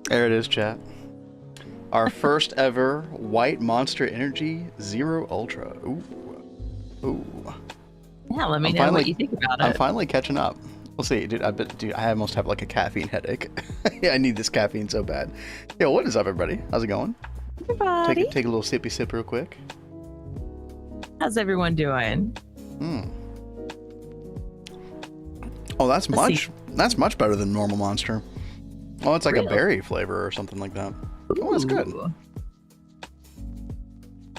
There it is, chat. Our first ever white Monster Energy Zero Ultra. Ooh. Ooh. Yeah, let me know what you think about it. I'm finally catching up. We'll see, dude. I almost have like a caffeine headache. Yeah, I need this caffeine so bad. Yo, what is up, everybody? How's it going? Everybody. Take a little sippy sip real quick. How's everyone doing? Oh, that's much better than normal Monster. Oh, it's like Really? a berry flavor or something like that. Oh, that's good. Ooh.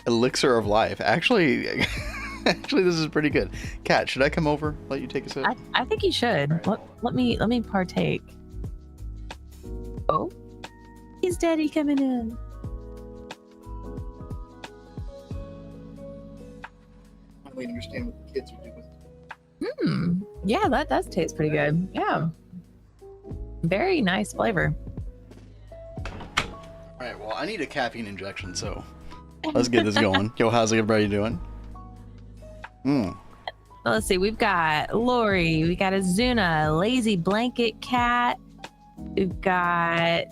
Elixir of life. Actually, this is pretty good. Kat, should I come over? Let you take a sip? I think you should. Let me partake. Oh, is Daddy coming in? I don't understand what the kids are doing. Yeah, that does taste pretty good. Yeah. Very nice flavor. All right, well, I need a caffeine injection, so let's get this going. Yo, how's everybody doing? Well, let's see. We've got Lori. We got Azuna, Lazy Blanket Cat. We've got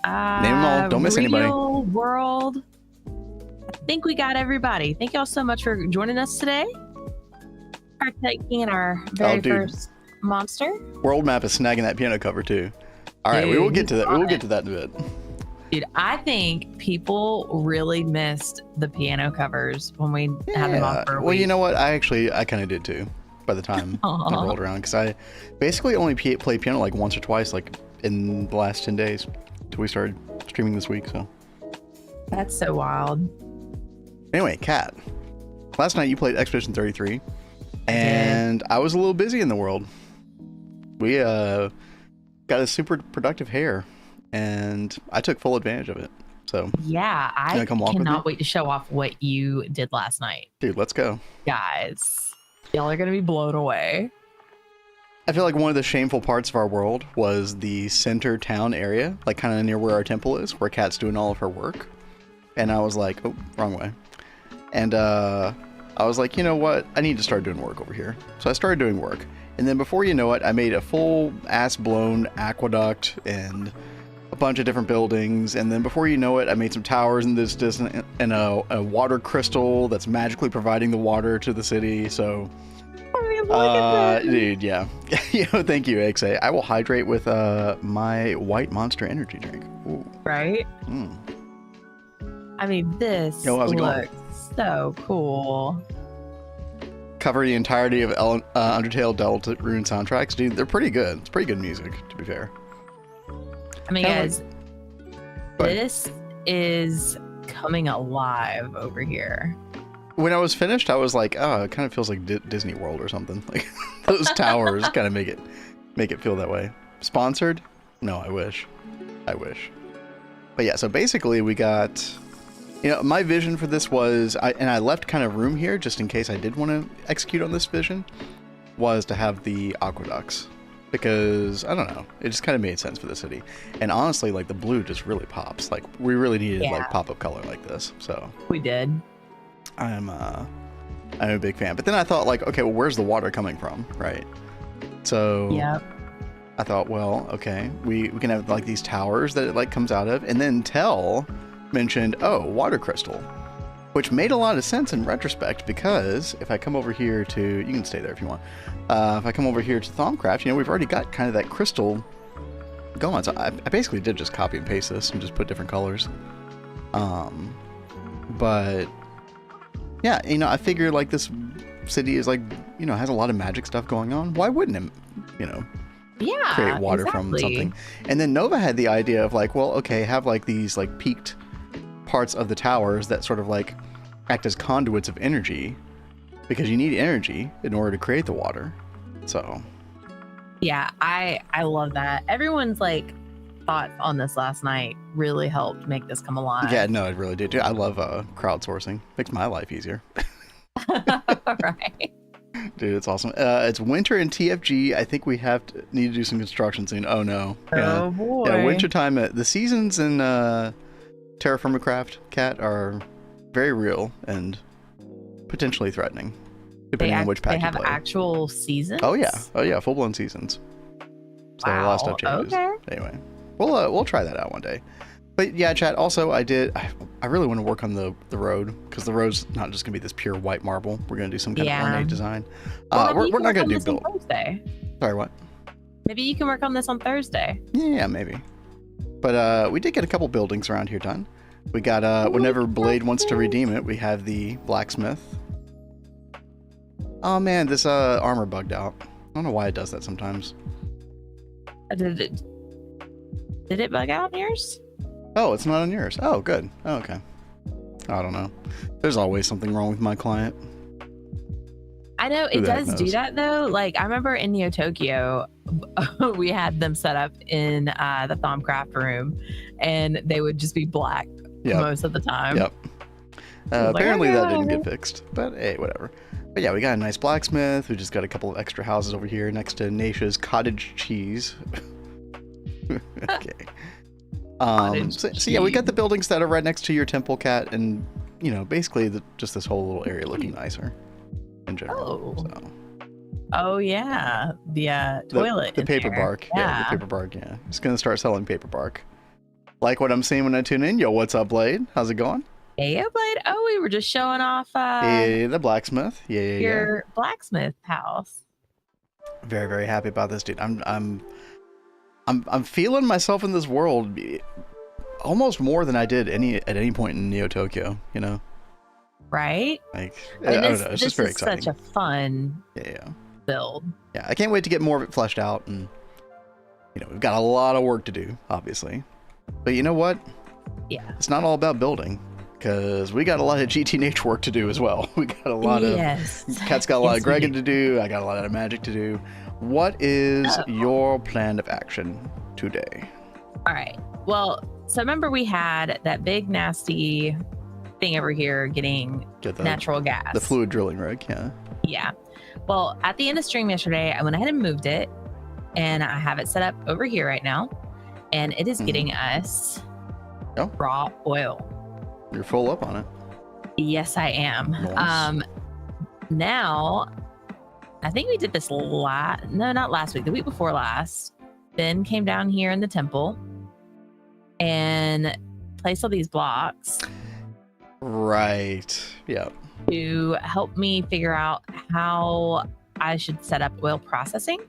Name them all. Don't miss anybody. Real World. I think we got everybody. Thank y'all so much for joining us today. Partaking in our very first monster. World map is snagging that piano cover too. All right, we will get to that. We will get to that in a bit. Dude, I think people really missed the piano covers when we had them on for a week. Well, you know what? I kind of did too by the time I rolled around, because I basically only played piano like once or twice, like in the last 10 days till we started streaming this week. So that's so wild. Anyway, Kat, last night you played Expedition 33, and I was a little busy in the world. We got a super productive hair, and I took full advantage of it. So yeah, I cannot wait to show off what you did last night. Dude, let's go. Guys, y'all are gonna be blown away. I feel like one of the shameful parts of our world was the center town area, like kind of near where our temple is, where Kat's doing all of her work. And I was like, oh, wrong way. And I was like, you know what? I need to start doing work over here. So I started doing work. And then before you know it, I made a full ass blown aqueduct and a bunch of different buildings. And then before you know it, I made some towers and and a water crystal that's magically providing the water to the city. So, dude, yeah. Thank you, XA. I will hydrate with my white Monster energy drink. Ooh. Right? I mean, this looks so cool. Cover the entirety of Undertale Deltarune soundtracks. Dude, they're pretty good. It's pretty good music, to be fair. I mean, guys, this is coming alive over here. When I was finished, I was like, oh, it kind of feels like Disney World or something. Like those towers kind of make it feel that way. Sponsored? No, I wish. But yeah, so basically we got, my vision for this was, I left kind of room here just in case I did want to execute on this vision, was to have the aqueducts. Because, I don't know, it just kind of made sense for the city. And honestly, like, the blue just really pops. Like, we really needed, like, pop-up color like this, so. We did. I'm a big fan. But then I thought, like, okay, well, where's the water coming from, right? So, yep. I thought, well, okay, we can have, like, these towers that it, like, comes out of. And then Tell mentioned, oh, water crystal. Which made a lot of sense in retrospect, because if I come over here to, you can stay there if you want. If I come over here to Thaumcraft, we've already got kind of that crystal going. So I basically did just copy and paste this and just put different colors. But yeah, I figure like this city is like, has a lot of magic stuff going on. Why wouldn't it, create water from something? And then Nova had the idea of like, well, okay, have like these like peaked parts of the towers that sort of like act as conduits of energy, because you need energy in order to create the water. So yeah, I love that. Everyone's like thoughts on this last night really helped make this come alive. Yeah, no, it really did. I love crowdsourcing. Makes my life easier. Right. Dude, it's awesome. It's winter in TFG. I think we need to do some construction soon. Oh no. Yeah. Oh boy. Yeah, winter time. The seasons in Terraformacraft, Cat, are very real and potentially threatening, depending on which pack you play. They have actual seasons? Oh yeah, full-blown seasons. So a lot of stuff changes. Okay. Anyway, We'll try that out one day. But yeah, chat. Also, I really want to work on the road, because the road's not just gonna be this pure white marble. We're gonna do some kind of ornate design. We're not gonna do build. Thursday. Sorry, what? Maybe you can work on this on Thursday. Yeah, maybe. But we did get a couple buildings around here done. We got whenever Blade wants to redeem it, we have the blacksmith. Oh man, this armor bugged out. I don't know why it does that sometimes. Did it bug out on yours? Oh, it's not on yours. Oh, good. Oh, okay. I don't know. There's always something wrong with my client. I know it does do that though. Like I remember in Neo Tokyo, we had them set up in the Thaumcraft room, and they would just be black most of the time. Yep. Apparently that didn't get fixed, but hey, whatever. But yeah, we got a nice blacksmith. We just got a couple of extra houses over here next to Naisha's cottage cheese. Okay. So yeah, we got the buildings that are right next to your temple, Cat, and you know, basically just this whole little area looking nicer in general. Oh, so. Oh yeah, the toilet. The paper bark. Yeah, the paper bark. Yeah, just gonna start selling paper bark. Like what I'm seeing when I tune in. Yo, what's up, Blade? How's it going? Hey, Blade. Oh, we were just showing off. Hey, the blacksmith. Your blacksmith house. Very, very happy about this, dude. I'm feeling myself in this world almost more than I did at any point in Neo Tokyo. You know. Right. Like I don't know. It's just very exciting. Such a fun. Build. Yeah, I can't wait to get more of it fleshed out, and you know, we've got a lot of work to do, obviously. But you know what? Yeah. It's not all about building, because we got a lot of GTNH work to do as well. We got a lot of Cat's got a lot of Gregan to do. I got a lot of magic to do. What is your plan of action today? All right. Well, so remember we had that big nasty thing over here getting natural gas. The fluid drilling rig, Yeah. Well, at the end of stream yesterday, I went ahead and moved it, and I have it set up over here right now, and it is getting us raw oil. You're full up on it. Yes, I am. Nice. Now, I think we did this not last week, the week before last. Ben came down here in the temple and placed all these blocks. Right. Yeah. To help me figure out how I should set up oil processing.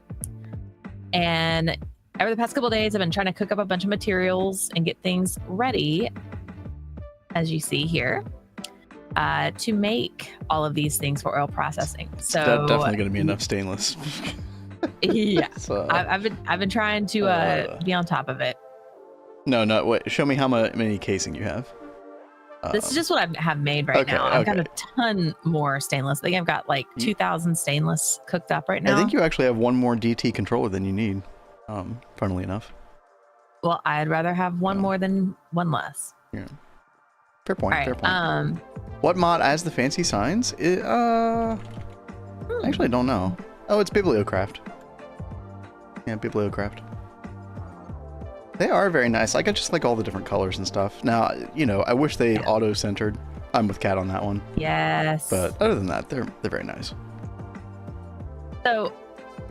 And over the past couple of days, I've been trying to cook up a bunch of materials and get things ready, as you see here, to make all of these things for oil processing. So definitely going to be enough stainless. Yeah. So, I've been trying to be on top of it. No, wait. Show me how many casing you have. This is just what I have made right now. I've got a ton more stainless. I think I've got like 2,000 stainless cooked up right now. I think you actually have one more DT controller than you need, funnily enough. Well, I'd rather have one more than one less. Yeah. Fair point, fair point. What mod has the fancy signs? I actually don't know. Oh, it's Bibliocraft. Yeah, Bibliocraft. They are very nice. I just like all the different colors and stuff. Now, you know, I wish they auto-centered. I'm with Kat on that one. Yes. But other than that, they're very nice. So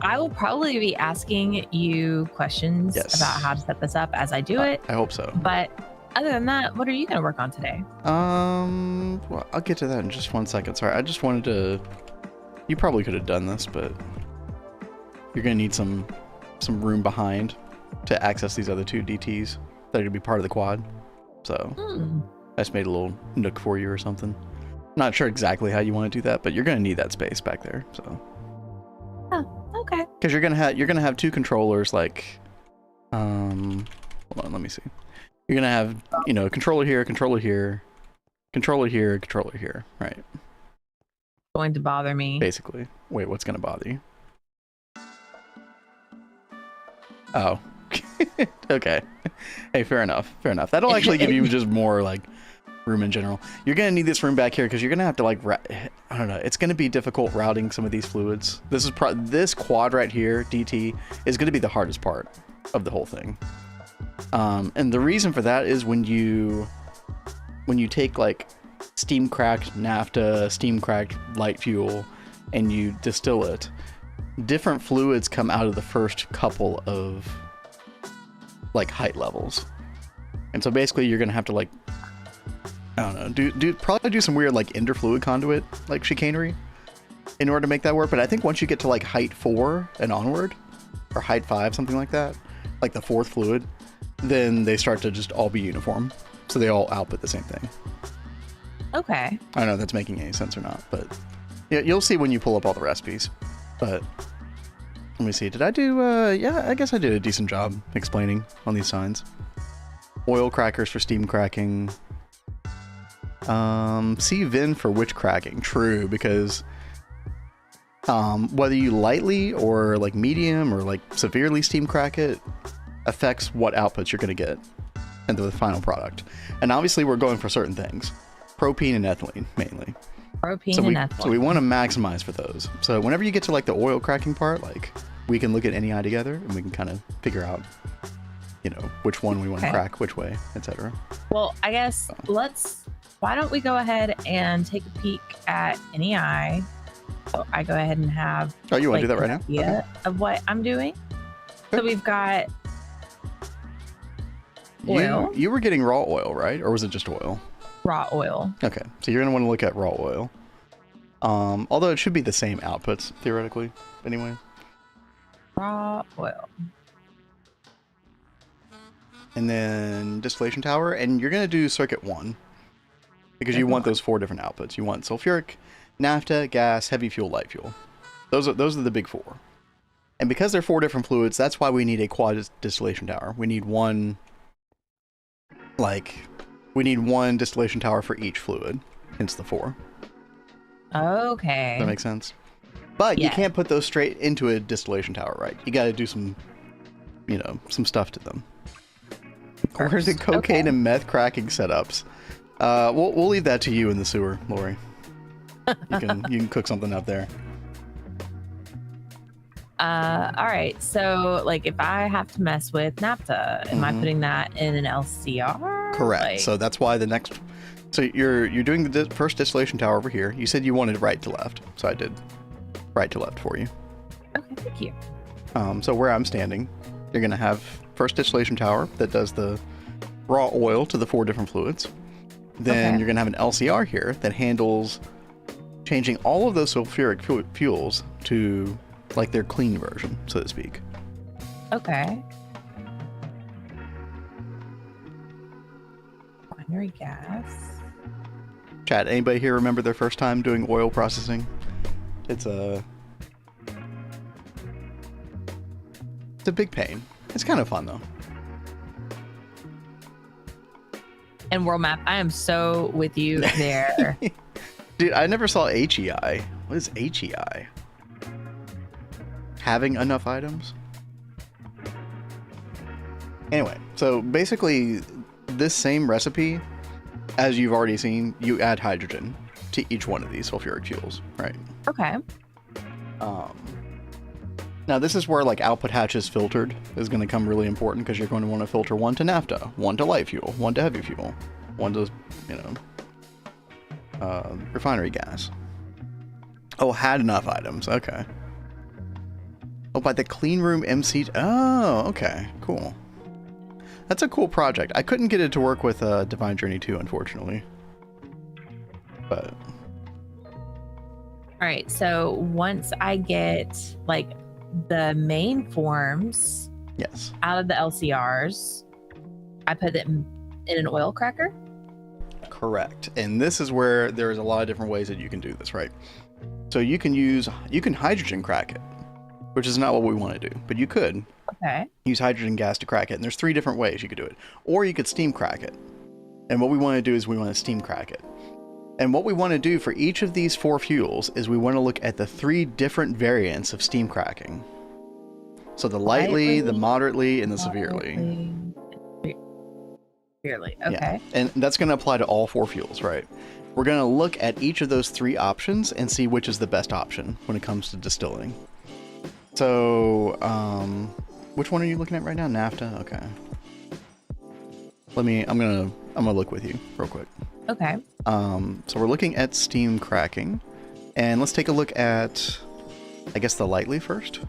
I will probably be asking you questions about how to set this up as I do it. I hope so. But other than that, what are you going to work on today? Well, I'll get to that in just 1 second. Sorry, I just wanted to... You probably could have done this, but you're going to need some room behind to access these other 2 DTs that are going to be part of the quad. So I just made a little nook for you or something. Not sure exactly how you want to do that, but you're going to need that space back there. So. Oh, okay. Because you're gonna have 2 controllers, like, hold on, let me see. You're gonna have, you know, controller here, controller here, controller here, controller here, right? Going to bother me. Basically. Wait, what's gonna bother you? Oh. Okay. Hey, fair enough. Fair enough. That'll actually give you just more, like, room in general. You're gonna need this room back here because you're gonna have to, like, I don't know. It's gonna be difficult routing some of these fluids. This is this quad right here, DT, is gonna be the hardest part of the whole thing. And the reason for that is when you take, like, steam cracked naphtha, steam cracked light fuel, and you distill it, different fluids come out of the first couple of like height levels. And so basically you're gonna have to like, I don't know, probably do some weird like interfluid conduit like chicanery in order to make that work. But I think once you get to like height 4 and onward, or height 5, something like that, like the 4th fluid, then they start to just all be uniform. So they all output the same thing. Okay. I don't know if that's making any sense or not, but yeah, you'll see when you pull up all the recipes. But let me see. Did I do, yeah, I guess I did a decent job explaining on these signs. Oil crackers for steam cracking. C Vin for witch cracking. True, because whether you lightly or like medium or like severely steam crack it affects what outputs you're going to get into the final product. And obviously we're going for certain things. Propene and ethylene, mainly. Propene and ethylene. So we want to maximize for those. So whenever you get to like the oil cracking part, like we can look at NEI together and we can kind of figure out, you know, which one we want to crack, which way, etc. Well, I guess why don't we go ahead and take a peek at NEI? So I go ahead and have you want to do that right now? Idea of what I'm doing. Okay. So we've got oil. You were getting raw oil, right? Or was it just oil? Raw oil. Okay, so you're going to want to look at raw oil. Although it should be the same outputs, theoretically, anyway. Raw oil. And then distillation tower, and you're going to do circuit 1. Because you want those 4 different outputs. You want sulfuric, naphtha, gas, heavy fuel, light fuel. Those are the big 4. And because they're 4 different fluids, that's why we need a quad distillation tower. We need one distillation tower for each fluid, hence the 4. Okay. Does that make sense? But you can't put those straight into a distillation tower, right? You got to do some, you know, some stuff to them. Where's the cocaine and meth cracking setups? We'll leave that to you in the sewer, Lori. You can cook something up there. All right. So, like, if I have to mess with naphtha, am I putting that in an LCR? Correct. Like... So that's why the next. So you're doing the first distillation tower over here. You said you wanted right to left, so I did right to left for you. Okay, thank you. So where I'm standing, you're gonna have first distillation tower that does the raw oil to the 4 different fluids. Then you're gonna have an LCR here that handles changing all of those sulfuric fuels to like their clean version, so to speak. Okay. Binary gas. Chat, anybody here remember their first time doing oil processing? It's a big pain. It's kind of fun though. And world map, I am so with you there. Dude, I never saw HEI. What is HEI? Having enough items? Anyway, so basically this same recipe, as you've already seen, you add hydrogen to each one of these sulfuric fuels, right? Okay. Now this is where like output hatches filtered is going to come really important, because you're going to want to filter 1 to naphtha, 1 to light fuel, 1 to heavy fuel, 1 to, you know, refinery gas. Oh, had enough items. Okay. Oh, by the clean room MC. Oh, okay. Cool. That's a cool project. I couldn't get it to work with Divine Journey 2, unfortunately. But. All right. So once I get like the main forms out of the LCRs, I put it in an oil cracker. Correct. And this is where there's a lot of different ways that you can do this, right? So you can hydrogen crack it, which is not what we want to do, but you could use hydrogen gas to crack it. And there's 3 different ways you could do it. Or you could steam crack it. And what we want to do is we want to steam crack it. And what we want to do for each of these 4 fuels is we want to look at the 3 different variants of steam cracking. So the lightly, the moderately, and the severely. Okay. Yeah. And that's going to apply to all 4 fuels, right? We're going to look at each of those 3 options and see which is the best option when it comes to distilling. So, which one are you looking at right now? Naphtha? Okay. I'm gonna look with you real quick. Okay. So we're looking at steam cracking, and let's take a look at, I guess, the lightly first.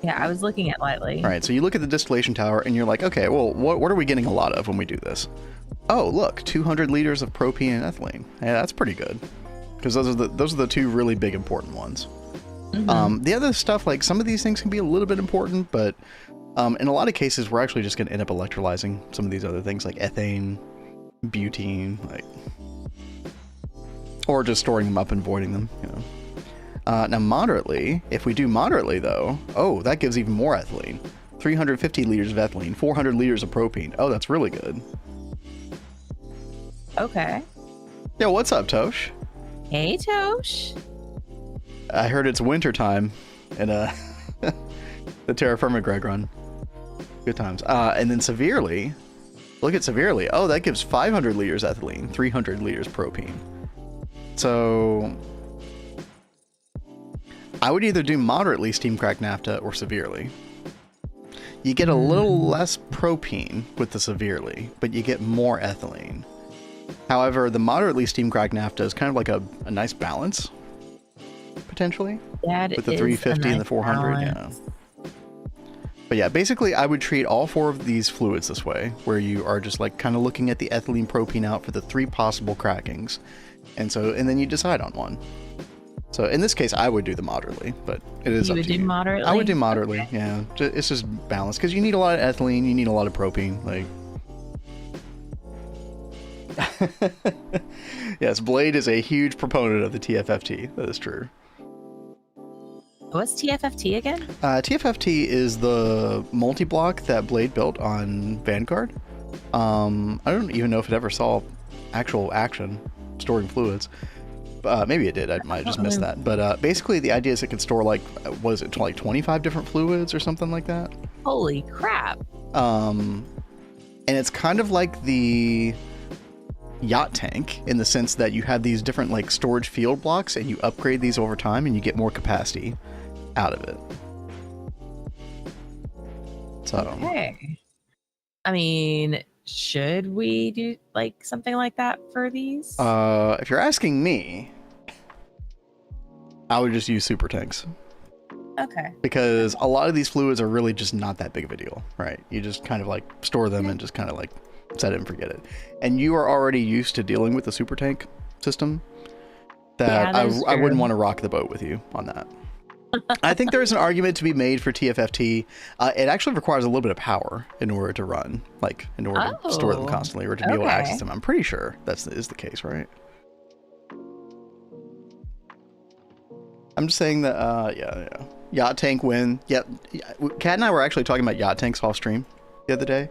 Yeah, I was looking at lightly. All right, so you look at the distillation tower and you're like, okay, well, what are we getting a lot of when we do this? Oh, look, 200 liters of propene and ethylene. Yeah, that's pretty good, because those are the two really big important ones. The other stuff, like some of these things can be a little bit important, but in a lot of cases, we're actually just going to end up electrolyzing some of these other things like ethane, butene, like, or just storing them up and voiding them, you know. Now, moderately, if we do moderately, though, oh, that gives even more ethylene. 350 liters of ethylene, 400 liters of propene. Oh, that's really good. Okay. Yo, what's up, Tosh? Hey, Tosh. I heard it's winter time in the Terra Firma Greg run. Good times. And then severely, look at severely. Oh, that gives 500 liters ethylene, 300 liters propene. So I would either do moderately steam cracked naphtha or severely. You get a little less propene with the severely, but you get more ethylene. However, the moderately steam cracked naphtha is kind of like a nice balance, potentially, with the 350 and the 400. Yeah. But yeah, basically, I would treat all four of these fluids this way, where you are just like kind of looking at the ethylene propene out for the three possible crackings, and then you decide on one. So in this case, I would do the moderately, but it is up to you. You would do moderately? I would do moderately, okay. Yeah. It's just balanced, because you need a lot of ethylene, you need a lot of propene. Like, yes, Blade is a huge proponent of the TFFT. That is true. What's TFFT again? TFFT is the multi-block that Blade built on Vanguard. I don't even know if it ever saw actual action storing fluids. Maybe it did. I might have just missed that. But basically, the idea is it could store like, what is it, like 25 different fluids or something like that? Holy crap! And it's kind of like the yacht tank in the sense that you have these different like storage field blocks, and you upgrade these over time, and you get more capacity out of it. So. Okay. I mean, should we do like something like that for these? If you're asking me, I would just use super tanks. Okay. Because a lot of these fluids are really just not that big of a deal, right? You just kind of like store them and just kind of like set it and forget it. And you are already used to dealing with the super tank system that I wouldn't want to rock the boat with you on that. I think there's an argument to be made for TFFT. It actually requires a little bit of power in order to run, like in order to store them constantly or to be able to access them. I'm pretty sure that is the case, right? I'm just saying that, yeah. Yacht tank win. Yep. Kat and I were actually talking about yacht tanks off stream the other day.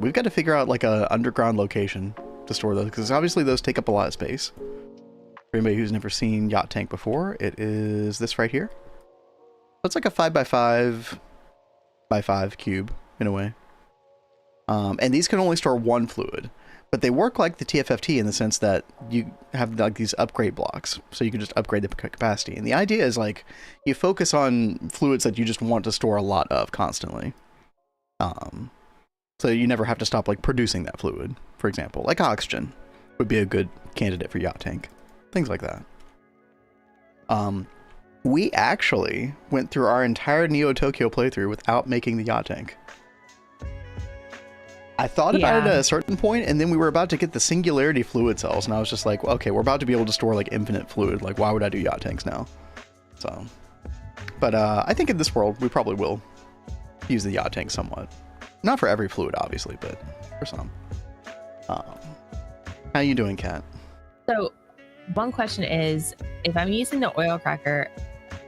We've got to figure out like a underground location to store those, because obviously those take up a lot of space. For anybody who's never seen yacht tank before, it is this right here. It's like a 5x5 cube in a way. And these can only store one fluid, but they work like the TFFT in the sense that you have like these upgrade blocks, so you can just upgrade the capacity. And the idea is like you focus on fluids that you just want to store a lot of constantly. So you never have to stop like producing that fluid. For example, like oxygen would be a good candidate for yacht tank. Things like that. We actually went through our entire Neo Tokyo playthrough without making the yacht tank. I thought about it at a certain point, and then we were about to get the singularity fluid cells, and I was just like, okay, we're about to be able to store like infinite fluid. Like, why would I do yacht tanks now? So, but I think in this world we probably will use the yacht tank somewhat. Not for every fluid, obviously, but for some. How you doing, Kat? So, one question is, if I'm using the oil cracker,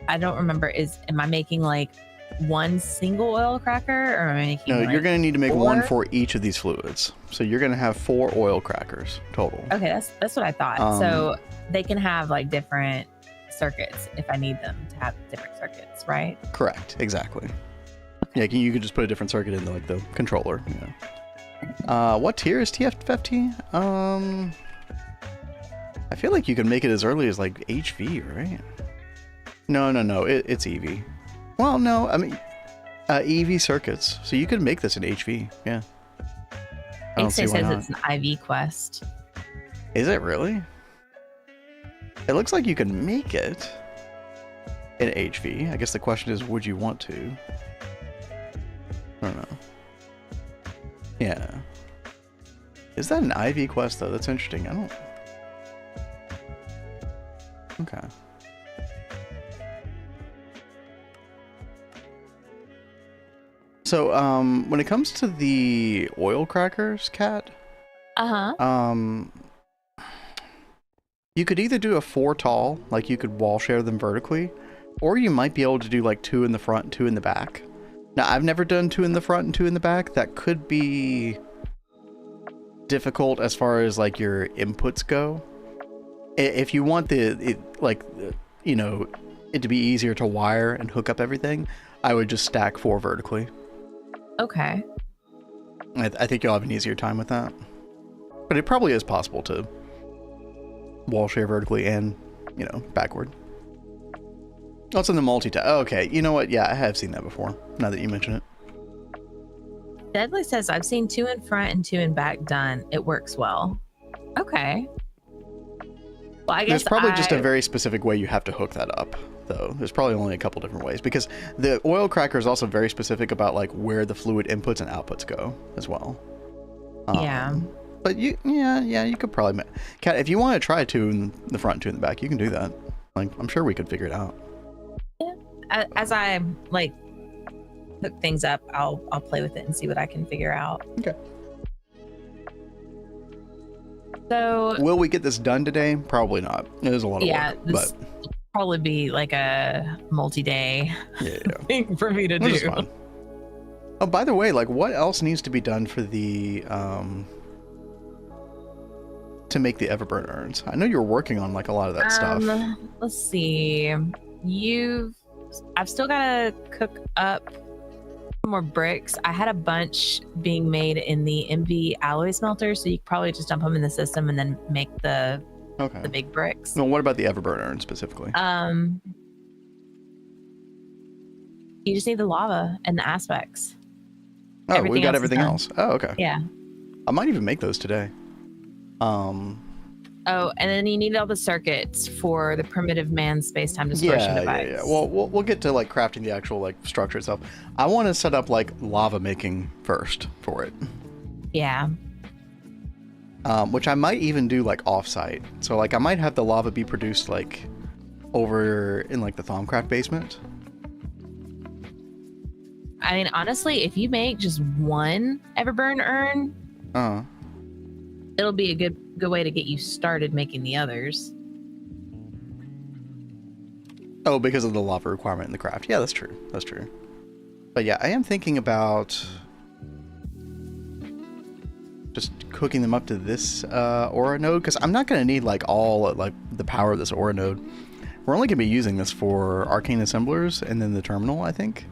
I don't remember, am I making like one single oil cracker, or am I making No, you're going to need to make one for each of these fluids. So you're going to have 4 oil crackers total. Okay, that's what I thought. So they can have like different circuits if I need them to have different circuits, right? Correct, exactly. Okay. Yeah, you could just put a different circuit in like the controller. Yeah. What tier is TFFT? I feel like you can make it as early as like HV, right? No, it's EV. Well, no, I mean, EV circuits. So you could make this in HV, yeah. I don't see why not. It's an IV quest. Is it really? It looks like you can make it. in HV. I guess the question is, would you want to? I don't know. Yeah. Is that an IV quest though? That's interesting. I don't. Okay. So, when it comes to the oil crackers, Cat, you could either do a 4 tall, like you could wall share them vertically, or you might be able to do like 2 in the front and 2 in the back. Now, I've never done 2 in the front and 2 in the back. That could be difficult as far as like your inputs go. If you want it to be easier to wire and hook up everything, I would just stack 4 vertically. Okay. I think you'll have an easier time with that. But it probably is possible to wall share vertically and, backward. Also in the multi-task. Oh, okay, you know what? Yeah, I have seen that before, now that you mention it. Deadly says, I've seen 2 in front and 2 in back done. It works well. Okay. Well, I guess there's probably just a very specific way you have to hook that up, though. There's probably only a couple different ways, because the oil cracker is also very specific about like where the fluid inputs and outputs go as well. Yeah. But you could probably, Kat, if you want to try 2 in the front, 2 in the back, you can do that. Like, I'm sure we could figure it out. Yeah. As I like hook things up, I'll play with it and see what I can figure out. Okay. So will we get this done today? Probably not. It is a lot of work. This will probably be like a multi-day thing for me to do. Fun. Oh, by the way, like, what else needs to be done for the to make the Everburn urns? I know you're working on like a lot of that stuff. Let's see. I've still got to cook up more bricks. I had a bunch being made in the MV alloy smelter, so you could probably just dump them in the system and then make the big bricks. Well, what about the Everburn urn specifically? You just need the lava and the aspects. Oh, we got everything else. Oh, okay. Yeah. I might even make those today. Oh, and then you need all the circuits for the primitive man space-time distortion device. Yeah. Well, we'll get to like crafting the actual like structure itself. I want to set up like lava making first for it. Yeah. Which I might even do like off-site. So like I might have the lava be produced like over in like the Thaumcraft basement. I mean, honestly, if you make just one Everburn urn, it'll be a good way to get you started making the others. Oh, because of the lava requirement in the craft. Yeah, that's true. That's true. But yeah, I am thinking about just cooking them up to this aura node, because I'm not going to need like all like the power of this aura node. We're only going to be using this for arcane assemblers and then the terminal, I think.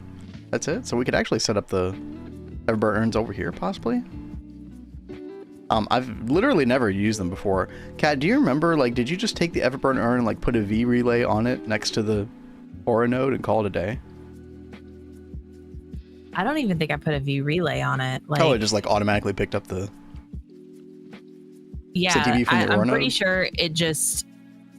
That's it. So we could actually set up the Everburn urns over here, possibly. I've literally never used them before. Kat, do you remember, like, did you just take the Everburn urn and like put a V relay on it next to the aura node and call it a day? I don't even think I put a V relay on it. Like, oh, it just like automatically picked up the CTV from the aura node? I'm pretty sure it just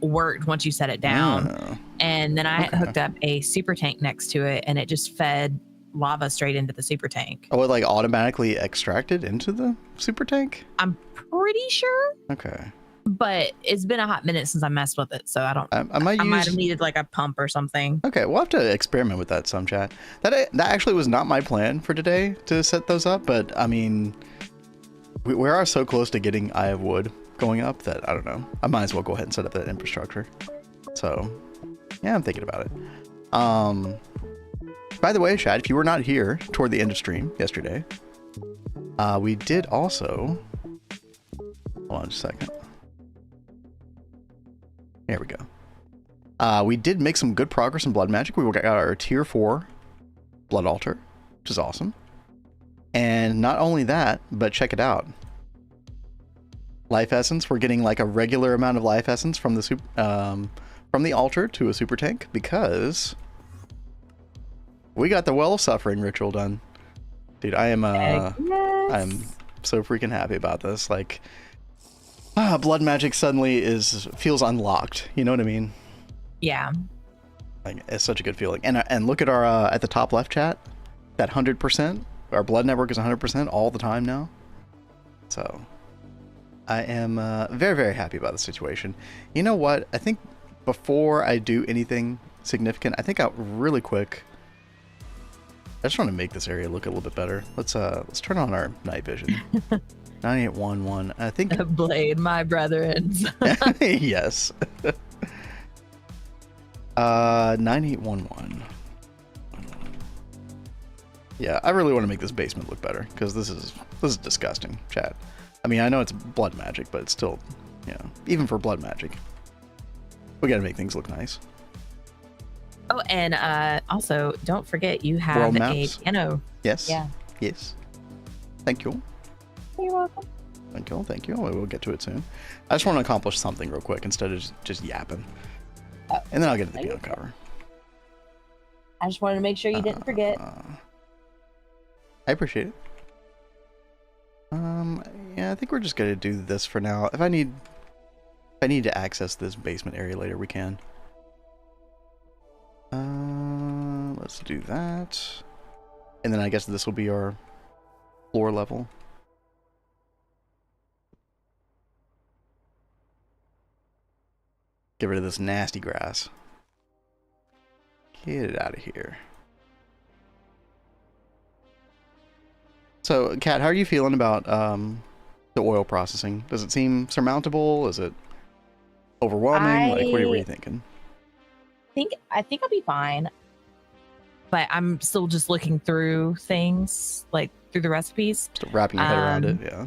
worked once you set it down. And then I hooked up a super tank next to it, and it just fed lava straight into the super tank. Oh, it like automatically extracted into the super tank? I'm pretty sure. Okay. But it's been a hot minute since I messed with it, so I don't. I might have needed like a pump or something. Okay, we'll have to experiment with that some, chat. That actually was not my plan for today to set those up, but I mean, we are so close to getting Eye of Wood going up that I don't know. I might as well go ahead and set up that infrastructure. So, yeah, I'm thinking about it. By the way, Chad, if you were not here toward the end of stream yesterday, we did also... Hold on just a second. There we go. We did make some good progress in blood magic. We got our tier 4 blood altar, which is awesome. And not only that, but check it out. Life essence. We're getting like a regular amount of life essence from the altar to a super tank because we got the Well of Suffering ritual done. Dude, I am so freaking happy about this. Like, blood magic suddenly feels unlocked. You know what I mean? Yeah. Like, it's such a good feeling. And look at our at the top left chat, that 100%. Our blood network is 100% all the time now. So I am very, very happy about the situation. You know what? I think before I do anything significant, I think I'll really quick. I just want to make this area look a little bit better. Let's turn on our night vision. 9811. I think Blade, my brethren. yes. 9811. Yeah, I really want to make this basement look better because this is disgusting, chat. I mean, I know it's blood magic, but it's still, you know, even for blood magic, we got to make things look nice. Oh, and also, don't forget you have World a maps. piano. Yes. Yeah. Yes. Thank you. You're welcome. Thank you. Thank you. We'll get to it soon. I just want to accomplish something real quick instead of just yapping. Oh, and then I'll get to the piano cover. I just wanted to make sure you didn't forget. I appreciate it. Yeah, I think we're just gonna do this for now. If I need to access this basement area later, we can. Let's do that. And then I guess this will be our floor level. Get rid of this nasty grass. Get it out of here. So, Kat, how are you feeling about the oil processing? Does it seem surmountable? Is it overwhelming? Like, what are you thinking? I think I'll be fine. But I'm still just looking through things, like through the recipes. Still wrapping your head around it, yeah.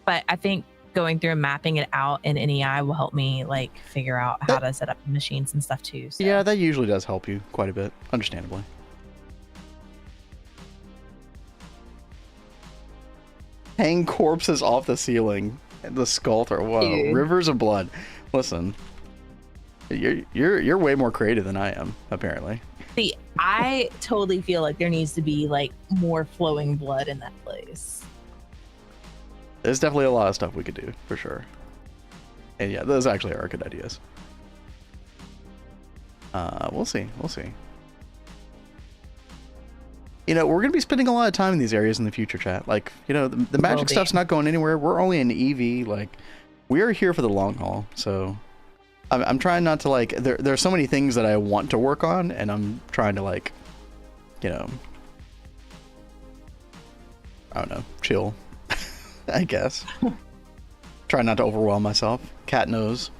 But I think going through and mapping it out in NEI will help me like figure out how to set up machines and stuff too. So. Yeah, that usually does help you quite a bit, understandably. Hang corpses off the ceiling. The skull throw. Whoa, dude. Rivers of blood. Listen, you're way more creative than I am, apparently. See, I totally feel like there needs to be like more flowing blood in that place. There's definitely a lot of stuff we could do, for sure. And yeah, those actually are good ideas. We'll see. We'll see. You know, we're going to be spending a lot of time in these areas in the future, chat. Like, you know, the magic stuff's not going anywhere. We're only in EV. Like, we are here for the long haul. So, I'm trying not to, like, there are so many things that I want to work on, and I'm trying to, like, you know, I don't know, chill, I guess. Try not to overwhelm myself. Kat knows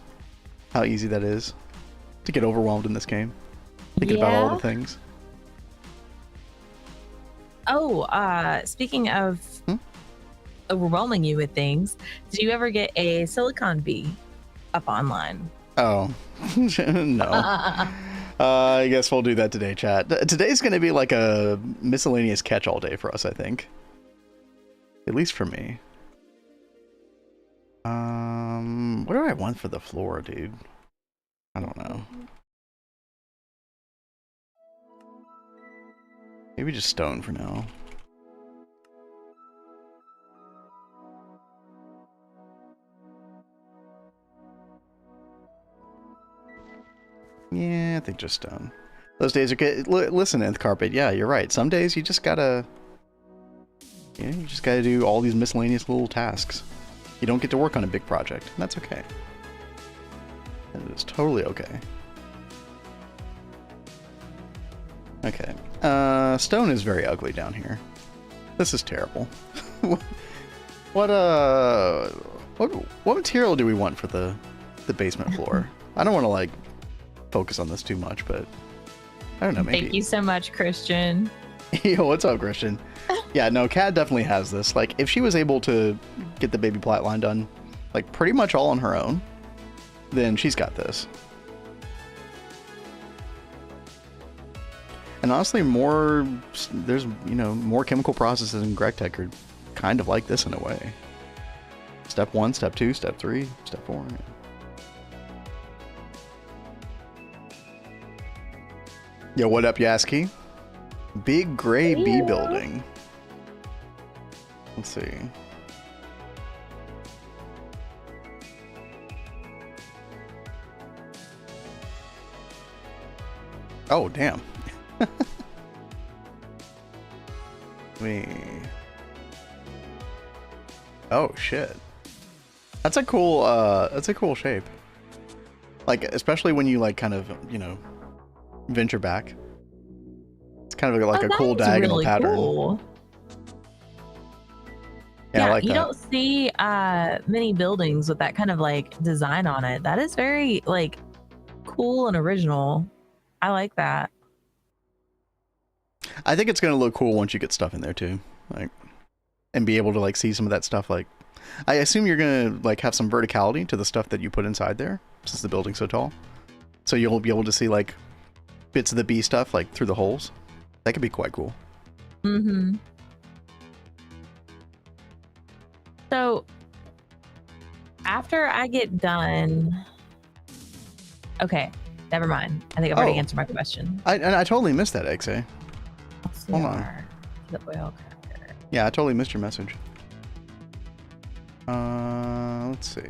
how easy that is to get overwhelmed in this game. Thinking about all the things. Oh, speaking of overwhelming you with things, did you ever get a Silicon Bee up online? Oh, no. I guess we'll do that today, chat. Today's going to be like a miscellaneous catch-all day for us, I think. At least for me. What do I want for the floor, dude? I don't know. Maybe just stone for now. Yeah, I think just stone. Those days are good. Listen, Nth Carpet. Yeah, you're right. Some days you just gotta... Yeah, you just gotta do all these miscellaneous little tasks. You don't get to work on a big project. And that's okay. That is totally okay. Okay. Stone is very ugly down here. This is terrible. What material do we want for the basement floor? I don't want to like focus on this too much, but I don't know, maybe. Thank you so much, Christian. Yo, what's up, Christian? Yeah, no, Kat definitely has this. Like, if she was able to get the baby plat line done, like, pretty much all on her own, then she's got this. And honestly, there's, you know, more chemical processes in Gregtech are kind of like this in a way. Step 1, step 2, step 3, step 4. Yeah. Yo, what up, Yasky? Big gray bee building. Let's see. Oh, damn. Oh, shit. That's a cool shape. Like, especially when you, like, kind of, you know, venture back. It's kind of like a cool diagonal really pattern. Cool. Yeah, I like you don't see many buildings with that kind of like design on it. That is very like cool and original. I like that. I think it's gonna look cool once you get stuff in there too, like, and be able to like see some of that stuff. Like, I assume you're gonna like have some verticality to the stuff that you put inside there, since the building's so tall. So you'll be able to see like bits of the bee stuff like through the holes. That could be quite cool. Mm-hmm. So after I get done, okay, never mind. I think I've already answered my question. I totally missed that, XA. Hold on. The oil cracker. Yeah, I totally missed your message. Let's see.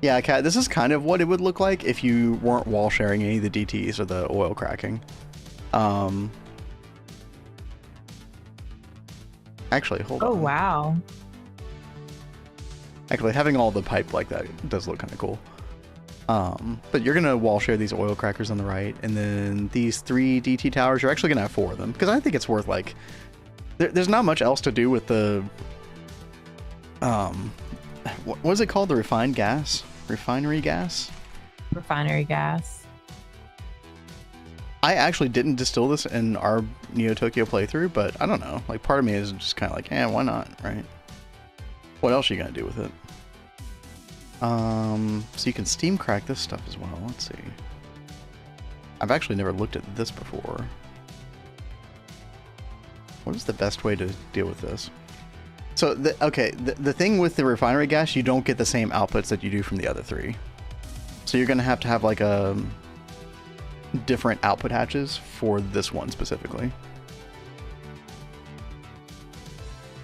Yeah, Kat, this is kind of what it would look like if you weren't wall sharing any of the DTs or the oil cracking. Actually, hold on. Oh, wow. Actually, having all the pipe like that does look kind of cool. But you're going to wall share these oil crackers on the right, and then these 3 DT towers, you're actually going to have 4 of them, because I think it's worth, like, there's not much else to do with the, what is it called? The refined gas? Refinery gas? Refinery gas. I actually didn't distill this in our Neo Tokyo playthrough, but I don't know. Like, part of me is just kind of like, why not, right? What else are you gonna do with it? So you can steam crack this stuff as well. Let's see. I've actually never looked at this before. What is the best way to deal with this? So, the thing with the refinery gas, you don't get the same outputs that you do from the other 3. So you're gonna have to have like a different output hatches for this one specifically.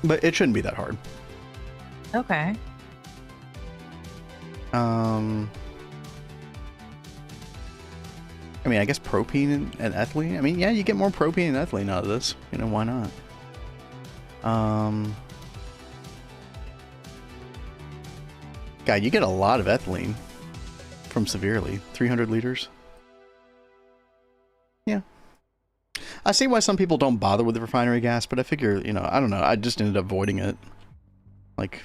But it shouldn't be that hard. Okay. I mean, I guess propene and ethylene. I mean, yeah, you get more propene and ethylene out of this. You know, why not? God, you get a lot of ethylene from Severely. 300 liters. Yeah. I see why some people don't bother with the refinery gas, but I figure, you know, I don't know. I just ended up avoiding it. Like,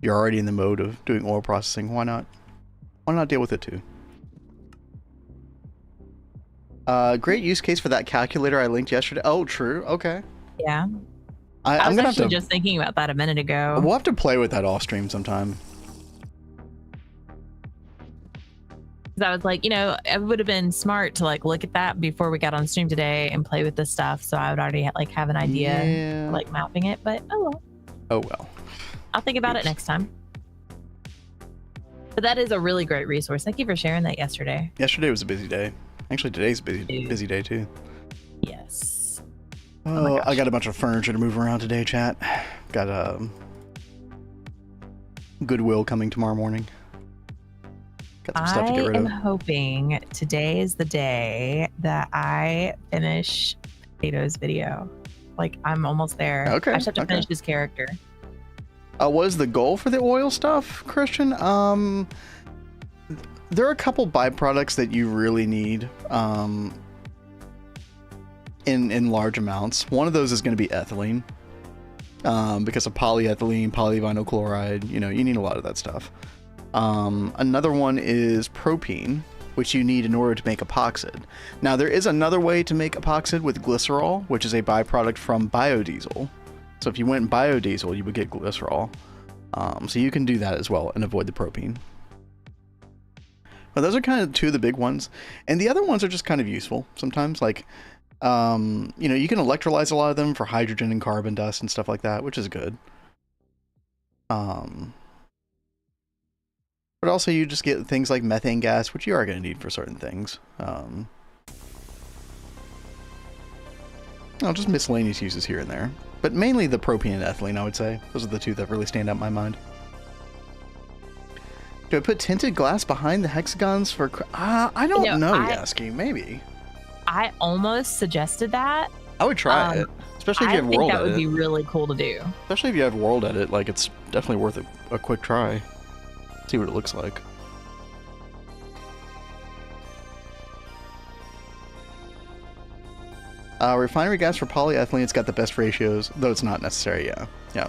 you're already in the mode of doing oil processing. Why not? Why not deal with it too? Great use case for that calculator I linked yesterday. Oh, true. Okay. Yeah. I'm was gonna actually have to, just thinking about that a minute ago. We'll have to play with that off stream sometime. Because I was like, you know, it would have been smart to like look at that before we got on stream today and play with this stuff. So I would already like have an idea, for, like mapping it. But oh well. Oh well. I'll think about it next time. But that is a really great resource. Thank you for sharing that yesterday. Yesterday was a busy day. Actually, today's a busy day too. Yes. Oh, I got a bunch of furniture to move around today, chat. Got Goodwill coming tomorrow morning. Got some stuff to get rid of. I am hoping today is the day that I finish Potato's video. Like, I'm almost there. Okay. I just have to finish his character. What is the goal for the oil stuff, Christian? There are a couple byproducts that you really need in large amounts. One of those is going to be ethylene, because of polyethylene, polyvinyl chloride. You know, you need a lot of that stuff. Another one is propene, which you need in order to make epoxid. Now, there is another way to make epoxid with glycerol, which is a byproduct from biodiesel. So if you went biodiesel, you would get glycerol. So you can do that as well and avoid the propene. But those are kind of 2 of the big ones. And the other ones are just kind of useful sometimes. Like, you know, you can electrolyze a lot of them for hydrogen and carbon dust and stuff like that, which is good. But also you just get things like methane gas, which you are going to need for certain things. Just miscellaneous uses here and there. But mainly the propene and ethylene, I would say. Those are the 2 that really stand out in my mind. Do I put tinted glass behind the hexagons for... I don't know, Yasky. Maybe. I almost suggested that. I would try it. Especially if you have world edit. I think that would be really cool to do. Especially if you have world edit. Like, it's definitely worth a quick try. See what it looks like. Refinery gas for polyethylene, it's got the best ratios, though it's not necessary, yeah. Yeah.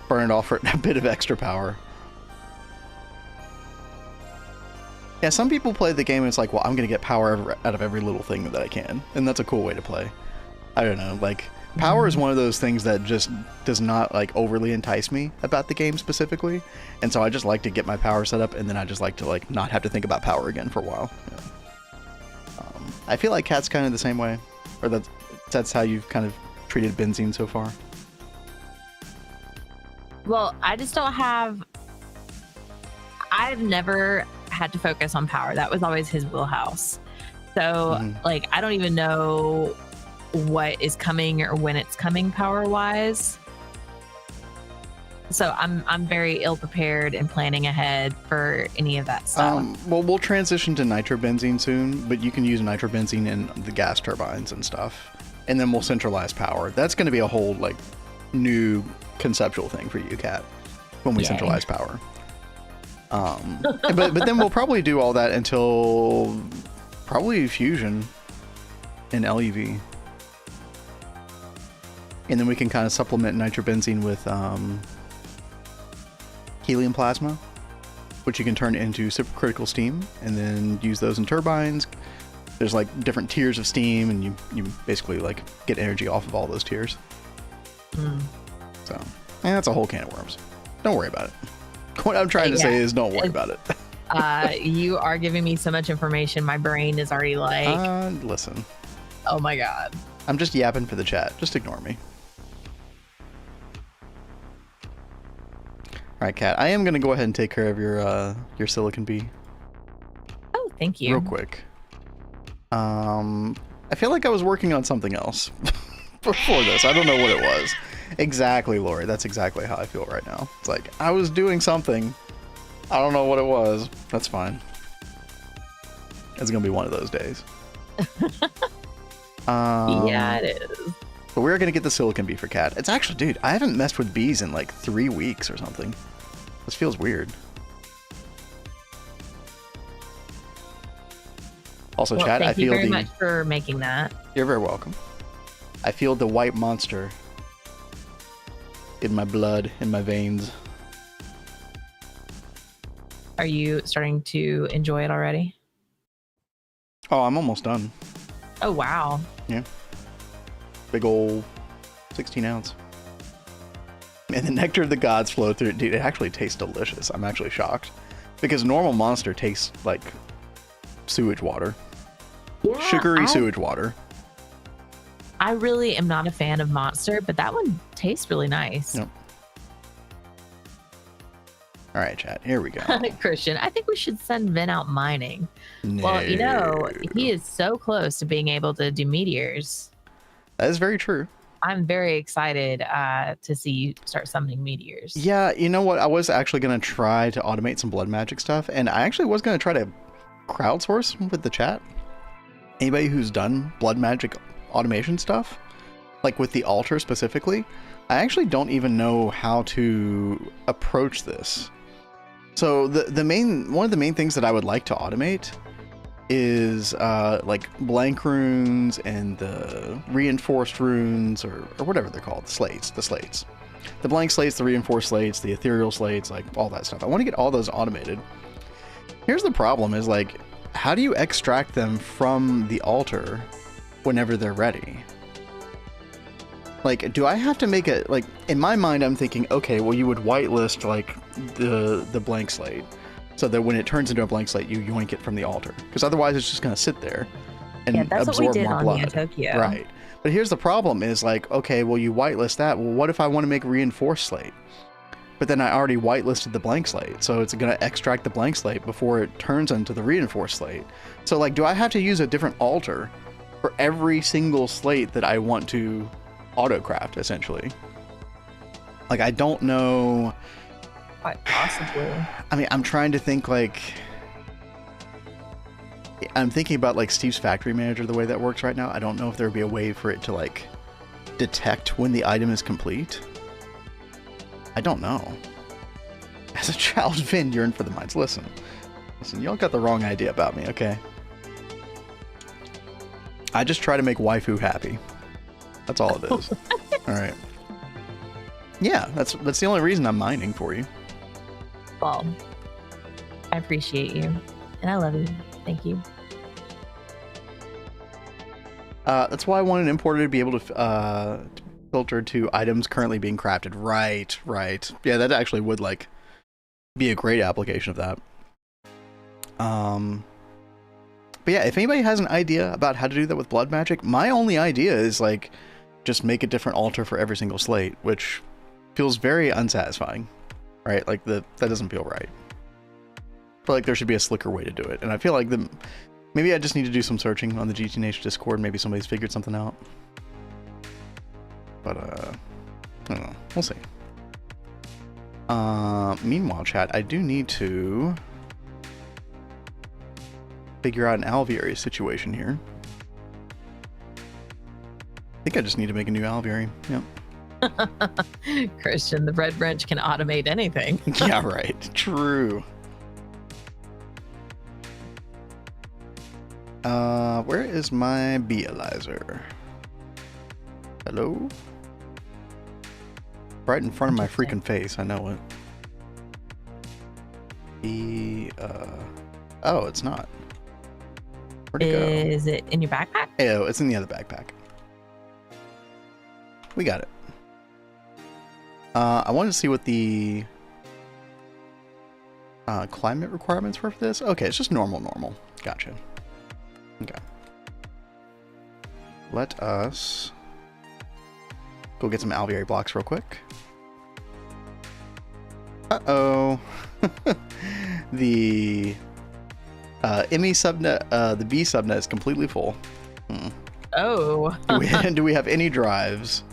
Burn it off for a bit of extra power. Yeah, some people play the game and it's like, well, I'm going to get power out of every little thing that I can. And that's a cool way to play. I don't know, like, power is one of those things that just does not, like, overly entice me about the game specifically. And so I just like to get my power set up, and then I just like to, like, not have to think about power again for a while. Yeah. I feel like Cat's kind of the same way. Or that's how you've kind of treated benzene so far. Well, I just don't have... I've never had to focus on power. That was always his wheelhouse. So, like, I don't even know what is coming or when it's coming power-wise. So I'm very ill-prepared and planning ahead for any of that stuff. Well, we'll transition to nitrobenzene soon, but you can use nitrobenzene in the gas turbines and stuff. And then we'll centralize power. That's going to be a whole, like, new conceptual thing for you, Cat, when we centralize power. But then we'll probably do all that until probably fusion and LEV. And then we can kind of supplement nitrobenzene with helium plasma, which you can turn into supercritical steam and then use those in turbines. There's like different tiers of steam, and you basically like get energy off of all those tiers. So, and that's a whole can of worms. Don't worry about it. What I'm trying to say is don't worry about it. You are giving me so much information. My brain is already like... listen. Oh my God. I'm just yapping for the chat. Just ignore me. All right, Kat. I am going to go ahead and take care of your silicon bee. Oh, thank you. Real quick. I feel like I was working on something else before this. I don't know what it was. Exactly, Lori. That's exactly how I feel right now. It's like, I was doing something. I don't know what it was. That's fine. It's going to be one of those days. Yeah, it is. But we're going to get the silicon bee for Cat. It's actually, dude, I haven't messed with bees in like 3 weeks or something. This feels weird. Also, well, chat, I feel thank you very much for making that. You're very welcome. I feel the white monster in my blood, in my veins. Are you starting to enjoy it already? Oh, I'm almost done. Oh, wow. Yeah. Big old 16 ounce. And the nectar of the gods flow through it. Dude, it actually tastes delicious. I'm actually shocked. Because normal Monster tastes like sewage water. Yeah, sugary sewage water. I really am not a fan of Monster, but that one tastes really nice. Yep. All right, chat. Here we go. Christian, I think we should send Vin out mining. No. Well, you know, he is so close to being able to do meteors. That is very true. I'm very excited to see you start summoning meteors. Yeah, you know what? I was actually going to try to automate some blood magic stuff, and I actually was going to try to crowdsource with the chat. Anybody who's done blood magic automation stuff, like with the altar specifically, I actually don't even know how to approach this. So one of the main things that I would like to automate is like blank runes and the reinforced runes, or whatever they're called, the slates. The blank slates, the reinforced slates, the ethereal slates, like all that stuff. I want to get all those automated. Here's the problem is, like, how do you extract them from the altar whenever they're ready? Like, do I have to make it, like, in my mind, I'm thinking, okay, well, you would whitelist, like, the blank slate, so that when it turns into a blank slate, you yoink it from the altar. Because otherwise, it's just going to sit there and absorb more blood. Tokyo. Right. But here's the problem is, like, okay, well, you whitelist that. Well, what if I want to make a reinforced slate? But then I already whitelisted the blank slate, so it's going to extract the blank slate before it turns into the reinforced slate. So, like, do I have to use a different altar for every single slate that I want to autocraft, essentially? Like, I don't know quite possibly. I mean, I'm trying to think like... I'm thinking about like Steve's Factory Manager, the way that works right now. I don't know if there would be a way for it to like detect when the item is complete. I don't know. As a child, Vin, you're in for the mines. Listen, y'all got the wrong idea about me, okay? I just try to make waifu happy. That's all it is. All right. Yeah, that's the only reason I'm mining for you. Well, I appreciate you, and I love you. Thank you. That's why I want an importer to be able to filter to items currently being crafted. Right, right. Yeah, that actually would like be a great application of that. But yeah, if anybody has an idea about how to do that with blood magic, my only idea is like just make a different altar for every single slate, which feels very unsatisfying, right? Like that doesn't feel right. I feel like there should be a slicker way to do it, and I feel like maybe I just need to do some searching on the GTNH Discord. Maybe somebody's figured something out. But I don't know. We'll see. Meanwhile, chat, I do need to figure out an alveary situation here. I think I just need to make a new alveary. Yep. Christian, the bread wrench can automate anything. Yeah, right. True. Where is my Bealyzer? Hello? Right in front of my freaking face, I know it. Oh, it's not. Where'd it go? Is it in your backpack? Oh, it's in the other backpack. We got it. I wanted to see what the climate requirements were for this. Okay, it's just normal. Gotcha. Okay. Let us go get some alveary blocks real quick. Uh-oh. The ME subnet, the B subnet is completely full. Oh. Do we have any drives?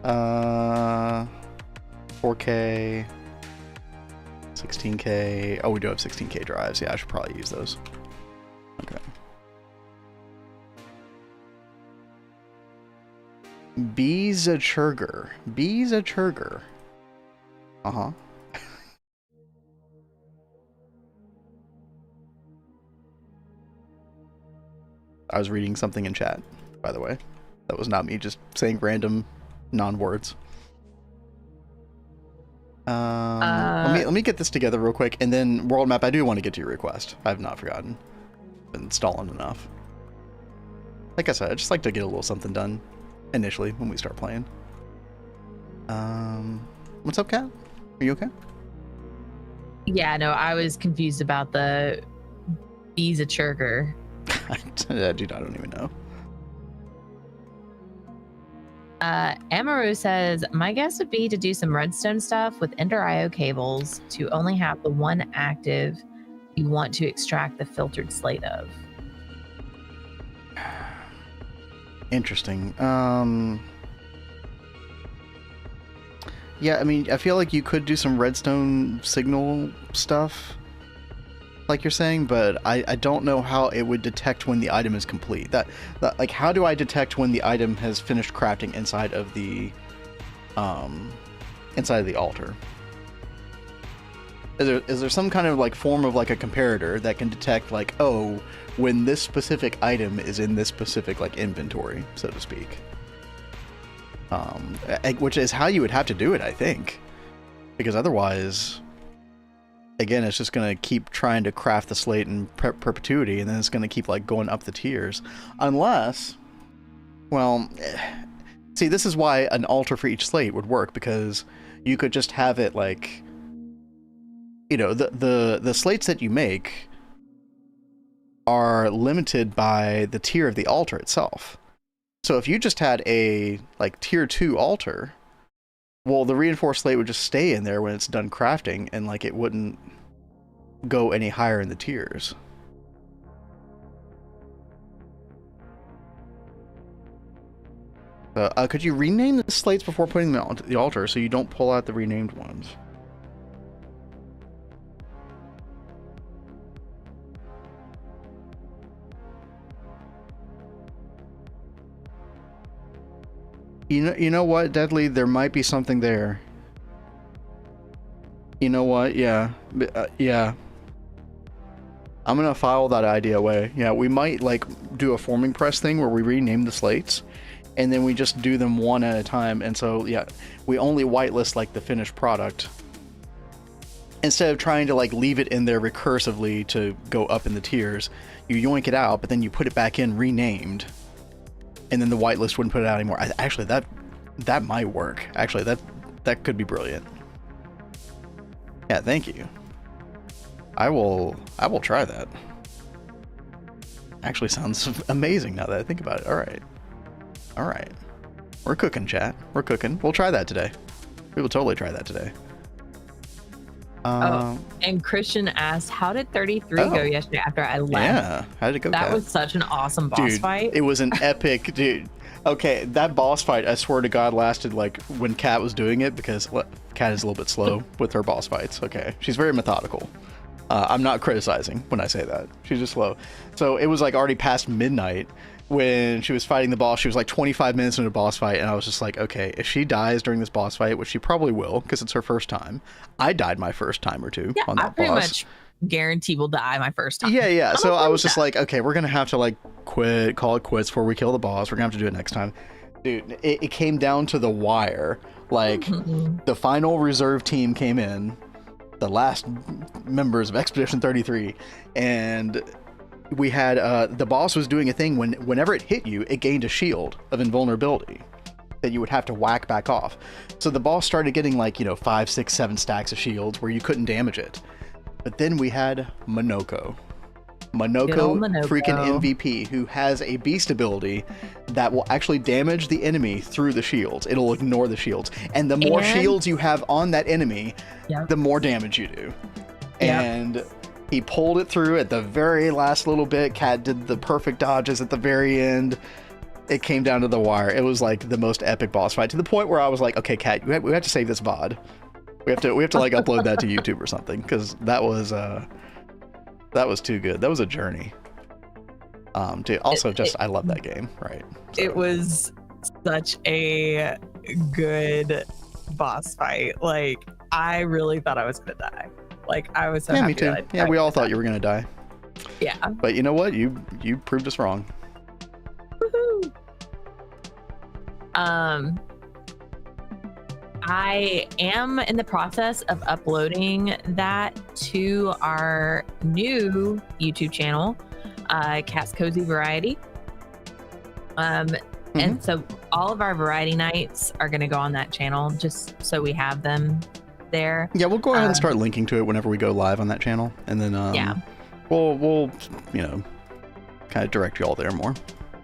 4K, 16K. Oh, we do have 16K drives. Yeah, I should probably use those. Okay. Beezachurger. Uh-huh. I was reading something in chat, by the way. That was not me just saying random non-words. Let me get this together real quick, and then world map, I do want to get to your request. I have not forgotten. Been stalling enough. Like I said, I just like to get a little something done initially when we start playing. What's up, Kat? Are you okay? Yeah, no, I was confused about the Beezachurger. Dude, I don't even know. Amaru says, my guess would be to do some redstone stuff with Ender IO cables to only have the one active you want to extract the filtered slate of. Interesting. Yeah, I mean, I feel like you could do some redstone signal stuff, like you're saying, but I don't know how it would detect when the item is complete. That like, how do I detect when the item has finished crafting inside of the altar? Is there some kind of like form of like a comparator that can detect like, oh, when this specific item is in this specific like inventory, so to speak? Which is how you would have to do it, I think, because otherwise, again, it's just going to keep trying to craft the slate in perpetuity, and then it's going to keep like going up the tiers. Unless, well, see, this is why an altar for each slate would work, because you could just have it like, you know, the slates that you make are limited by the tier of the altar itself. So if you just had a like tier 2 altar, well, the reinforced slate would just stay in there when it's done crafting, and like it wouldn't go any higher in the tiers. Could you rename the slates before putting them on the altar so you don't pull out the renamed ones? You know what, Deadly? There might be something there. You know what? Yeah. Yeah. I'm gonna file that idea away. Yeah, we might like do a forming press thing where we rename the slates, and then we just do them one at a time. And so yeah, we only whitelist like the finished product instead of trying to like leave it in there recursively to go up in the tiers. You yoink it out, but then you put it back in renamed, and then the whitelist wouldn't put it out anymore. Actually, that might work. Actually, that could be brilliant. Yeah, thank you. I will try that. Actually sounds amazing now that I think about it. All right. We're cooking, chat. We're cooking. We'll try that today. We will totally try that today. And Christian asked, how did 33 go yesterday after I left? Yeah, how did it go? That was such an awesome boss fight. It was an epic, dude. Okay, that boss fight, I swear to God, lasted like when Kat was doing it, because Kat is a little bit slow with her boss fights. Okay, she's very methodical. I'm not criticizing when I say that. She's just slow. So it was like already past midnight when she was fighting the boss. She was like 25 minutes into a boss fight, and I was just like, okay, if she dies during this boss fight, which she probably will because it's her first time. I died my first time or two on that boss. I pretty much guarantee will die my first time. Yeah. So I was just like, okay, we're gonna have to like call it quits before we kill the boss. We're gonna have to do it next time. Dude, it came down to the wire. Like the final reserve team came in, the last members of Expedition 33, and we had the boss was doing a thing whenever it hit you, it gained a shield of invulnerability that you would have to whack back off. So the boss started getting like, 5, 6, 7 stacks of shields where you couldn't damage it. But then we had Monoko freaking MVP, who has a beast ability that will actually damage the enemy through the shields. It'll ignore the shields, and the more shields you have on that enemy, the more damage you do. And he pulled it through at the very last little bit. Kat did the perfect dodges at the very end. It came down to the wire. It was like the most epic boss fight, to the point where I was like, okay, Kat, we have to save this VOD. We have to like upload that to YouTube or something, because that was too good. That was a journey. Dude, also I love that game, right? So. It was such a good boss fight. Like, I really thought I was gonna die. Like, I was so happy. Me too. Yeah, we all thought you were gonna die. Yeah. But you know what? You proved us wrong. Woohoo! I am in the process of uploading that to our new YouTube channel, Cat's Cozy Variety. And so all of our variety nights are going to go on that channel, just so we have them there. Yeah, we'll go ahead and start linking to it whenever we go live on that channel, and then we'll kind of direct you all there more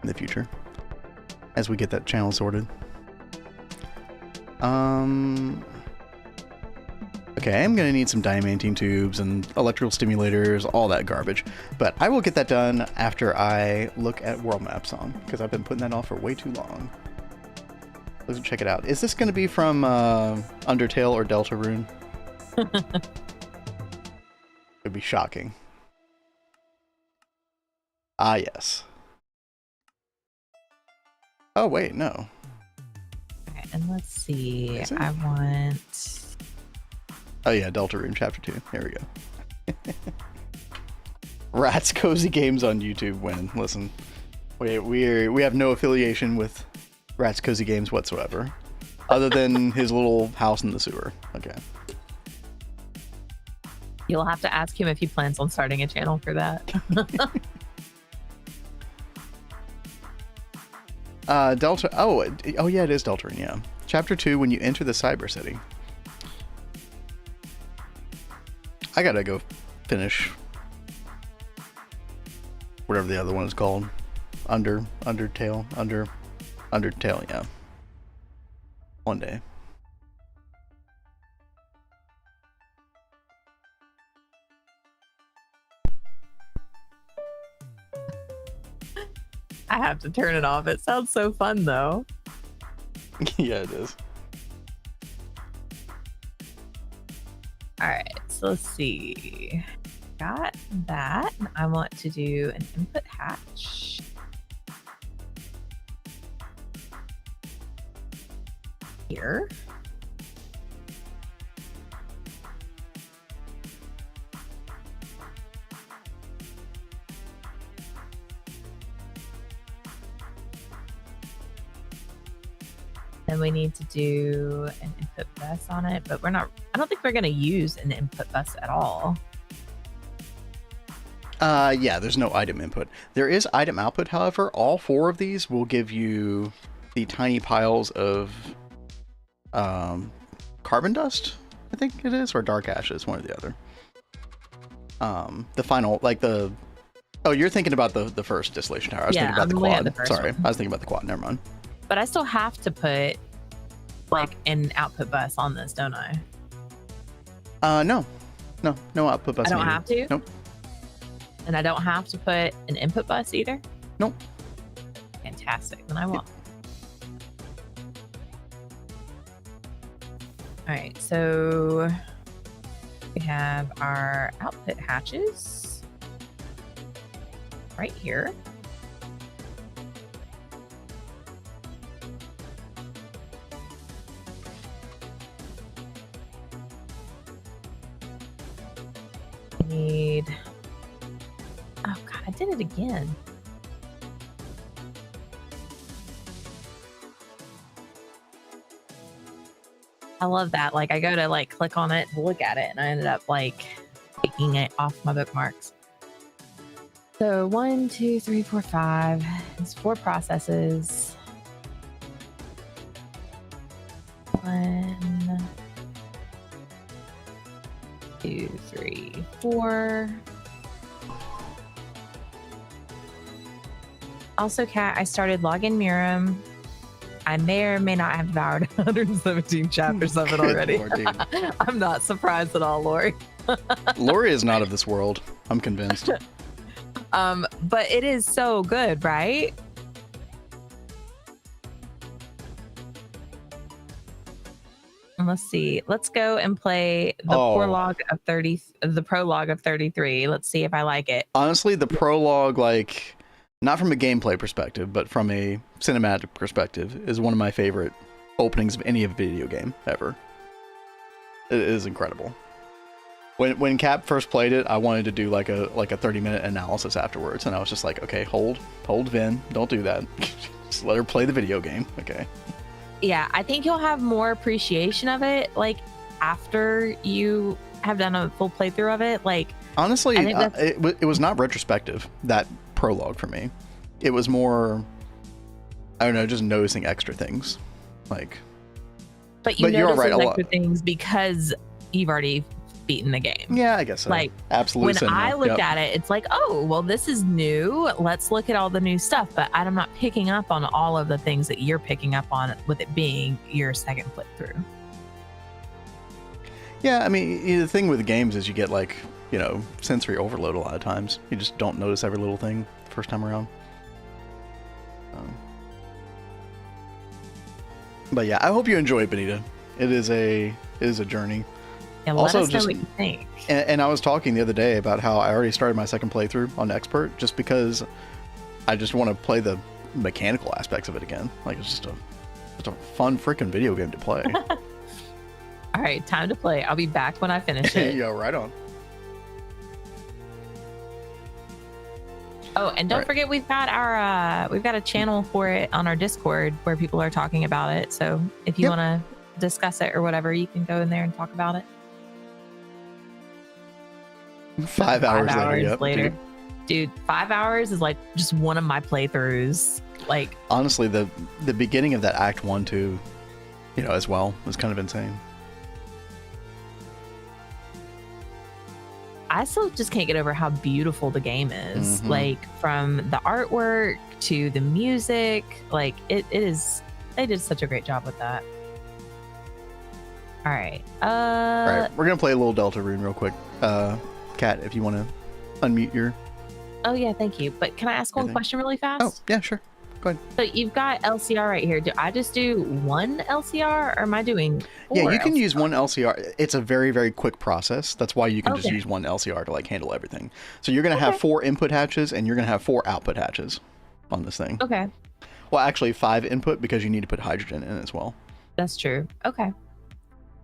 in the future as we get that channel sorted. Okay, I am going to need some diamantine tubes and electrical stimulators, all that garbage. But I will get that done after I look at World Map Song, because I've been putting that off for way too long. Let's check it out. Is this going to be from Undertale or Deltarune? It'd be shocking. Ah, yes. Oh, wait, no. Okay, and let's see. I want... Oh yeah, Deltarune Chapter 2. There we go. Rats Cozy Games on YouTube win. Listen, we have no affiliation with Rats Cozy Games whatsoever, other than his little house in the sewer. Okay. You'll have to ask him if he plans on starting a channel for that. Oh yeah, it is Deltarune. Yeah, Chapter 2. When you enter the Cyber City. I gotta go finish whatever the other one is called. Undertale, yeah. One day. I have to turn it off. It sounds so fun though. Yeah, it is. All right, so let's see. Got that. I want to do an input hatch. here. And we need to do an input bus on it, but I don't think we're going to use an input bus at all. Yeah, there's no item input. There is item output, however. All 4 of these will give you the tiny piles of carbon dust, I think it is, or dark ashes, one or the other. The final, like the... Oh, you're thinking about the first distillation tower. I was thinking about the quad. Sorry, I was thinking about the quad. Never mind. But I still have to put like an output bus on this, don't I? No output bus. I don't have to? Nope. And I don't have to put an input bus either? Nope. Fantastic. Then I won't. All right, so we have our output hatches right here. Need... Oh god, I did it again. I love that. Like, I go to like click on it to look at it, and I ended up like taking it off my bookmarks. So 1, 2, 3, 4, 5. It's 4 processes. 1, 2, 3, 4. Also, Kat, I started Login Miram. I may or may not have devoured 117 chapters of it already. Lord, I'm not surprised at all, Lori. Lori is not of this world. I'm convinced. But it is so good, right? Let's see. Let's go and play the prologue of 33. Let's see if I like it. Honestly, the prologue, like, not from a gameplay perspective, but from a cinematic perspective, is one of my favorite openings of any video game ever. It is incredible. When Cap first played it, I wanted to do like a 30-minute analysis afterwards, and I was just like, okay, hold Vin, don't do that. Just let her play the video game, okay? Yeah, I think you'll have more appreciation of it, like, after you have done a full playthrough of it. Like, honestly, it was not retrospective, that prologue for me. It was more, I don't know, just noticing extra things. Like, but you're right, those extra things because you've already beaten the game. Yeah, I guess so. Like, absolutely. When I looked at it, it's like, oh, well, this is new. Let's look at all the new stuff. But I'm not picking up on all of the things that you're picking up on with it being your second flip through. Yeah, I mean, the thing with games is you get, like, you know, sensory overload a lot of times. You just don't notice every little thing the first time around. But yeah, I hope you enjoy it, Benita. It is a journey. And let us know what you think. And I was talking the other day about how I already started my second playthrough on Expert just because I just want to play the mechanical aspects of it again. Like, it's just a fun freaking video game to play. All right, time to play. I'll be back when I finish it. Yo, right on. Oh, and don't forget we've got a channel for it on our Discord where people are talking about it. So if you want to discuss it or whatever, you can go in there and talk about it. 5 hours later. Dude, 5 hours is like just one of my playthroughs. Like, honestly, the beginning of that Act 1 too, you know, as well, was kind of insane. I still just can't get over how beautiful the game is. Like, from the artwork to the music, like, it is. They did such a great job with that. All right. All right, we're gonna play a little Deltarune real quick. Kat, if you want to unmute your. Oh yeah, thank you. But can I ask one question really fast? Oh yeah, sure. Go ahead. So you've got LCR right here. Do I just do one LCR, or am I doing 4 Yeah, you can LCR? use one LCR. It's a very, very quick process. That's why you can just use one LCR to, like, handle everything. So you're going to have 4 input hatches, and you're going to have 4 output hatches on this thing. Okay. Well, actually 5 input because you need to put hydrogen in as well. That's true. Okay.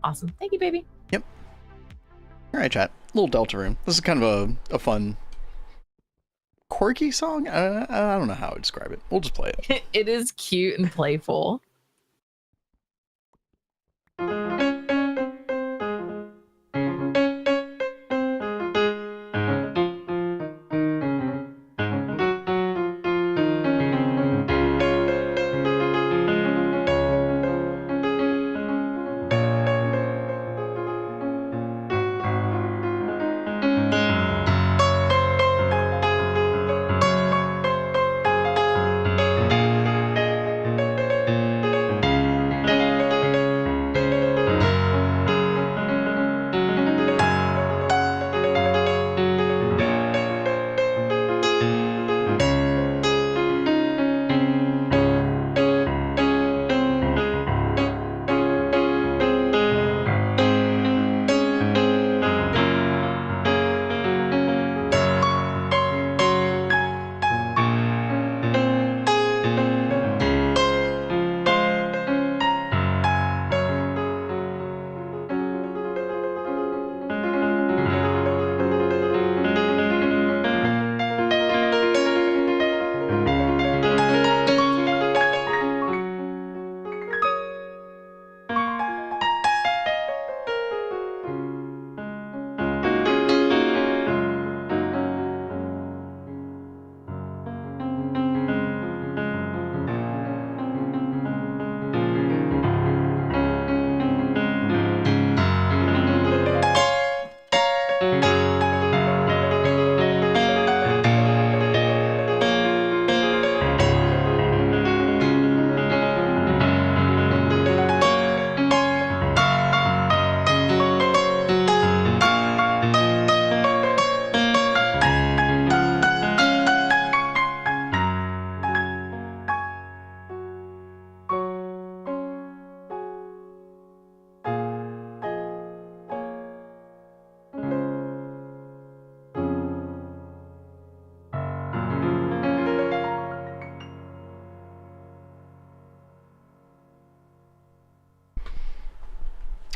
Awesome. Thank you, baby. Yep. All right, chat. Little Deltarune. This is kind of a fun, quirky song. I don't know how to describe it. We'll just play it. It is cute and playful.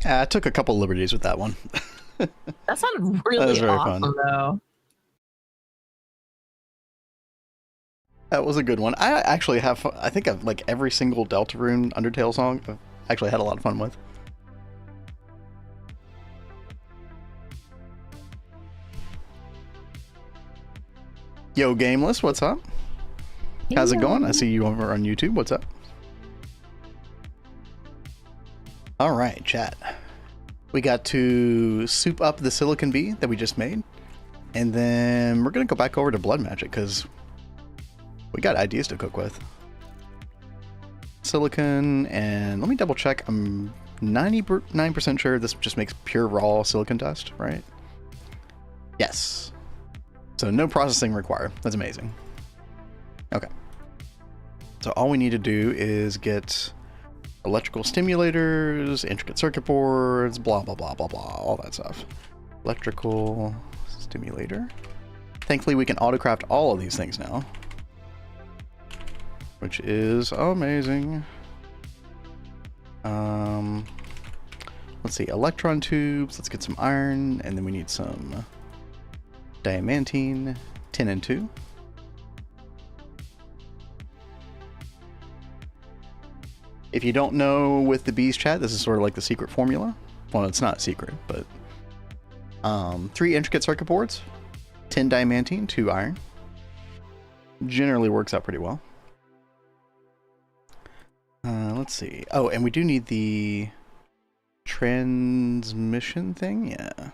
I took a couple liberties with that one. That sounded really was very awesome, fun. though. That was a good one. I actually have, I think I've like every single Deltarune Undertale song I've actually had a lot of fun with. Yo, Gameless, what's up? How's it going? I see you over on YouTube. What's up? All right, chat. We got to soup up the Silicon Bee that we just made. And then we're going to go back over to Blood Magic because we got ideas to cook with. Silicon, and let me double check. I'm 99% sure this just makes pure raw silicon dust, right? Yes. So no processing required. That's amazing. Okay. So all we need to do is get electrical stimulators, intricate circuit boards, blah, blah, blah, blah, blah, all that stuff. Electrical stimulator. Thankfully, we can autocraft all of these things now, which is amazing. Let's see, electron tubes. Let's get some iron, and then we need some diamantine, tin and 2. If you don't know with the bees chat, this is sort of like the secret formula. Well, it's not secret, but 3 intricate circuit boards, 10 diamantine, 2 iron. Generally works out pretty well. Let's see. Oh, and we do need the transmission thing. Yeah.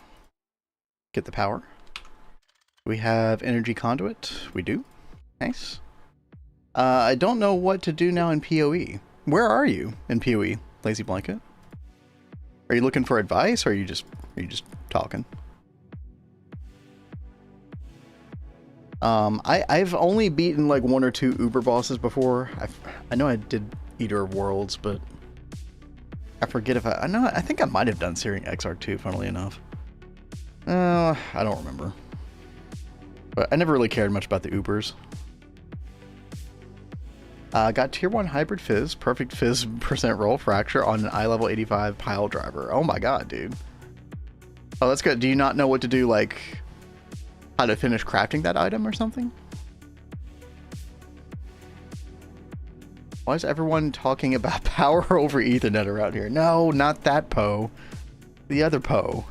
Get the power. We have energy conduit. We do. Nice. I don't know what to do now in PoE. Where are you in PoE, Lazy Blanket? Are you looking for advice, or are you just talking? I've only beaten like 1 or 2 Uber bosses before. I know I did Eater of Worlds, but I forget if I think I might have done Searing XR2, funnily enough. I don't remember. But I never really cared much about the Ubers. Got tier 1 hybrid fizz, perfect fizz percent roll fracture on an eye level 85 pile driver. Oh my god, dude. Oh, that's good. Do you not know what to do, like how to finish crafting that item or something? Why is everyone talking about power over Ethernet around here? No, not that Poe. The other Poe.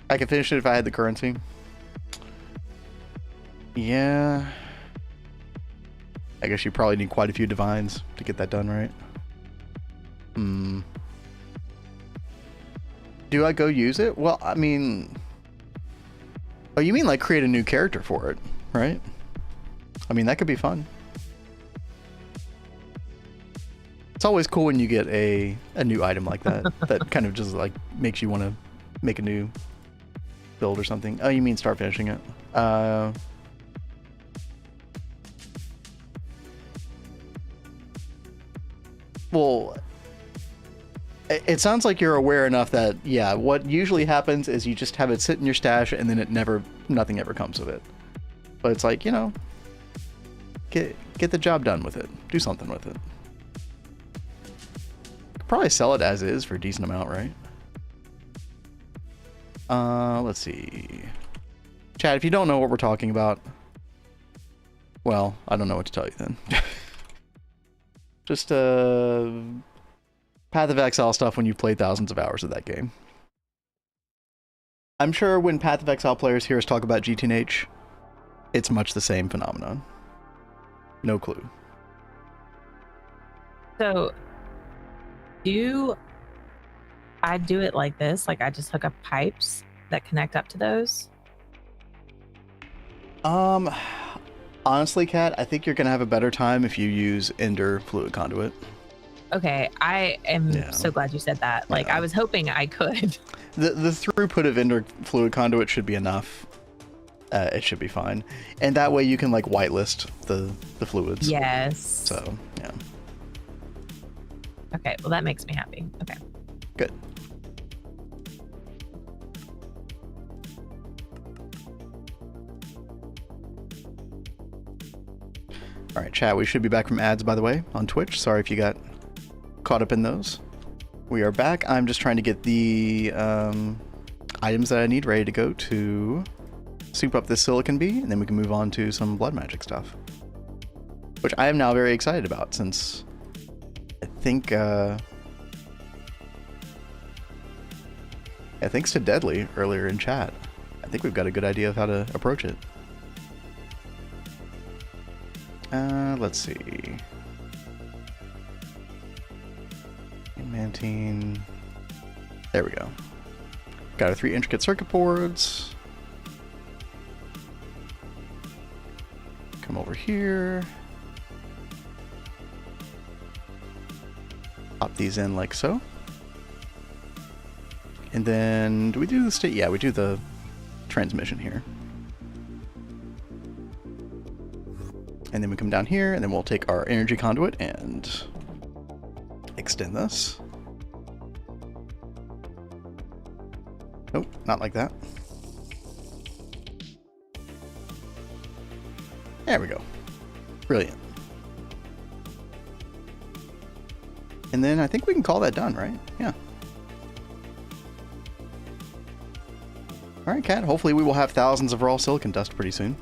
I could finish it if I had the currency. Yeah. I guess you probably need quite a few divines to get that done, right? Hmm. Do I go use it? Well, I mean... Oh, you mean like create a new character for it, right? I mean, that could be fun. It's always cool when you get a new item like that. That kind of just like makes you want to make a new build or something. Oh, you mean start finishing it? Well, it sounds like you're aware enough that, yeah, what usually happens is you just have it sit in your stash and then nothing ever comes of it. But it's like, you know, get the job done with it. Do something with it. Could probably sell it as is for a decent amount, right? Let's see. Chat, if you don't know what we're talking about, well, I don't know what to tell you then. Just Path of Exile stuff when you've played thousands of hours of that game. I'm sure when Path of Exile players hear us talk about GTNH, it's much the same phenomenon. No clue. So, do I do it like this? Like I just hook up pipes that connect up to those? Honestly, Kat, I think you're gonna have a better time if you use Ender Fluid Conduit. Okay, I am so glad you said that. Like, I was hoping I could. The throughput of Ender Fluid Conduit should be enough. It should be fine. And that way you can, like, whitelist the fluids. Yes. So, yeah. Okay, well, that makes me happy. Okay. Good. All right, chat, we should be back from ads, by the way, on Twitch. Sorry if you got caught up in those. We are back. I'm just trying to get the items that I need ready to go to soup up this silicon bee, and then we can move on to some blood magic stuff, which I am now very excited about, since I think thanks to Deadly earlier in chat, I think we've got a good idea of how to approach it. Let's see. Mantine. There we go. Got our 3 intricate circuit boards. Come over here. Pop these in like so. And then, do we do the state? Yeah, we do the transmission here. And then we come down here, and then we'll take our energy conduit and extend this. Nope, not like that. There we go. Brilliant. And then I think we can call that done, right? Yeah. Alright, Kat. Hopefully we will have thousands of raw silicon dust pretty soon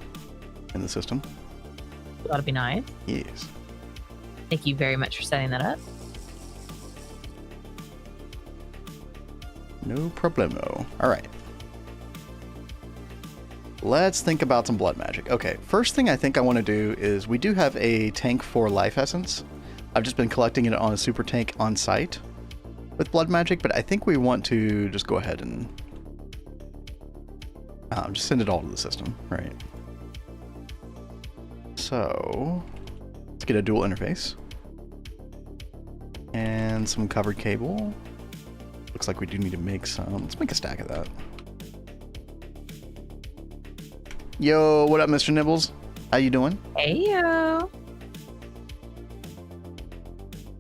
in the system. That'll be nice. Yes. Thank you very much for setting that up. No problemo. Alright. Let's think about some blood magic. Okay, first thing I think I want to do is we do have a tank for life essence. I've just been collecting it on a super tank on site with blood magic, but I think we want to just go ahead and just send it all to the system, right? So let's get a dual interface and some covered cable. Looks like we do need to make some. Let's make a stack of that. Yo, what up, Mr. Nibbles? How you doing? Hey, yo.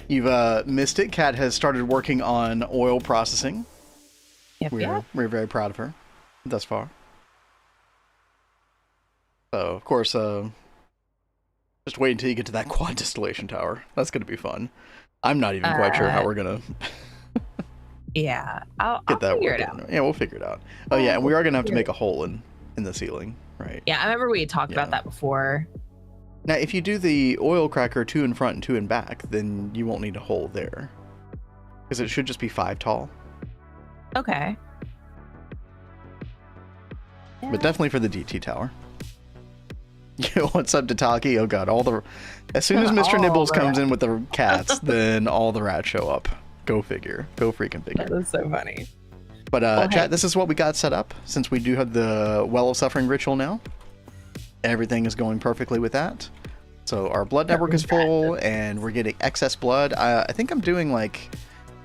You've missed it. Kat has started working on oil processing. Yep, We're very proud of her thus far. So, of course, Just wait until you get to that quad distillation tower. That's going to be fun. I'm not even quite sure how we're going to Yeah, I'll get that figure it working. out. Yeah, we'll figure it out. Oh yeah, and we are going to have to make a hole in the ceiling, right? Yeah, I remember we had talked about that before. Now, if you do the oil cracker 2 in front and 2 in back, then you won't need a hole there. Because it should just be 5 tall. Okay. But definitely for the DT tower. Yo, what's up, Tataki? Oh god, as soon as Mr. Nibbles comes in with the cats, then all the rats show up. Go figure. Go freaking figure. That is so funny. But chat, this is what we got set up, since we do have the Well of Suffering ritual now. Everything is going perfectly with that. So our blood network is full, and we're getting excess blood. I think I'm doing like,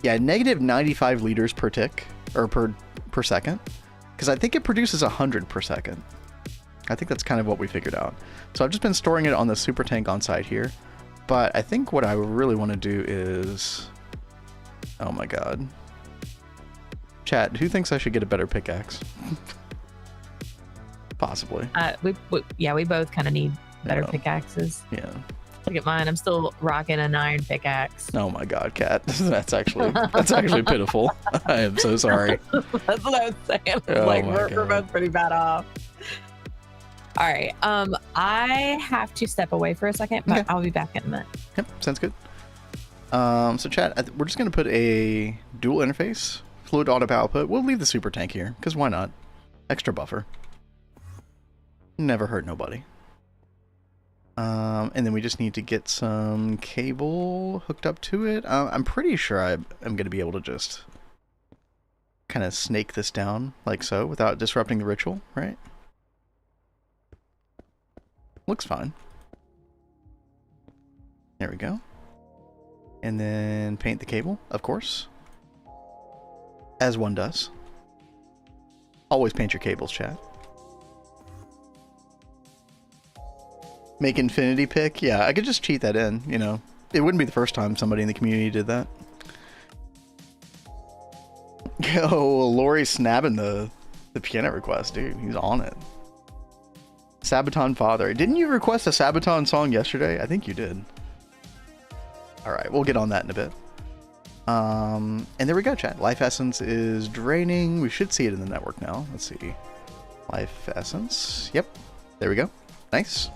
yeah, negative 95 liters per tick, or per second. Because I think it produces 100 per second. I think that's kind of what we figured out. So I've just been storing it on the super tank on site here. But I think what I really want to do is... Oh my god. Chat, who thinks I should get a better pickaxe? Possibly. We both kind of need better pickaxes. Yeah. Look at mine. I'm still rocking an iron pickaxe. Oh my god, Cat. That's actually pitiful. I am so sorry. That's what I was saying. Oh Like my we're God. both pretty bad off. All right. I have to step away for a second, but Okay. I'll be back in a minute. Yep, sounds good. So chat, we're just going to put a dual interface, fluid auto output. We'll leave the super tank here, because why not? Extra buffer. Never hurt nobody. And then we just need to get some cable hooked up to it. I'm pretty sure I'm going to be able to just kind of snake this down like so without disrupting the ritual, right? Looks fine. There we go. And then paint the cable, of course. As one does. Always paint your cables, chat. Make infinity pick? Yeah, I could just cheat that in, you know. It wouldn't be the first time somebody in the community did that. Oh, Lori's snapping the piano request, dude. He's on it. Sabaton Father. Didn't you request a Sabaton song yesterday? I think you did. Alright, we'll get on that in a bit. And there we go, chat. Life Essence is draining. We should see it in the network now. Let's see. Life Essence. Yep. There we go. Nice.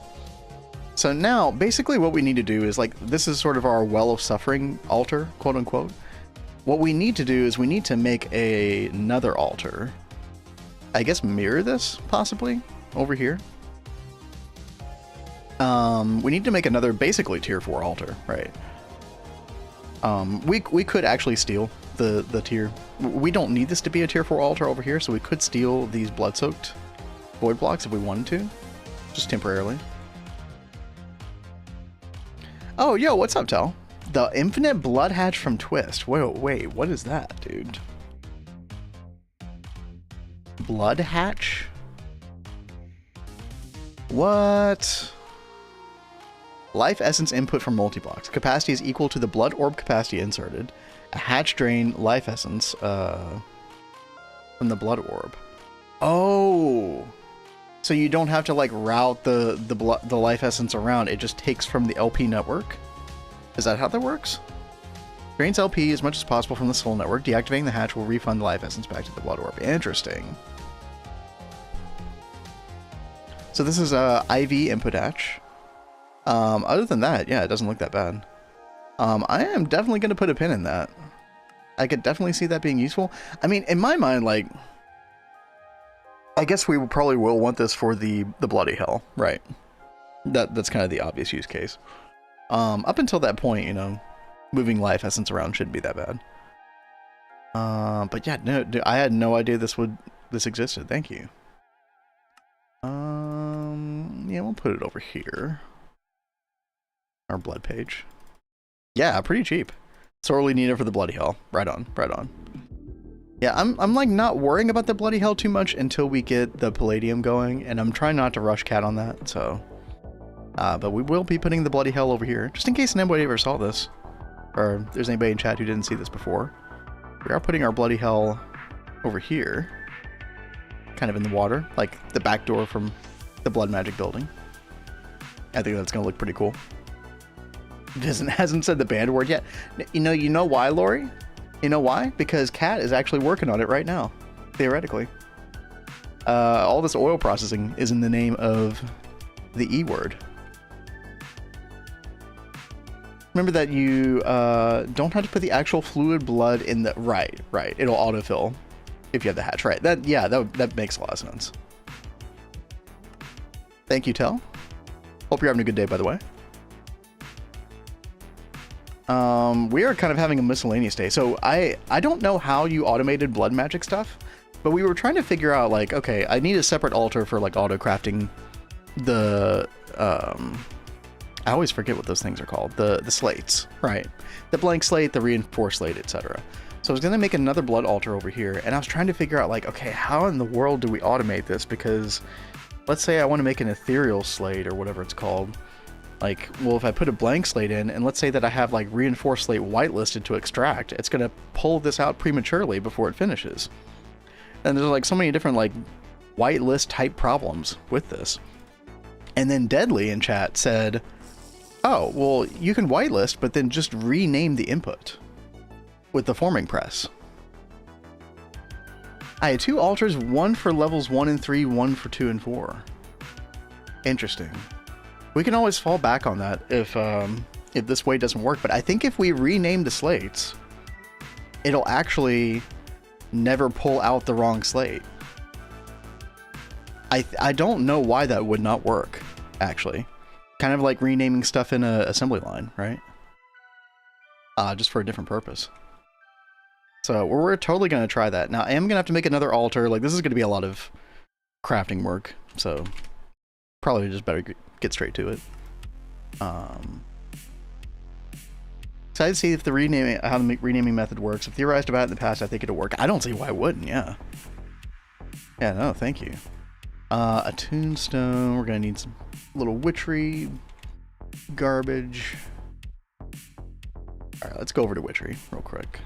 So now, basically what we need to do is, like, this is sort of our Well of Suffering altar, quote unquote. What we need to do is we need to make another altar. I guess mirror this, possibly, over here. We need to make another, basically, tier 4 altar, right? We could actually steal the tier. We don't need this to be a tier 4 altar over here, so we could steal these blood-soaked void blocks if we wanted to, just temporarily. Oh, yo, what's up, Tel? The Infinite Blood Hatch from Twist. Wait, what is that, dude? Blood Hatch? What? Life Essence input from multi-blocks. Capacity is equal to the blood orb capacity inserted. A hatch drain life essence from the blood orb. Oh! So you don't have to like route the life essence around. It just takes from the LP network. Is that how that works? Drains LP as much as possible from the soul network. Deactivating the hatch will refund the life essence back to the blood orb. Interesting. So this is a IV input hatch. Other than that, yeah, it doesn't look that bad. I am definitely going to put a pin in that. I could definitely see that being useful. I mean, in my mind, like, I guess we probably will want this for the bloody hell, right? That's kind of the obvious use case. Up until that point, you know, moving life essence around shouldn't be that bad. But yeah, no, I had no idea this existed. Thank you. Yeah, we'll put it over here. Our blood page. Yeah, pretty cheap. Sorely needed for the bloody hell. Right on, right on. Yeah, I'm like not worrying about the bloody hell too much until we get the palladium going, and I'm trying not to rush cat on that, so. But we will be putting the bloody hell over here, just in case nobody ever saw this. Or if there's anybody in chat who didn't see this before. We are putting our bloody hell over here. Kind of in the water, like the back door from the blood magic building. I think that's gonna look pretty cool. Hasn't said the banned word yet. You know why, Lori? You know why? Because Cat is actually working on it right now, theoretically. All this oil processing is in the name of the E word. Remember that you don't have to put the actual fluid blood in the... Right. It'll autofill if you have the hatch. Right. That makes a lot of sense. Thank you, Tel. Hope you're having a good day, by the way. We are kind of having a miscellaneous day. So I don't know how you automated blood magic stuff, but we were trying to figure out, like, okay, I need a separate altar for, like, auto crafting the... I always forget what those things are called. The slates, right? The blank slate, the reinforced slate, etc. So I was going to make another blood altar over here, and I was trying to figure out, like, okay, how in the world do we automate this? Because let's say I want to make an ethereal slate or whatever it's called. Like, well, if I put a blank slate in, and let's say that I have, like, reinforced slate whitelisted to extract, it's going to pull this out prematurely before it finishes. And there's, like, so many different, like, whitelist type problems with this. And then Deadly in chat said, oh, well, you can whitelist, but then just rename the input with the forming press. I had 2 altars, one for levels 1 and 3, one for 2 and 4. Interesting. We can always fall back on that if this way doesn't work, but I think if we rename the slates, it'll actually never pull out the wrong slate. I don't know why that would not work, actually. Kind of like renaming stuff in a assembly line, right? Just for a different purpose. So we're totally going to try that. Now I am going to have to make another altar. Like, this is going to be a lot of crafting work, so probably just better get straight to it. Excited to see if the how the renaming method works. I've theorized about it in the past. I think it'll work. I don't see why it wouldn't. Yeah. Yeah. No, thank you. A tombstone. We're gonna need some little witchery garbage. All right, let's go over to witchery real quick.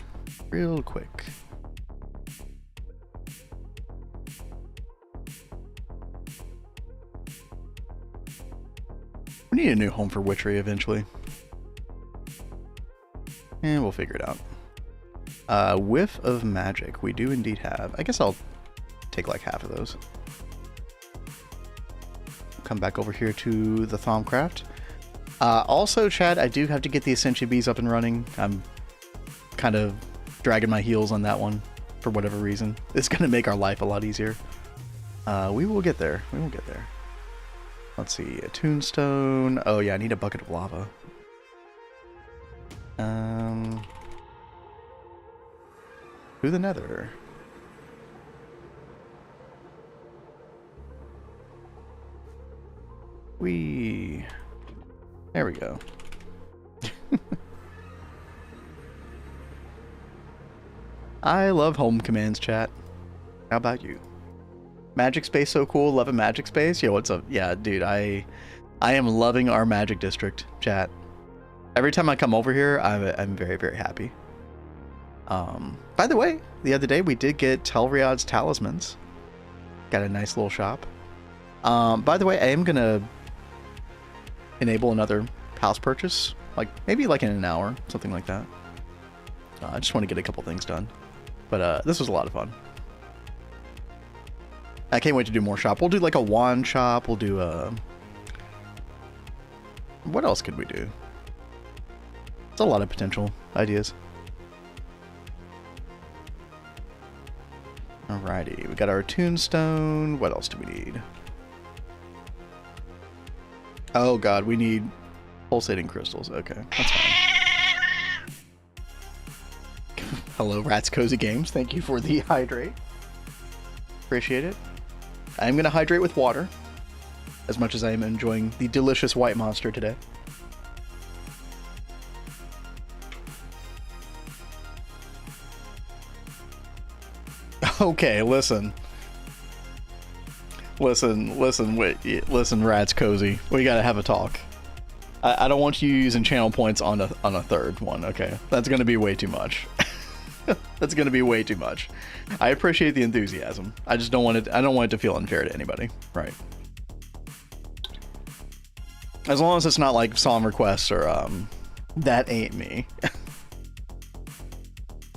We need a new home for witchery eventually. And we'll figure it out. Whiff of magic. We do indeed have. I guess I'll take like half of those. Come back over here to the Thaumcraft. Also, Chad, I do have to get the Ascension Bees up and running. I'm kind of dragging my heels on that one for whatever reason. It's going to make our life a lot easier. We will get there. Let's see. A tombstone. Oh, yeah, I need a bucket of lava. Who the nether? There we go. I love home commands, chat. How about you? Magic space so cool. Love a magic space. Yo, what's up? Yeah, dude, I am loving our magic district, chat. Every time I come over here, I'm very, very happy. By the way, the other day we did get Telriad's talismans. Got a nice little shop. By the way, I am gonna enable another house purchase, like maybe like in an hour, something like that. I just want to get a couple things done, but this was a lot of fun. I can't wait to do more shop. We'll do like a wand shop. We'll do what else could we do? It's a lot of potential ideas. Alrighty, we got our tombstone. What else do we need? Oh god, we need pulsating crystals. Okay, that's fine. Hello, catscozygames. Thank you for the hydrate. Appreciate it. I'm gonna hydrate with water, as much as I am enjoying the delicious white monster today. Okay, listen, Rats Cozy. We gotta have a talk. I don't want you using channel points on a third one. Okay, that's gonna be way too much. That's gonna be way too much. I appreciate the enthusiasm. I just don't want it. I don't want it to feel unfair to anybody. Right. As long as it's not like song requests or that ain't me.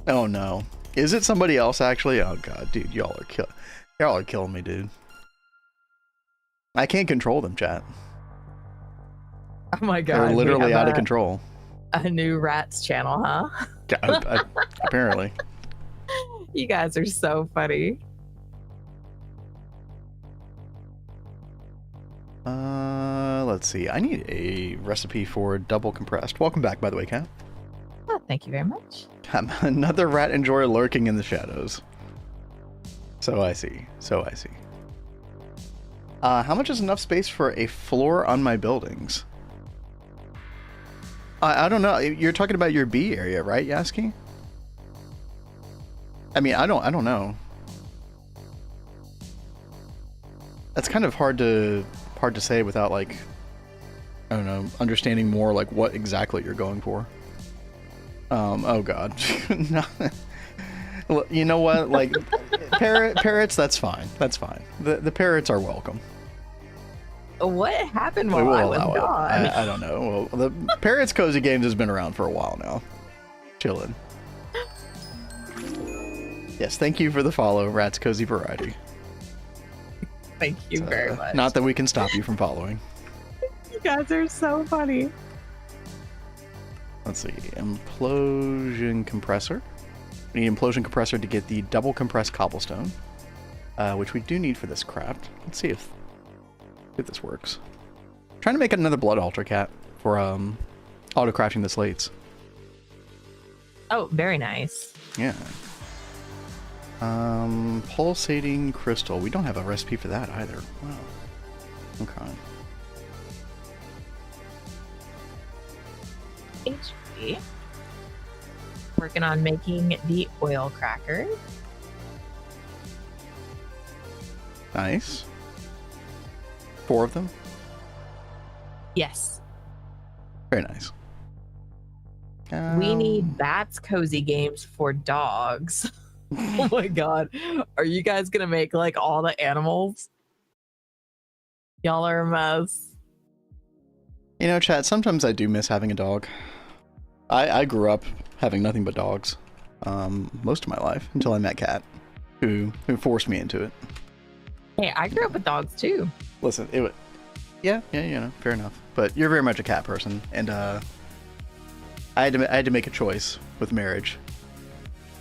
Oh no. Is it somebody else actually? Oh god, dude, y'all are killing me, dude. I can't control them, chat. Oh my god. They're literally out of control. A new Rats channel, huh? Apparently. You guys are so funny. Let's see. I need a recipe for double compressed. Welcome back, by the way, Kat. Oh, thank you very much. Another rat enjoyer lurking in the shadows. So I see. So I see. How much is enough space for a floor on my buildings? I don't know. You're talking about your B area, right, Yaski? I mean, I don't know. That's kind of hard to say without, like, I don't know, understanding more like what exactly you're going for. Oh god. No. Well, you know what? Like parrots, that's fine. That's fine. The parrots are welcome. What happened while I was gone? I don't know. Well, the Parrots Cozy Games has been around for a while now. Chilling. Yes, thank you for the follow, Rat's Cozy Variety. Thank you very much. Not that we can stop you from following. You guys are so funny. Let's see. Implosion compressor. We need implosion compressor to get the double compressed cobblestone, which we do need for this craft. Let's see if this works. I'm trying to make another blood altar, Cat, for auto crafting the slates. Oh, very nice. Yeah. Pulsating crystal. We don't have a recipe for that either. Wow. Okay. HP. Working on making the oil cracker. Nice. 4 of them? Yes. Very nice. We need Bats Cozy Games for dogs. Oh my god. Are you guys gonna make like all the animals? Y'all are a mess. You know, chat, sometimes I do miss having a dog. I grew up having nothing but dogs most of my life until I met Kat, who forced me into it. Hey, I grew up with dogs too. Listen, it would, yeah, you know, fair enough. But you're very much a cat person, and I had to make a choice with marriage.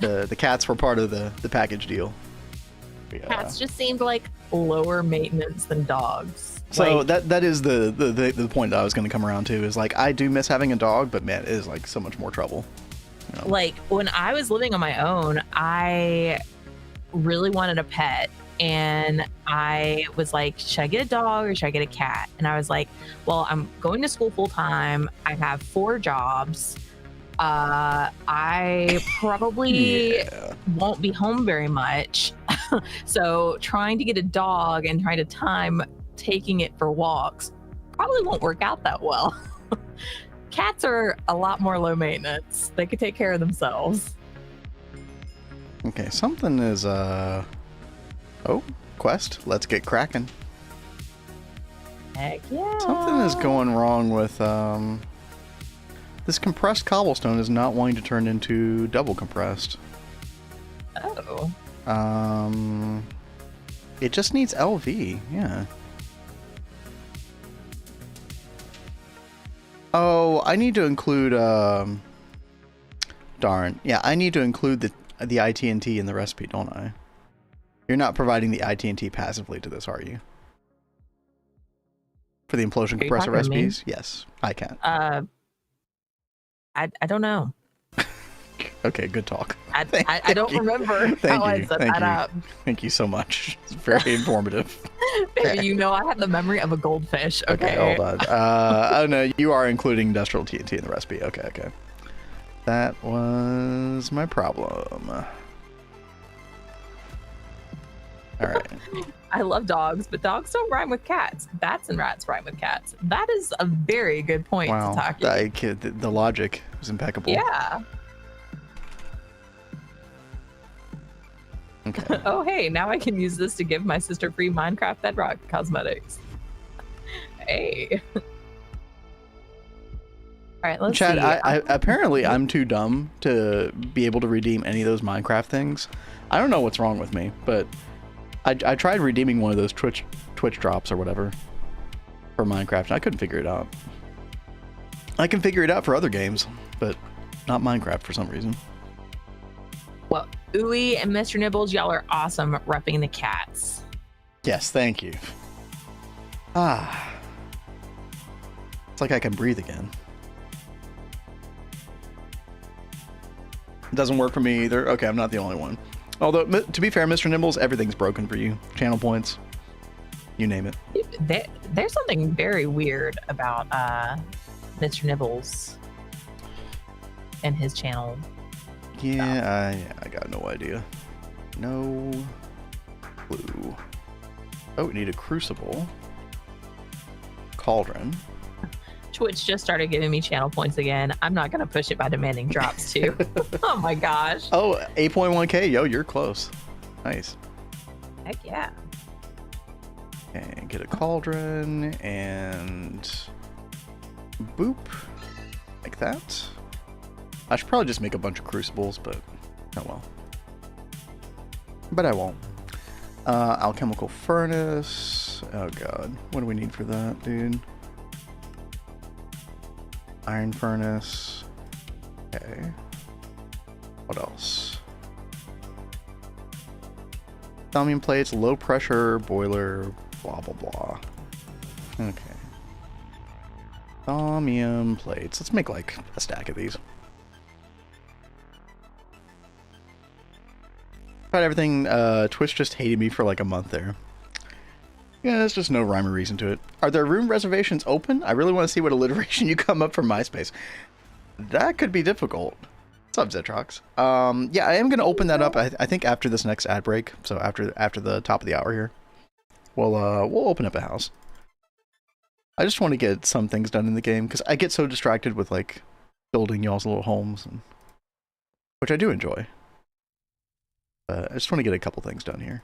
The cats were part of the package deal. Cats just seemed like lower maintenance than dogs. So like, that is the point that I was going to come around to, is like, I do miss having a dog, but man, it is like so much more trouble. You know? Like when I was living on my own, I really wanted a pet. And I was like, should I get a dog or should I get a cat? And I was like, well, I'm going to school full time. I have 4 jobs. I probably won't be home very much. So trying to get a dog and trying to time taking it for walks probably won't work out that well. Cats are a lot more low maintenance. They could take care of themselves. Okay, something is oh, quest. Let's get cracking. Heck yeah. Something is going wrong with this compressed cobblestone is not wanting to turn into double compressed. Oh. It just needs LV, yeah. Oh, I need to include darn. Yeah, I need to include the IT&T in the recipe, don't I? You're not providing the IT&T passively to this, are you? For the implosion compressor recipes? Yes, I can. I don't know. Okay, good talk. I don't remember how I set that up. Thank you so much. It's very informative. Baby, you know I have the memory of a goldfish. Okay, hold on. Oh no, you are including industrial TNT in the recipe. Okay. That was my problem. All right. I love dogs, but dogs don't rhyme with cats. Bats and rats rhyme with cats. That is a very good point to talk about. The logic is impeccable. Yeah. Okay. Oh, hey, now I can use this to give my sister free Minecraft Bedrock cosmetics. Hey. right, let's Chad, see. apparently I'm too dumb to be able to redeem any of those Minecraft things. I don't know what's wrong with me, but I tried redeeming one of those Twitch drops or whatever for Minecraft, and I couldn't figure it out. I can figure it out for other games, but not Minecraft for some reason. Well, Ooey and Mr. Nibbles, y'all are awesome repping the cats. Yes, thank you. Ah. It's like I can breathe again. It doesn't work for me either. Okay, I'm not the only one. Although, to be fair, Mr. Nibbles, everything's broken for you. Channel points. You name it. There's something very weird about Mr. Nibbles and his channel. Yeah, I got no idea. No clue. Oh, we need a crucible. Cauldron. Twitch just started giving me channel points again. I'm not going to push it by demanding drops too. Oh my gosh. Oh, 8.1k. Yo, you're close. Nice. Heck yeah. And get a cauldron and boop. Like that. I should probably just make a bunch of crucibles, but oh well. But I won't. Alchemical furnace. Oh god. What do we need for that, dude? Iron furnace. Okay. What else? Thaumium plates, low pressure boiler, blah blah blah. Okay. Thaumium plates. Let's make like a stack of these. Tried everything. Twitch just hated me for like a month there. Yeah, there's just no rhyme or reason to it. Are there room reservations open? I really want to see what alliteration you come up from MySpace. That could be difficult. What's up, Zetrox? Yeah, I am going to open that up, I think, after this next ad break. So after the top of the hour here. We'll open up a house. I just want to get some things done in the game, because I get so distracted with, like, building y'all's little homes, which I do enjoy. I just want to get a couple things done here.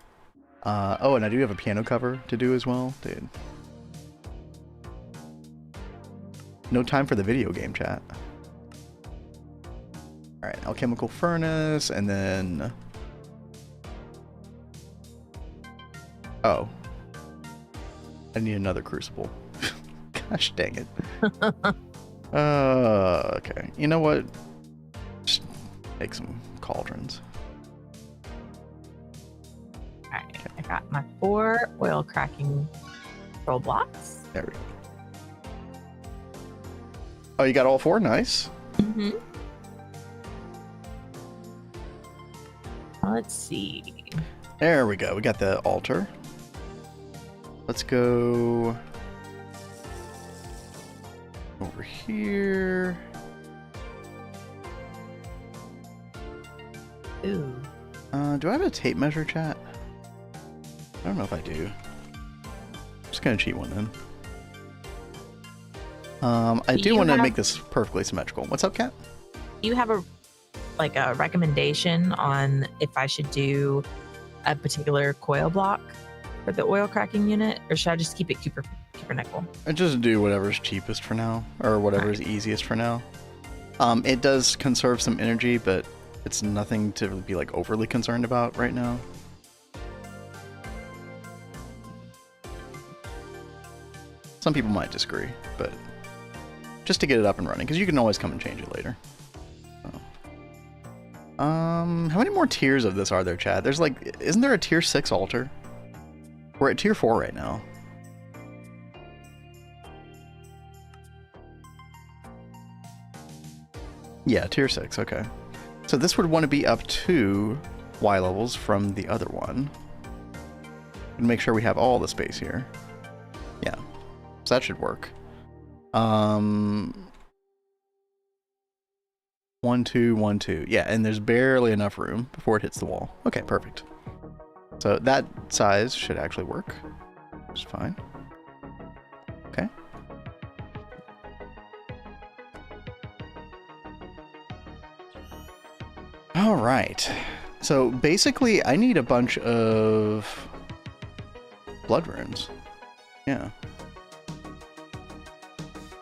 Oh, and I do have a piano cover to do as well, dude. No time for the video game chat. Alright, alchemical furnace, and then... Oh. I need another crucible. Gosh dang it. Okay. You know what? Just make some cauldrons. Alright, okay. I got my 4 oil cracking roll blocks. There we go. Oh, you got all 4? Nice. Mm-hmm. Let's see. There we go. We got the altar. Let's go over here. Ooh. Do I have a tape measure, chat? I don't know if I do. I'm just gonna cheat one then. I do want to make this perfectly symmetrical. What's up, Kat? You have a recommendation on if I should do a particular coil block for the oil cracking unit, or should I just keep it nickel? I just do whatever's cheapest for now, or whatever's easiest for now. It does conserve some energy, but it's nothing to be like overly concerned about right now. Some people might disagree, but just to get it up and running, because you can always come and change it later. How many more tiers of this are there, Chad? There's like, isn't there a tier 6 altar? We're at tier 4 right now. Yeah, tier 6, okay. So this would want to be up to Y levels from the other one. And make sure we have all the space here. Yeah, so that should work. 1, 2, 1, 2. Yeah, and there's barely enough room before it hits the wall. Okay, perfect. So that size should actually work. Just fine. Okay. All right. So basically, I need a bunch of blood runes. Yeah.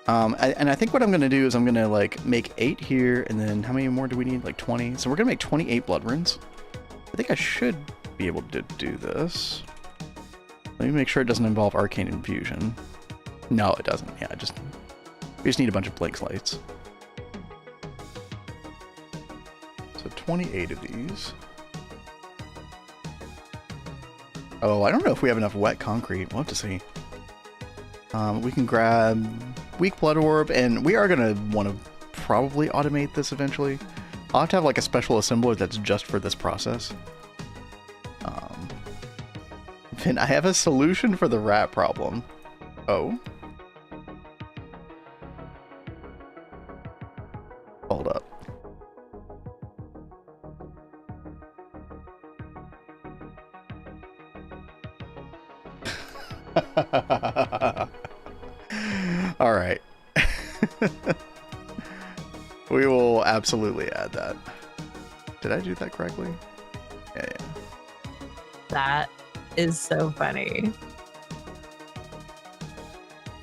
And I think what I'm going to do is I'm going to like make 8 here, and then how many more do we need? Like 20. So we're going to make 28 blood runes. I think I should be able to do this. Let me make sure it doesn't involve arcane infusion. No, it doesn't. Yeah, we just need a bunch of blank slates. So 28 of these. Oh, I don't know if we have enough wet concrete. We'll have to see. We can grab weak blood orb, and we are going to want to probably automate this eventually. I'll have to have like a special assembler that's just for this process. Finn, I have a solution for the rat problem. Oh. Hold up. All right. We will absolutely add that. Did I do that correctly? Yeah. That is so funny.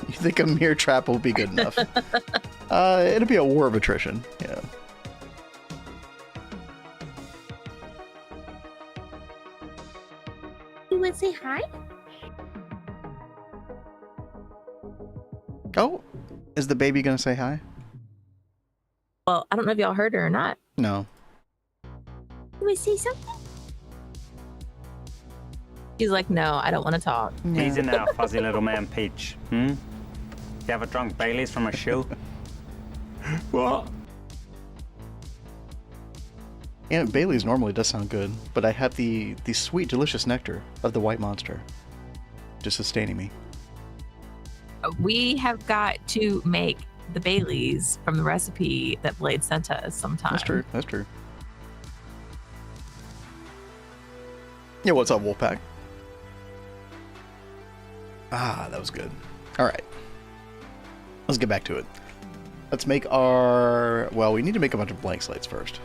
You think a mere trap will be good enough? It'll be a war of attrition. Yeah. You would say hi? Oh, is the baby gonna say hi? Well, I don't know if y'all heard her or not. No. You would say something? He's like, no, I don't want to talk. Easy now, fuzzy little man Peach. You ever drunk Baileys from a shoe? What? Yeah, Bailey's normally does sound good, but I have the sweet, delicious nectar of the white monster just sustaining me. We have got to make the Baileys from the recipe that Blade sent us sometime. That's true. That's true. Yeah, what's up, Wolfpack? Ah, that was good. All right. Let's get back to it. Let's make our... Well, we need to make a bunch of blank slates first.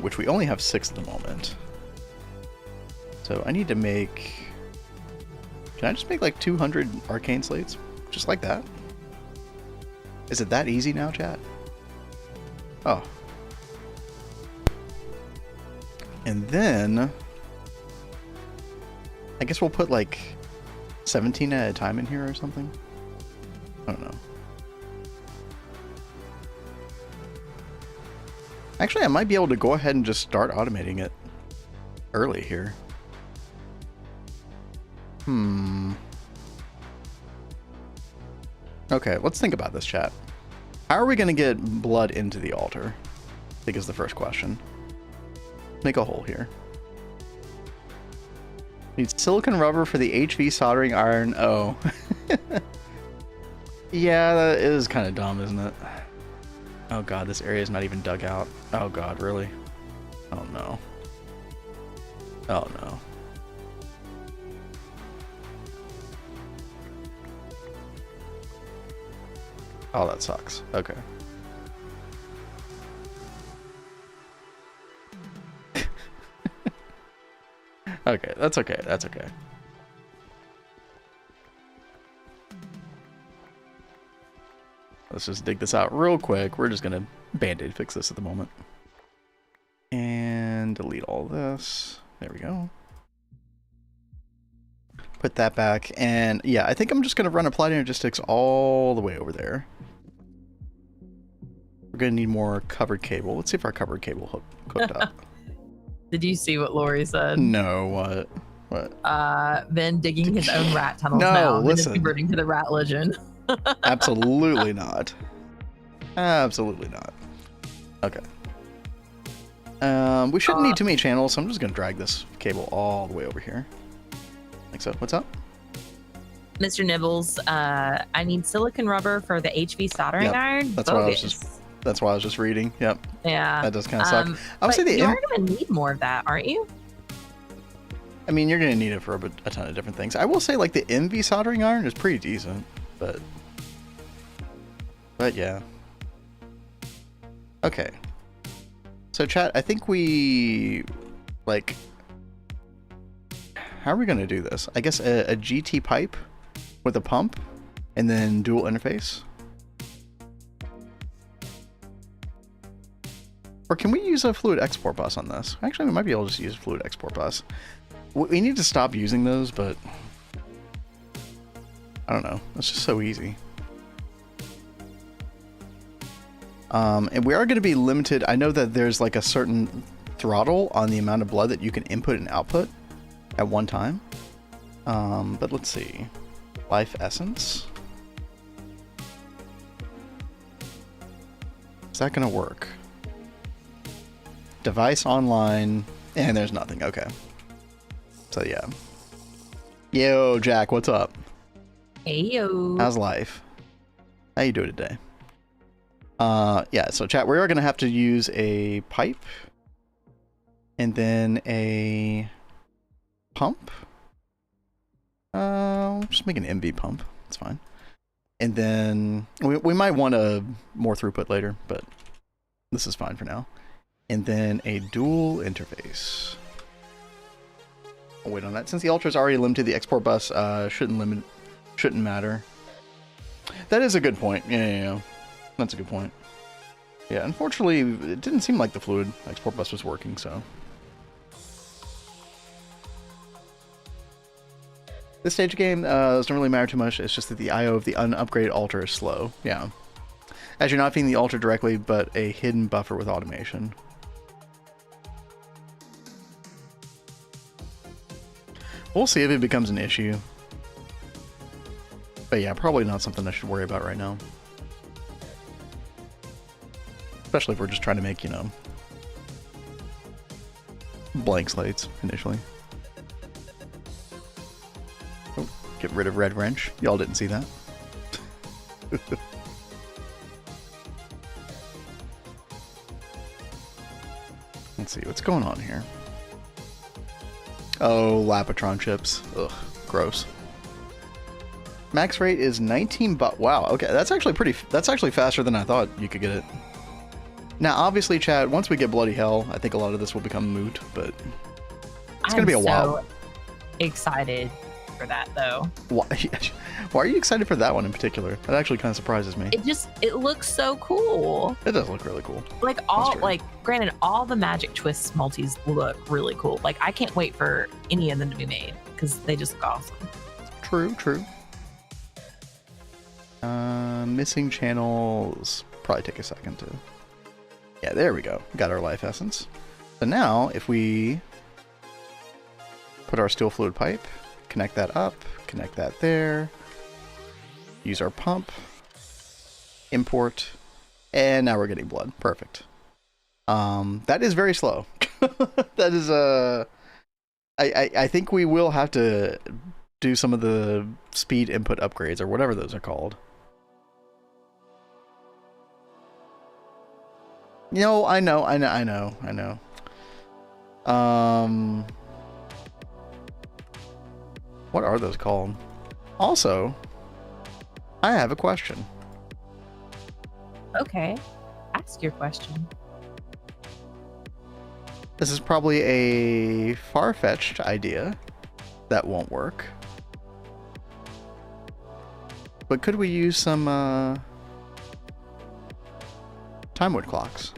Which we only have 6 at the moment. So I need to make... Can I just make like 200 arcane slates? Just like that? Is it that easy now, chat? Oh. And then... I guess we'll put like 17 at a time in here or something. I don't know. Actually, I might be able to go ahead and just start automating it early here. Okay, let's think about this, chat. How are we going to get blood into the altar? I think is the first question. Make a hole here. Need silicon rubber for the HV soldering iron. Oh. Yeah, that is kind of dumb, isn't it? Oh god, this area is not even dug out. Oh god, really? Oh no. Oh no. Oh, that sucks. Okay. Okay, that's okay. That's okay. Let's just dig this out real quick. We're just gonna band-aid fix this at the moment. And delete all this. There we go. Put that back. And yeah, I think I'm just gonna run Applied Energistics all the way over there. We're gonna need more covered cable. Let's see if our covered cable hooked up. Did you see what Lori said? No, what? What? Ben digging his own rat tunnels No, now. listen. Ben is converting to the rat legend. Absolutely not. Absolutely not. Okay. We shouldn't need too many channels, so I'm just gonna drag this cable all the way over here. Like so. What's up? Mr. Nibbles, I need silicon rubber for the HV soldering Yep. iron. That's why I was just reading. Yep. Yeah. That does kind of suck. I would but say you are going to need more of that, aren't you? I mean, you're going to need it for a ton of different things. I will say, like, the MV soldering iron is pretty decent, but yeah. Okay. So, chat, I think we, like, how are we going to do this? I guess a GT pipe with a pump And then dual interface. Or can we use a fluid export bus on this? Actually, we might be able to just use a fluid export bus. We need to stop using those, but I don't know. It's just so easy. And we are going to be limited. I know that there's like a certain throttle on the amount of blood that you can input and output at one time. But let's see. Life essence. Is that going to work? Device online. And there's nothing. Okay. So yeah. Yo, Jack, what's up? Hey, yo. How's life? How you doing today? Yeah, so chat, we are going to have to use a pipe and then a pump. Just make an MV pump. It's fine. And then we might want a more throughput later, but this is fine for now. And then a dual interface. I'll wait on that. Since the Ultra is already limited, the export bus shouldn't matter. That is a good point. Yeah. That's a good point. Yeah, unfortunately, it didn't seem like the fluid export bus was working, so. This stage game doesn't really matter too much. It's just that the I/O of the unupgraded Ultra is slow. Yeah. As you're not feeding the Ultra directly, but a hidden buffer with automation. We'll see if it becomes an issue. But yeah, probably not something I should worry about right now. Especially if we're just trying to make, you know, blank slates initially. Oh, get rid of red wrench. Y'all didn't see that. Let's see what's going on here. Oh, Lapatron chips. Ugh, gross. Max rate is 19 but wow, okay, that's actually faster than I thought you could get it. Now, obviously, Chad, once we get bloody hell, I think a lot of this will become moot, but it's going to be a while. I'm so excited for that, though. Why are you excited for that one in particular? That actually kind of surprises me. It looks so cool. It does look really cool. Granted, all the Magic Twists multis look really cool. Like, I can't wait for any of them to be made because they just look awesome. True. Missing channels. Probably take a second to... Yeah, there we go. Got our life essence. So now, if we put our steel fluid pipe, connect that up, connect that there, use our pump, import, and now we're getting blood. Perfect. That is very slow. That is I think we will have to do some of the speed input upgrades or whatever those are called. No, I know. What are those called? Also, I have a question. Okay, ask your question. This is probably a far-fetched idea that won't work. But could we use some time wood clocks?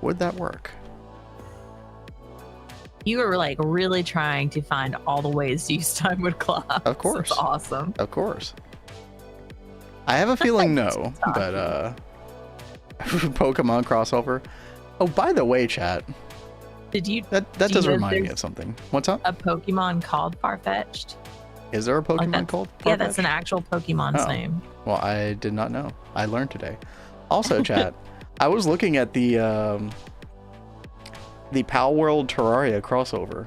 Would that work? You were like really trying to find all the ways to use time wood clocks. Of course. That's awesome. Of course. I have a feeling no, but Pokemon crossover. Oh, by the way, chat. Did you? That does remind me of something. What's up? A Pokemon called Farfetch'd. Is there a Pokemon called Farfetch'd? Yeah, that's an actual Pokemon's name. Well, I did not know. I learned today. Also, chat, I was looking at the Pal World Terraria crossover.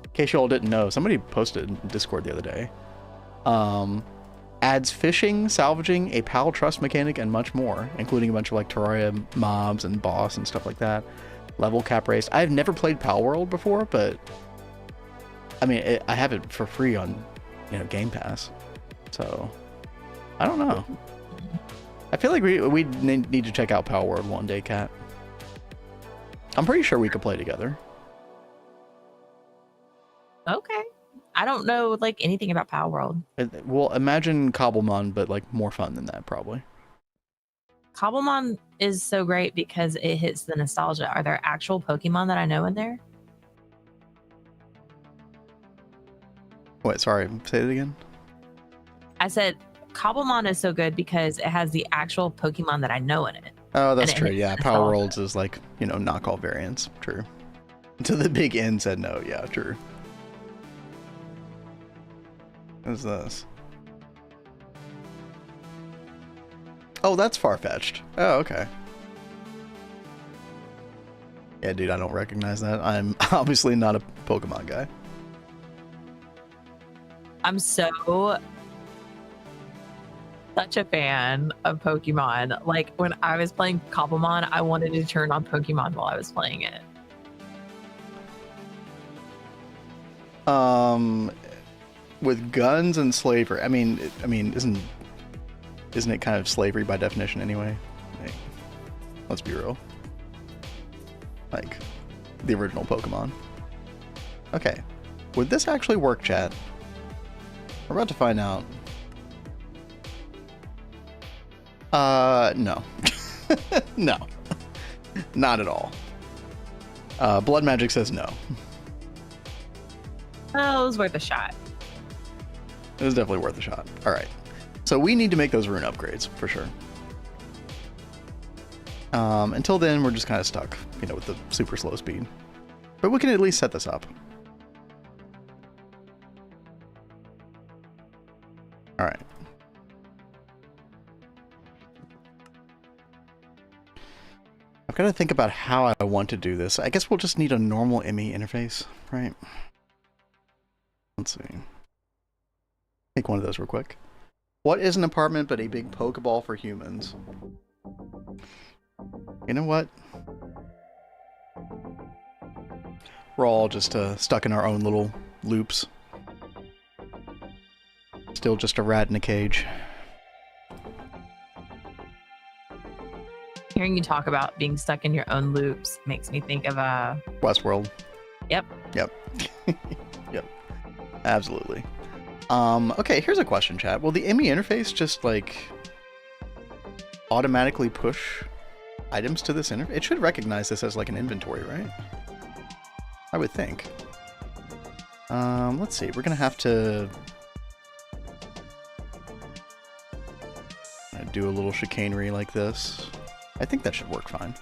In case you all didn't know, somebody posted in Discord the other day. Adds fishing, salvaging, a Pal trust mechanic, and much more, including a bunch of like Terraria mobs and boss and stuff like that. Level cap race. I've never played Pal World before, but I mean, I have it for free on, Game Pass. So I don't know. I feel like we need to check out Pal World one day, Kat. I'm pretty sure we could play together. Okay. I don't know like anything about Power World. Well, imagine Cobblemon, but like more fun than that, probably. Cobblemon is so great because it hits the nostalgia. Are there actual Pokemon that I know in there? Wait, sorry, say it again. I said Cobblemon is so good because it has the actual Pokemon that I know in it. Oh, that's true. hits Yeah, the Power nostalgia. Worlds is like, you know, knockoff variants. True. So the big N said no. Yeah, true. What's this? Oh, that's far-fetched. Oh, okay. Yeah, dude, I don't recognize that. I'm obviously not a Pokemon guy. I'm such a fan of Pokemon. Like when I was playing Cobblemon, I wanted to turn on Pokemon while I was playing it. With guns and slavery. I mean, isn't it kind of slavery by definition anyway? Like, let's be real. Like the original Pokemon. Okay, would this actually work, chat? We're about to find out. No. No. Not at all. Blood Magic says no. Oh, it was worth a shot. It was definitely worth a shot. All right. So we need to make those rune upgrades for sure. Until then, we're just kind of stuck, you know, with the super slow speed. But we can at least set this up. All right. I've got to think about how I want to do this. I guess we'll just need a normal ME interface, right? Let's see. Take one of those real quick. What is an apartment but a big Pokeball for humans? You know what? We're all just stuck in our own little loops. Still just a rat in a cage. Hearing you talk about being stuck in your own loops makes me think of Westworld. Yep. Yep. Yep. Absolutely. Okay, here's a question, chat. Will the ME interface just like automatically push items to this interface? It should recognize this as like an inventory, right? I would think. Let's see. We're gonna have to do a little chicanery like this. I think that should work fine.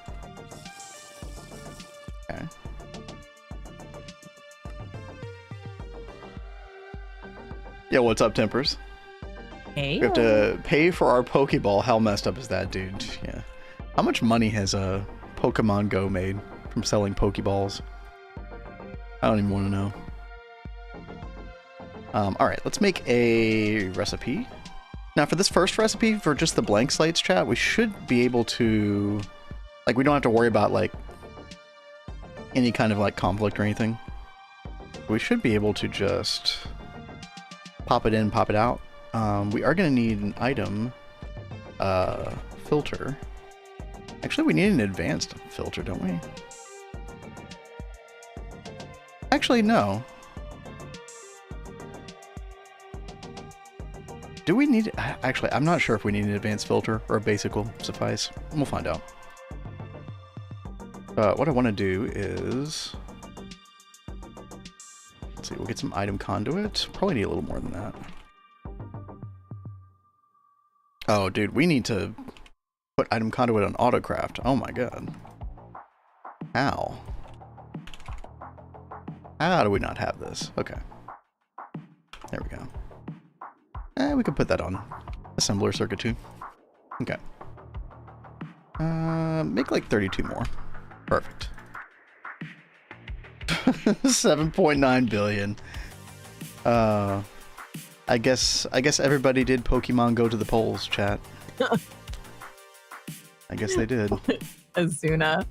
Okay. Yo, what's up, Tempers? hey. We have to pay for our Pokeball. How messed up is that, dude? Yeah. How much money has Pokemon Go made from selling Pokeballs? I don't even want to know. Alright, let's make a recipe. Now, for this first recipe, for just the blank slates, chat, we should be able to... Like, we don't have to worry about, like, any kind of, like, conflict or anything. We should be able to just pop it in, pop it out. We are going to need an item filter. Actually, we need an advanced filter, don't we? Actually, no. Do we need... Actually, I'm not sure if we need an advanced filter or a basic will suffice. We'll find out. What I want to do is... Let's see, we'll get some item conduit. Probably need a little more than that. Oh, dude, we need to put item conduit on autocraft. Oh my god. How? How do we not have this? Okay. There we go. We could put that on assembler circuit too. Okay. Make like 32 more. Perfect. 7.9 billion. I guess everybody did Pokemon Go to the polls, chat. I guess they did. Azuna.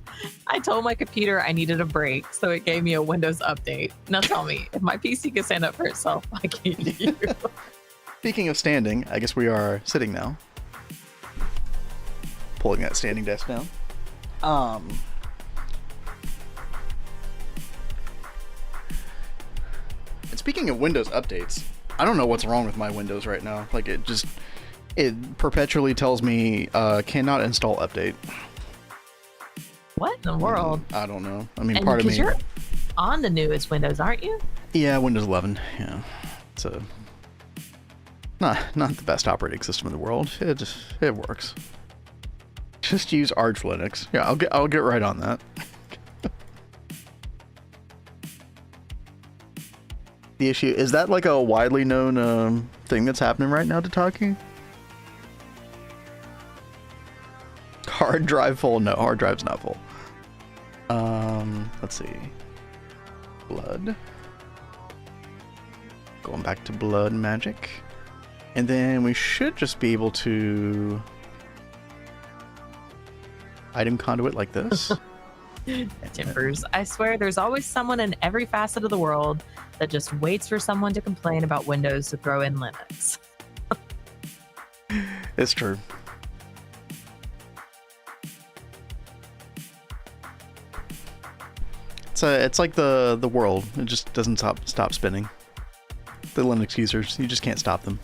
I told my computer I needed a break, so it gave me a Windows update. Now tell me, if my PC can stand up for itself, why can't you? Speaking of standing, I guess we are sitting now. Pulling that standing desk down. It's speaking of Windows updates, I don't know what's wrong with my Windows right now. Like it perpetually tells me cannot install update. What in the world? I don't know. I mean, And part of me. because you're on the newest Windows, aren't you? Yeah, Windows 11. Yeah, it's a not the best operating system in the world. It works. Just use Arch Linux. Yeah, I'll get right on that. The issue is that like a widely known thing that's happening right now to Taki? Hard drive full? No, hard drive's not full. Let's see. Blood. Going back to blood magic. And then we should just be able to item conduit like this. Timbers. I swear there's always someone in every facet of the world that just waits for someone to complain about Windows to throw in Linux. It's true. It's like the world. It just doesn't stop spinning. The Linux users, you just can't stop them.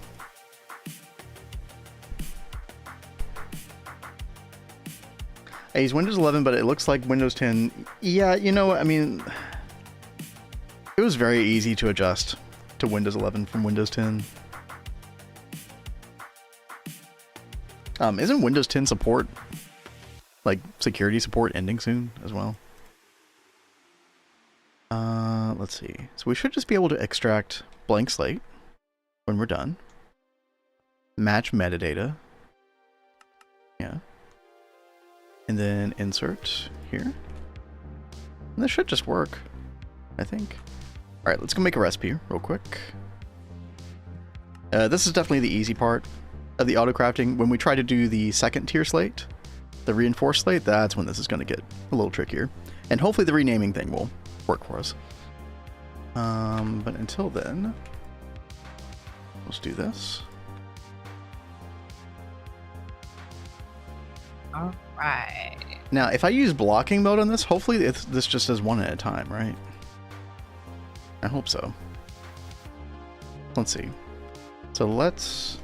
I use Windows 11, but it looks like Windows 10. Yeah, you know, I mean, it was very easy to adjust to Windows 11 from Windows 10. Isn't Windows 10 support, like security support, ending soon as well? Let's see. So we should just be able to extract blank slate when we're done. Match metadata. Yeah. And then insert here. And this should just work, I think. All right, let's go make a recipe real quick. This is definitely the easy part of the auto crafting. When we try to do the second tier slate, the reinforced slate, that's when this is going to get a little trickier. And hopefully the renaming thing will work for us. But until then, let's do this. All right. Now, if I use blocking mode on this, hopefully this just does one at a time, right? I hope so. Let's see. So let's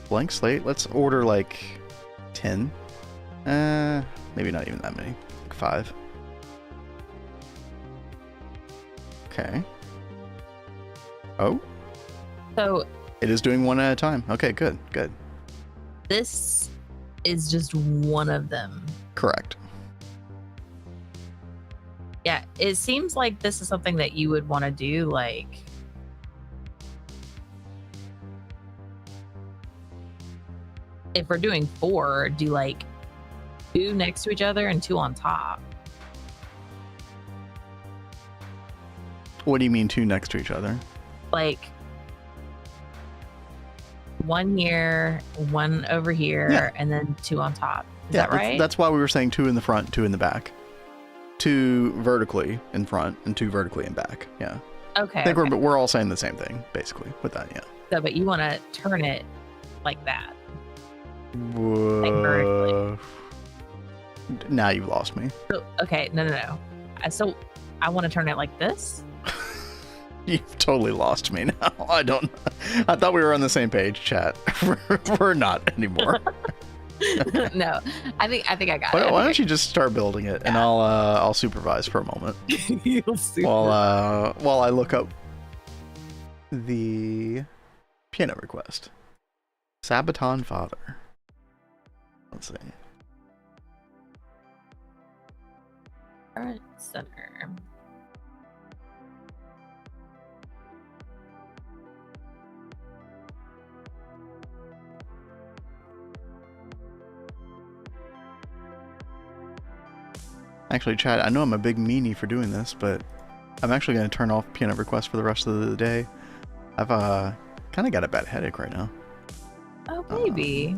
blank slate. Let's order like 10. Maybe not even that many. Like 5. Okay. Oh. So it is doing one at a time. Okay, good. this is just one of them. Correct. Yeah, it seems like this is something that you would want to do, like, if we're doing 4, do like 2 next to each other and 2 on top. What do you mean 2 next to each other? Like 1 here, 1 over here, Yeah. and then 2 on top. Is Yeah, that right? That's why we were saying 2 in the front, 2 in the back. 2 vertically in front and 2 vertically in back. Yeah. Okay. I think okay. we're all saying the same thing, basically, with that, yeah. So, but you want to turn it like that. Whoa. Now you've lost me. So, okay, no. So I want to turn it like this. You've totally lost me now. I thought we were on the same page, chat. We're not anymore. No, I think I got Why it. don't you just start building it, and I'll supervise for a moment You'll super. while I look up the piano request. Sabaton Father. Let's see. Front center. Actually, Chad, I know I'm a big meanie for doing this, but I'm actually going to turn off piano requests for the rest of the day. I've kind of got a bad headache right now. Oh, baby.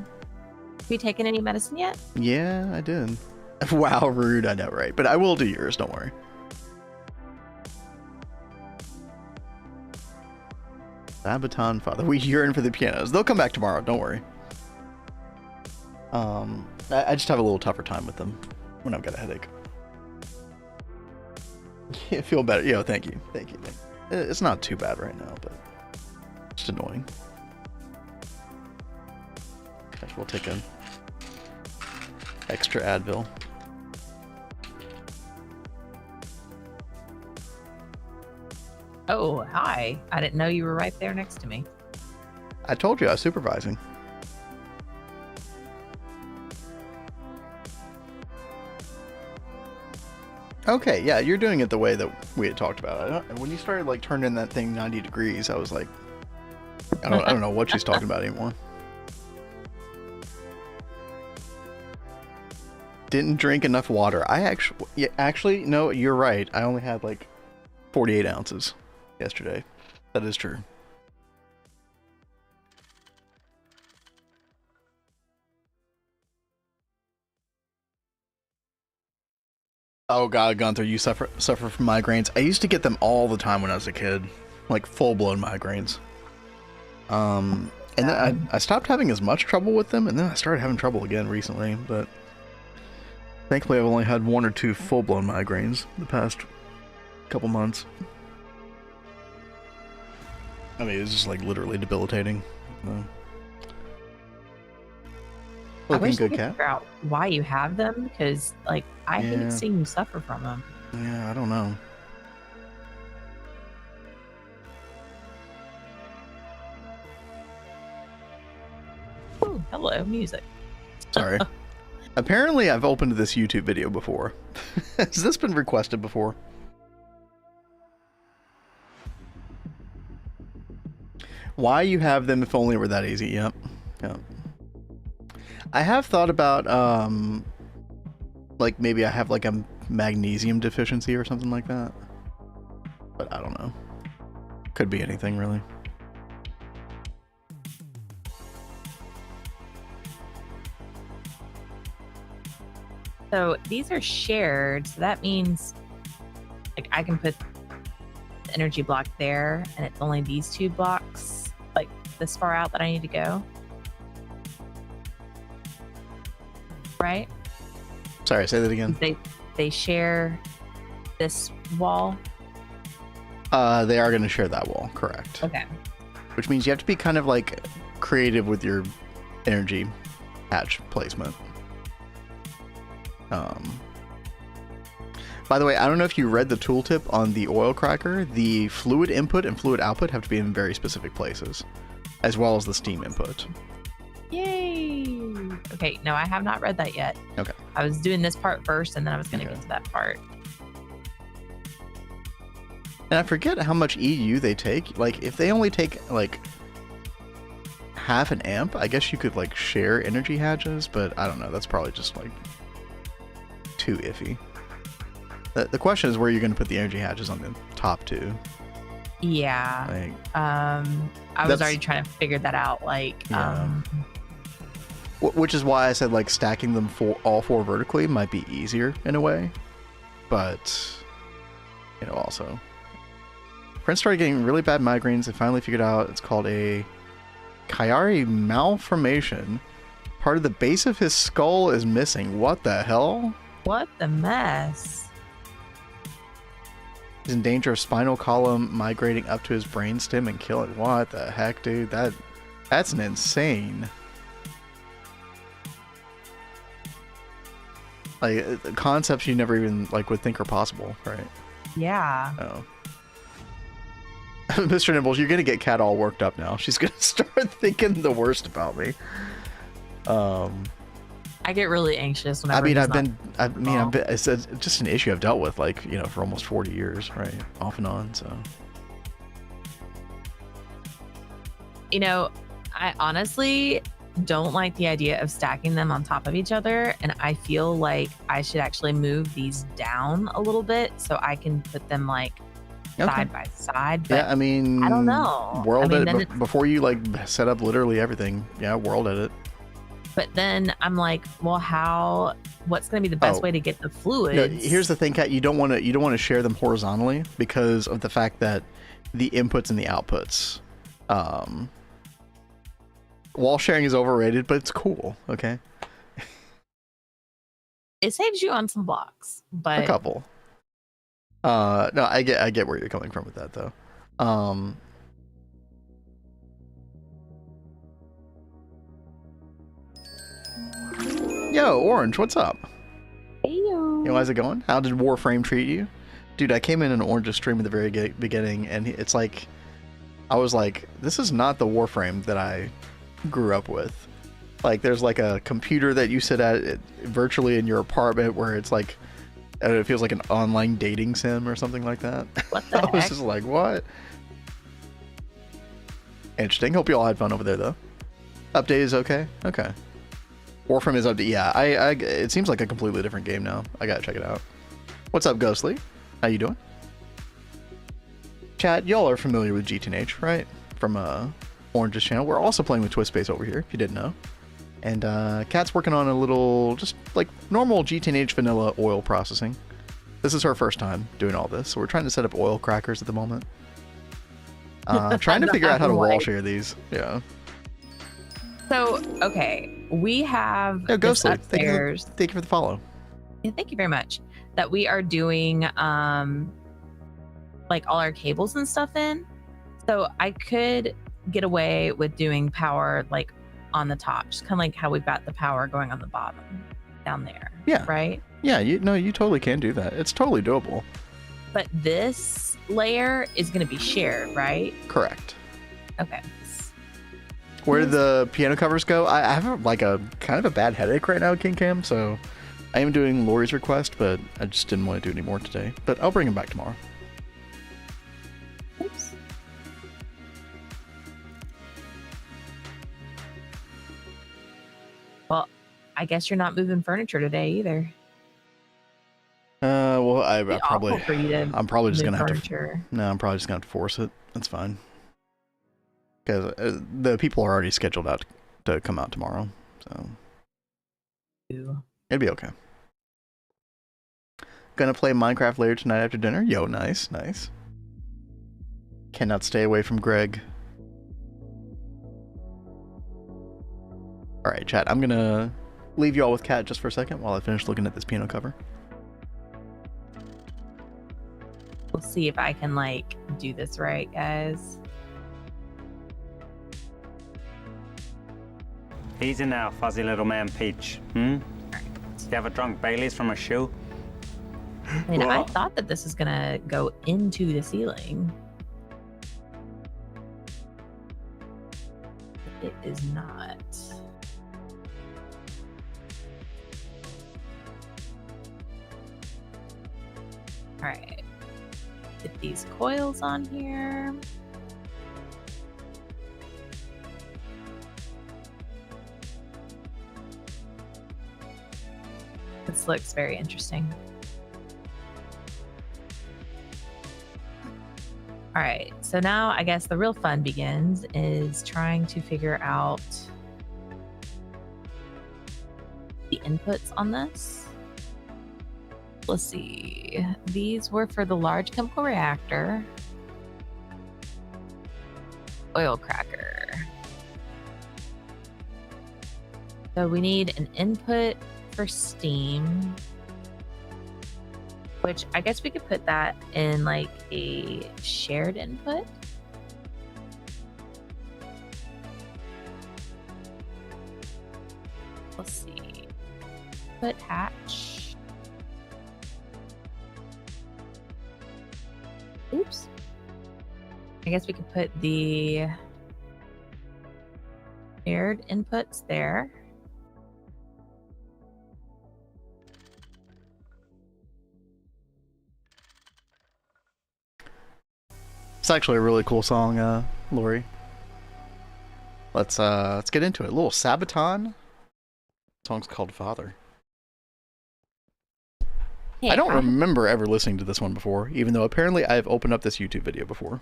Have you taken any medicine yet? Yeah, I did. Wow, rude. I know, right? But I will do yours. Don't worry. Sabaton Father. We yearn for the pianos. They'll come back tomorrow. Don't worry. I just have a little tougher time with them when I've got a headache. Yeah, feel better. Yo, thank you. It's not too bad right now, but just annoying. Guess we'll take an extra Advil. Oh, hi. I didn't know you were right there next to me. I told you I was supervising. Okay, yeah, you're doing it the way that we had talked about. When you started like turning that thing 90 degrees, I was like, I don't know what she's talking about anymore. Didn't drink enough water. Actually, no, you're right. I only had like 48 ounces yesterday. That is true. Oh god, Gunther, you suffer from migraines. I used to get them all the time when I was a kid, like full-blown migraines. And then I stopped having as much trouble with them, and then I started having trouble again recently. But thankfully, I've only had 1 or 2 full-blown migraines the past couple months. I mean, it's just like literally debilitating. I Looking wish I good, could cat. figure out why you have them, because like I hate seeing you suffer from them. Yeah, I don't know. Ooh, hello, music. Sorry. Apparently, I've opened this YouTube video before. Has this been requested before? Why you have them if only it were that easy. Yep. I have thought about, like maybe I have like a magnesium deficiency or something like that. But I don't know. Could be anything, really. So these are shared, so that means like I can put the energy block there, and it's only these 2 blocks like this far out that I need to go. Right? Sorry, say that again. They share this wall. They are going to share that wall, correct. Okay. Which means you have to be kind of like creative with your energy hatch placement. By the way, I don't know if you read the tooltip on the oil cracker. The fluid input and fluid output have to be in very specific places, as well as the steam input. Yay! Okay, no, I have not read that yet. Okay. I was doing this part first, and then I was going to Okay. get to that part. And I forget how much EU they take. Like, if they only take, like, half an amp, I guess you could, like, share energy hatches, but I don't know. That's probably just, like, too iffy. The question is where you're going to put the energy hatches on the top 2. Yeah. Like, I was that's- already trying to figure that out. Like, Yeah. Which is why I said, like, stacking them all 4 vertically might be easier in a way. But, you know, also. Friends started getting really bad migraines and finally figured out it's called a Chiari malformation. Part of the base of his skull is missing. What the hell? what the mess? He's in danger of spinal column migrating up to his brainstem and killing. What the heck, dude? That's an insane. Like, concepts you never even like would think are possible, right? Yeah. Oh. Mr. Nibbles, you're gonna get Kat all worked up now. She's gonna start thinking the worst about me. I get really anxious whenever it's just an issue I've dealt with, like, you know, for almost 40 years, right? Off and on, so. You know, I honestly don't like the idea of stacking them on top of each other, and I feel like I should actually move these down a little bit so I can put them like side by side. But yeah, I mean, I don't know. World I mean, edit before you like set up literally everything. Yeah, world edit. But then I'm like, well, what's going to be the best way to get the fluids? No, here's the thing, Kat. You don't want to share them horizontally because of the fact that the inputs and the outputs. Wall sharing is overrated, but it's cool. Okay, It saves you on some blocks, but a couple. No, I get where you're coming from with that though. Um, Yo, Orange, what's up? Heyo. Yo, how's it going? How did Warframe treat you? Dude, I came in Orange's stream at the very beginning, and it's like, I was like, this is not the Warframe that I grew up with. Like, there's like a computer that you sit at virtually in your apartment where it's like, it feels like an online dating sim or something like that. What the I was heck? just like, what? Interesting. Hope you all had fun over there, though. Update is okay? Okay. Warframe is update. Yeah, it seems like a completely different game now. I gotta check it out. What's up, Ghostly? How you doing? Chat, y'all are familiar with GTNH, right? From Orange's channel. We're also playing with Twist Space over here, if you didn't know. And Kat's working on a little, just like normal GTNH vanilla oil processing. This is her first time doing all this, so we're trying to set up oil crackers at the moment. Trying to figure out how to wall share these. Yeah. So, okay, we have Yeah, this Ghostly, upstairs. thank you for the follow. Yeah, thank you very much. That we are doing like all our cables and stuff in. So I could get away with doing power like on the top, just kind of like how we've got the power going on the bottom down there. Yeah. Right? Yeah, you totally can do that. It's totally doable. But this layer is going to be shared, right? Correct. Okay. Where did the piano covers go? I have like a kind of a bad headache right now, King Cam, so I am doing Lori's request, but I just didn't want to do any more today. But I'll bring him back tomorrow. Oops. Well, I guess you're not moving furniture today either. Well, I It'd be probably, awful for you to I'm probably just move gonna have furniture. to. No, I'm probably just gonna have to force it. That's fine. Because the people are already scheduled out to come out tomorrow, so Ooh. it'd be okay. Gonna play Minecraft later tonight after dinner. Yo, nice, nice. Cannot stay away from Greg. All right, chat. I'm gonna leave you all with Kat just for a second while I finish looking at this piano cover. We'll see if I can like do this right, guys. Easy now, fuzzy little man Peach. Hmm? You have a drunk Bailey's from a shoe? I mean, I thought that this is gonna go into the ceiling. It is not. All right. Get these coils on here. This looks very interesting. All right, so now I guess the real fun begins is trying to figure out the inputs on this. Let's see. These were for the large chemical reactor. Oil cracker. So we need an input for steam, which I guess we could put that in like a shared input. Let's see. Put hatch. Oops. I guess we could put the shared inputs there. It's actually a really cool song, Lori. Let's get into it. A little Sabaton. The song's called Father. Hey, I don't remember ever listening to this one before, even though apparently I've opened up this YouTube video before.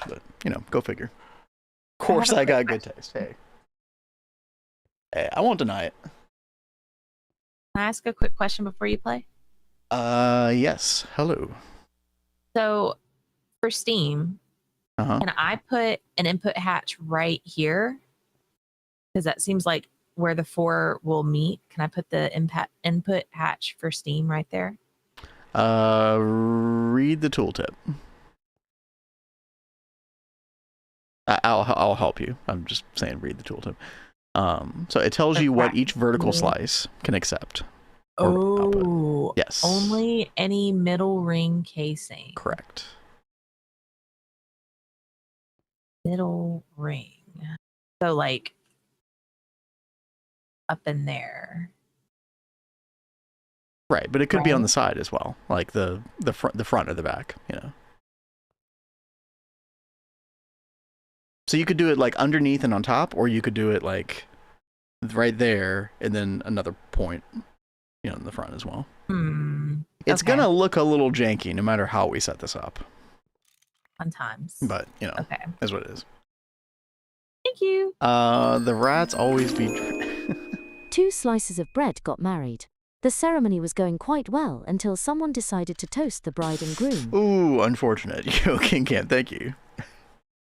But, you know, go figure. Of course I got good taste. Hey. Hey, I won't deny it. Can I ask a quick question before you play? Yes. Hello. So for Steam, can I put an input hatch right here? Because that seems like where the 4 will meet. Can I put the input hatch for Steam right there? Read the tooltip. I'll help you. I'm just saying read the tooltip. So it tells you what each vertical slice can accept. Oh, yes. Only any middle ring casing. Correct. Middle ring. So like up in there. Right, but it could be on the side as well, like the front or the back, you know. So you could do it like underneath and on top, or you could do it like right there and then another point, you know, in the front as well. It's gonna look a little janky no matter how we set this up. Sometimes. But, you know, is what it is. Thank you. The rats always be... 2 slices of bread got married. The ceremony was going quite well until someone decided to toast the bride and groom. Ooh, unfortunate. Yo, King Cam, thank you.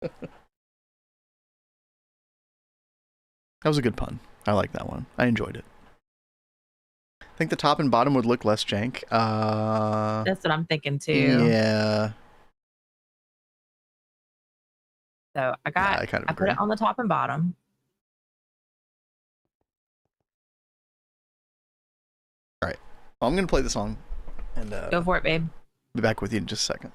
That was a good pun. I like that one. I enjoyed it. I think the top and bottom would look less jank. That's what I'm thinking too. Yeah. So I put it on the top and bottom. All right. Well, I'm going to play the song. And go for it, babe. Be back with you in just a second.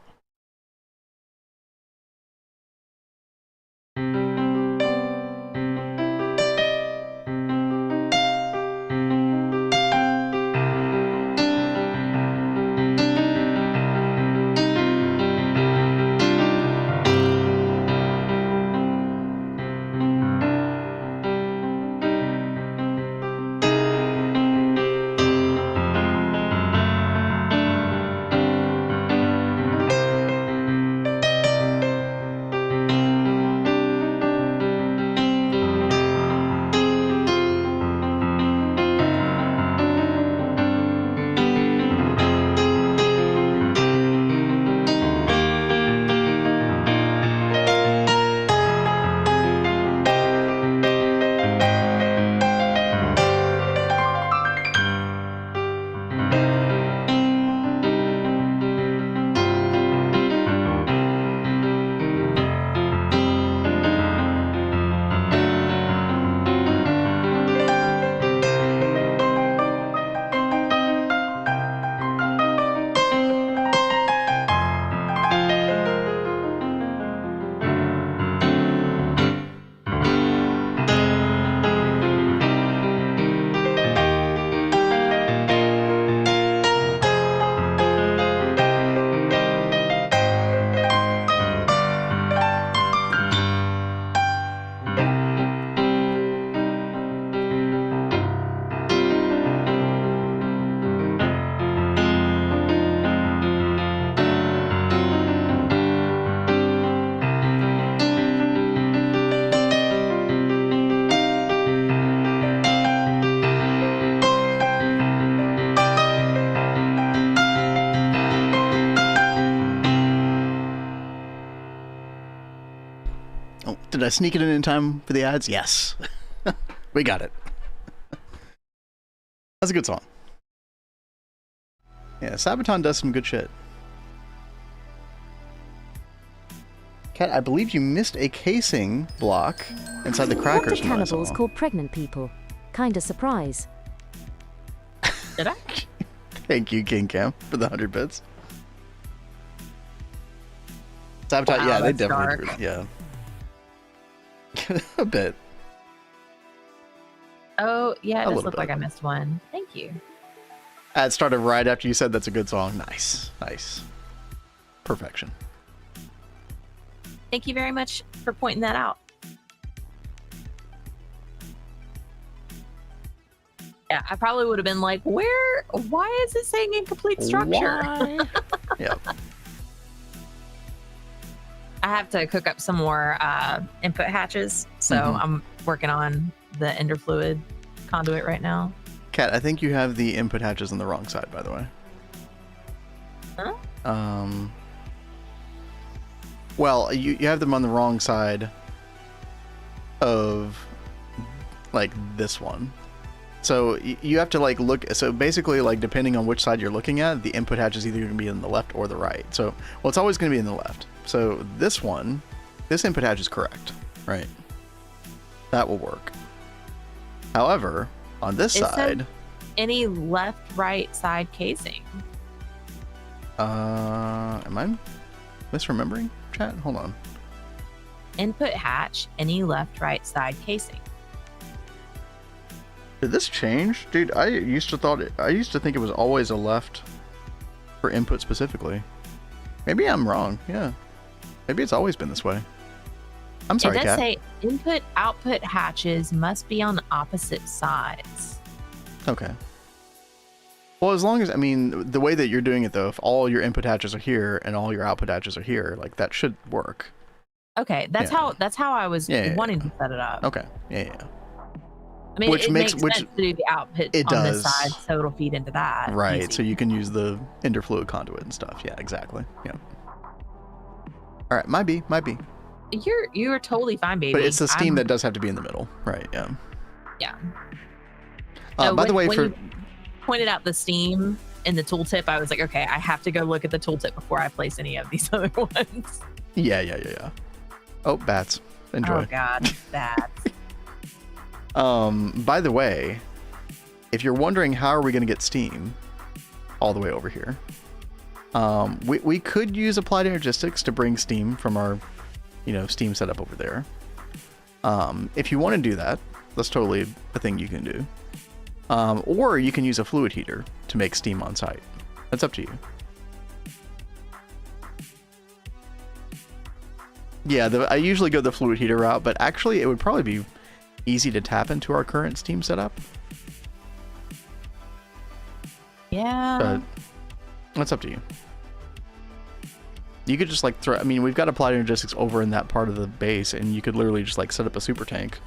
Did I sneak it in time for the ads? Yes. We got it. That's a good song. Yeah, Sabaton does some good shit. Kat, I believe you missed a casing block inside the crackers. What do cannibals call pregnant people? Kinda surprise. Did I? Thank you, King Cam, for the 100 bits. Sabotage, wow, yeah, they definitely dark. Yeah. A bit. Oh, yeah, it does look like I missed one. Thank you. Ad started right after you said that's a good song. Nice. Nice. Perfection. Thank you very much for pointing that out. Yeah, I probably would have been like, why is it saying incomplete structure? Yeah. I have to cook up some more input hatches, so I'm working on the ender fluid conduit right now. Kat, I think you have the input hatches on the wrong side, by the way. Huh? Well, you have them on the wrong side of, like, this one. So you have to, like, look. So basically, like, depending on which side you're looking at, the input hatch is either going to be in the left or the right. So, well, it's always going to be in the left. So this one this input hatch is correct, right? That will work. However, on this side, any left, right side casing. Am I misremembering, chat? Hold on. Input hatch, any left, right side casing. Did this change? Dude, I used to think it was always a left for input specifically. Maybe I'm wrong. Yeah. Maybe it's always been this way. I'm sorry, It does Kat. say input output hatches must be on opposite sides. Okay. Well, as long as, I mean, the way that you're doing it though, if all your input hatches are here and all your output hatches are here, like that should work. Okay, that's how I was wanting to set it up. Okay. Yeah. I mean, it makes sense to do the output on this side, so it'll feed into that. Right. Easy. So you can use the interfluid conduit and stuff. Yeah, exactly. Yeah. All right. Might be. You are totally fine, baby. But it's the steam that does have to be in the middle. Right. Yeah. Yeah. By the way, when you pointed out the steam in the tooltip, I was like, okay, I have to go look at the tooltip before I place any of these other ones. Yeah. Oh, bats. Enjoy. Oh God, bats. By the way, if you're wondering how are we going to get steam all the way over here, we could use applied energistics to bring steam from our, steam setup over there. If you want to do that, that's totally a thing you can do. Or you can use a fluid heater to make steam on site. That's up to you. Yeah, I usually go the fluid heater route, but actually it would probably be easy to tap into our current steam setup. Yeah. But that's up to you. You could just like throw, we've got applied energistics over in that part of the base, and you could literally just like set up a super tank.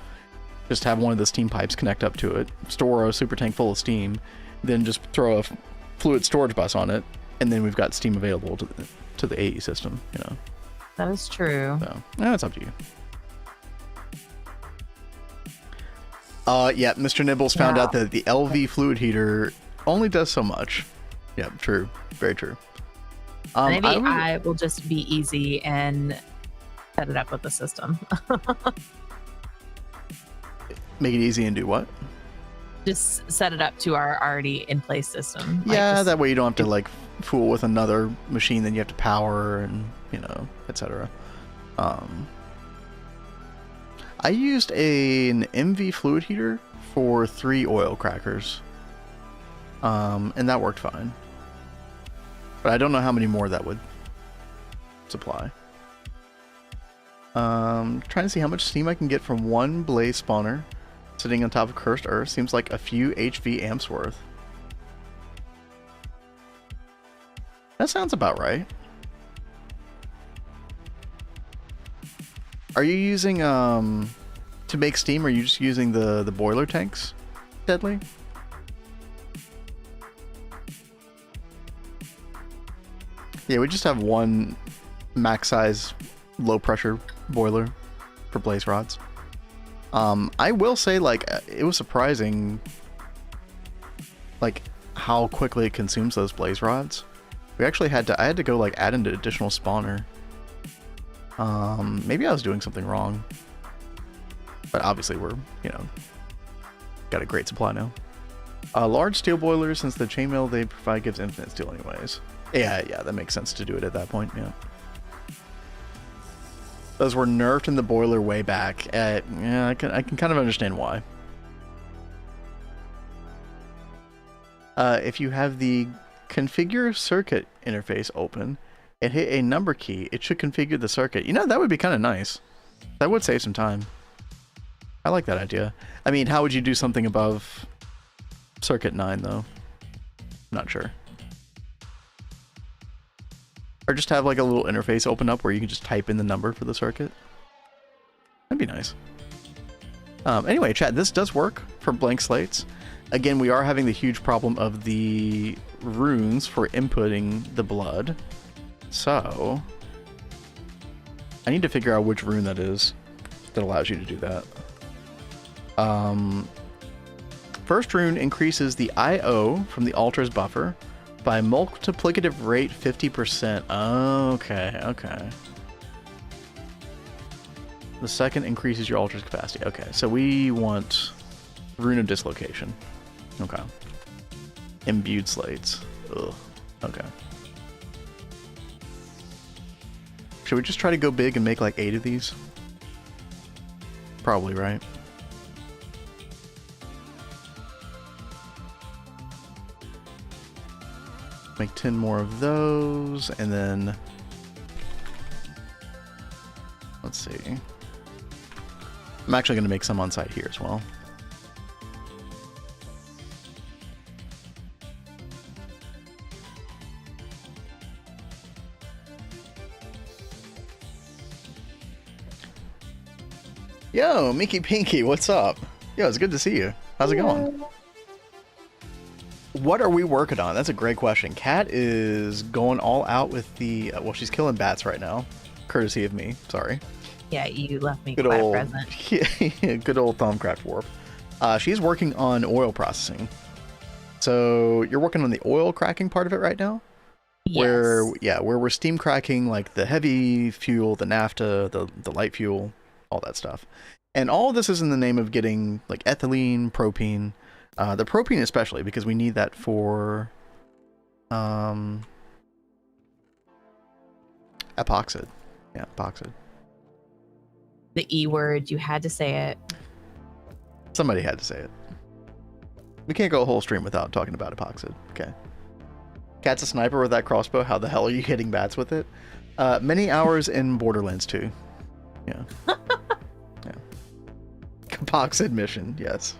Just have one of the steam pipes connect up to it, store a super tank full of steam, then just throw a fluid storage bus on it, and then we've got steam available to the AE system, That is true. So, it's up to you. Yeah, Mr. Nibbles found out that the LV fluid heater only does so much. Yeah, true. Very true. Maybe I will just be easy and set it up with the system. Make it easy and do what? Just set it up to our already in place system. Yeah, that way you don't have to like fool with another machine that you have to power and, etc. I used an MV fluid heater for 3 oil crackers. And that worked fine. But I don't know how many more that would supply. Trying to see how much steam I can get from one blaze spawner sitting on top of cursed earth. Seems like a few HV amps worth. That sounds about right. Are you using to make steam, or are you just using the boiler tanks, Deadly? Yeah, we just have one max size low pressure boiler for blaze rods. I will say, like, it was surprising like how quickly it consumes those blaze rods. We actually I had to go like add an additional spawner. Maybe I was doing something wrong, but obviously we're, got a great supply now. Large steel boilers, since the chainmail they provide gives infinite steel anyways. Yeah, that makes sense to do it at that point. Yeah, those were nerfed in the boiler way back. Yeah, I can kind of understand why. If you have the configure circuit interface open and hit a number key, it should configure the circuit. That would be kind of nice. That would save some time. I like that idea. How would you do something above circuit 9 though? Not sure. Or just have like a little interface open up where you can just type in the number for the circuit. That'd be nice. Anyway, chat, this does work for blank slates. Again, we are having the huge problem of the runes for inputting the blood. So I need to figure out which rune that is that allows you to do that. First rune increases the IO from the altar's buffer by multiplicative rate 50%. Okay. The second increases your altar's capacity. Okay, so we want Rune of Dislocation. Okay. Imbued slates. Ugh. Okay. Should we just try to go big and make like 8 of these? Probably, right? Make 10 more of those, and then let's see. I'm actually going to make some on site here as well. Yo, Minky Pinky, what's up? Yo, it's good to see you. How's it going? What are we working on? That's a great question. Kat is going all out with the... well, she's killing bats right now. Courtesy of me. Sorry. Yeah, you left me Good quite old, present. yeah, good old Thumbcraft Warp. She's working on oil processing. So you're working on the oil cracking part of it right now? Yes. Where we're steam cracking like the heavy fuel, the naphtha, the light fuel, all that stuff. And all of this is in the name of getting like ethylene, propene, the propene especially because we need that for epoxid. Yeah, epoxid. The E word, you had to say it. Somebody had to say it. We can't go a whole stream without talking about epoxid. Okay. Cat's a sniper with that crossbow. How the hell are you hitting bats with it? Many hours in Borderlands 2. Yeah. Yeah. Epoxid mission, yes.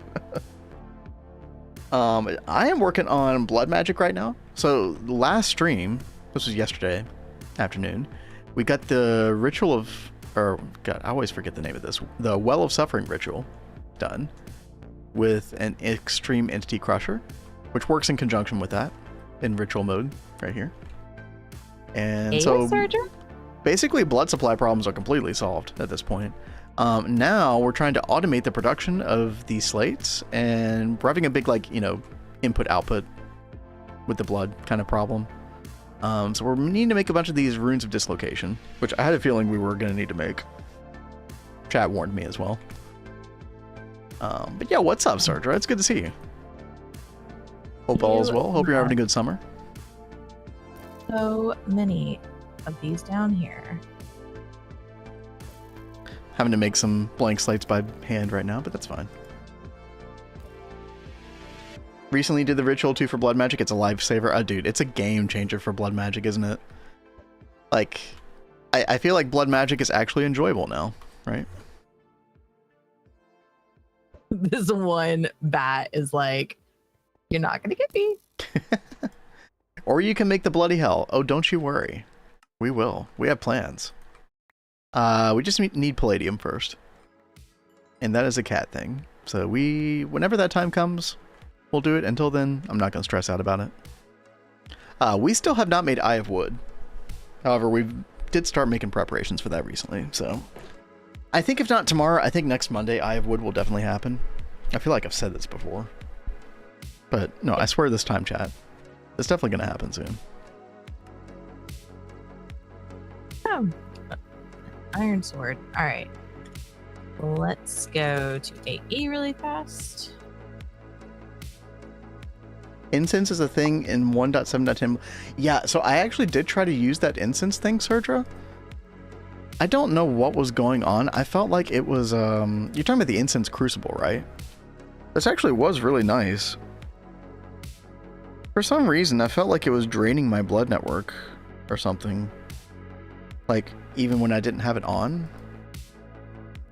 I am working on blood magic right now. So last stream, this was yesterday afternoon, we got the ritual of, or God, I always forget the name of this, the Well of Suffering ritual done with an extreme entity crusher, which works in conjunction with that in ritual mode right here. And so basically blood supply problems are completely solved at this point. Now we're trying to automate the production of these slates, and we're having a big, like, you know, input output with the blood kind of problem. So we're needing to make a bunch of these runes of dislocation, which I had a feeling we were going to need to make. Chat warned me as well. But yeah, what's up, Sardra? It's good to see you. Hope all is well. Hope you're having a good summer. So many of these down here. Having to make some blank slates by hand right now, but that's fine. Recently did the ritual 2 for blood magic. It's a lifesaver. Dude, it's a game changer for blood magic, isn't it? Like, I feel like blood magic is actually enjoyable now, right? This one bat is like, you're not gonna get me. Or you can make the bloody hell. Oh, don't you worry. We will. We have plans. We just need palladium first. And that is a cat thing. So whenever that time comes, we'll do it. Until then, I'm not going to stress out about it. We still have not made Eye of Wood. However, we did start making preparations for that recently. So I think if not tomorrow, I think next Monday, Eye of Wood will definitely happen. I feel like I've said this before. But no, I swear this time, chat. It's definitely going to happen soon. Oh. Iron sword. All right. Let's go to AE really fast. Incense is a thing in 1.7.10. Yeah, so I actually did try to use that incense thing, Serdra. I don't know what was going on. I felt like it was, you're talking about the incense crucible, right? This actually was really nice. For some reason, I felt like it was draining my blood network or something. Like, even when I didn't have it on.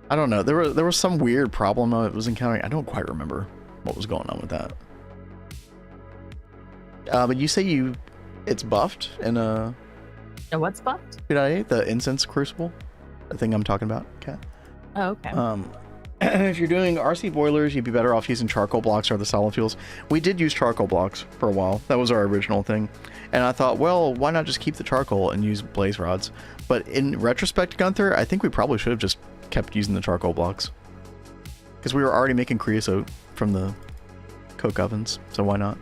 I don't know. There was some weird problem I was encountering. I don't quite remember what was going on with that. But you say it's buffed in a... What's buffed? The incense crucible? The thing I'm talking about, Kat. Oh, okay. If you're doing RC boilers, you'd be better off using charcoal blocks or the solid fuels. We did use charcoal blocks for a while. That was our original thing. And I thought, well, why not just keep the charcoal and use blaze rods? But in retrospect, Gunther, I think we probably should have just kept using the charcoal blocks. Because we were already making creosote from the coke ovens, so why not?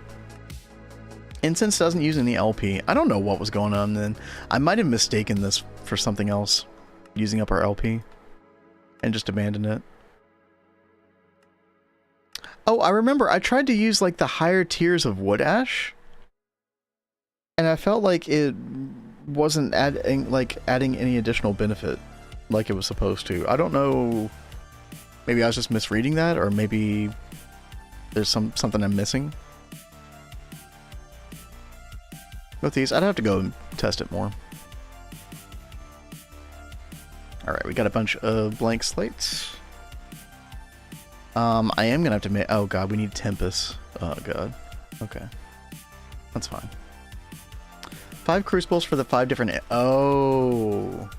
Incense doesn't use any LP. I don't know what was going on then. I might have mistaken this for something else, using up our LP. and just abandon it. Oh, I remember I tried to use like the higher tiers of wood ash, and I felt like it wasn't adding any additional benefit like it was supposed to. I don't know. Maybe I was just misreading that, or maybe there's something I'm missing. With these, I'd have to go and test it more. Alright, we got a bunch of blank slates. I am gonna have to make... Oh god, we need Tempest. Oh god. Okay. That's fine. 5 crucibles for the 5 different... Oh.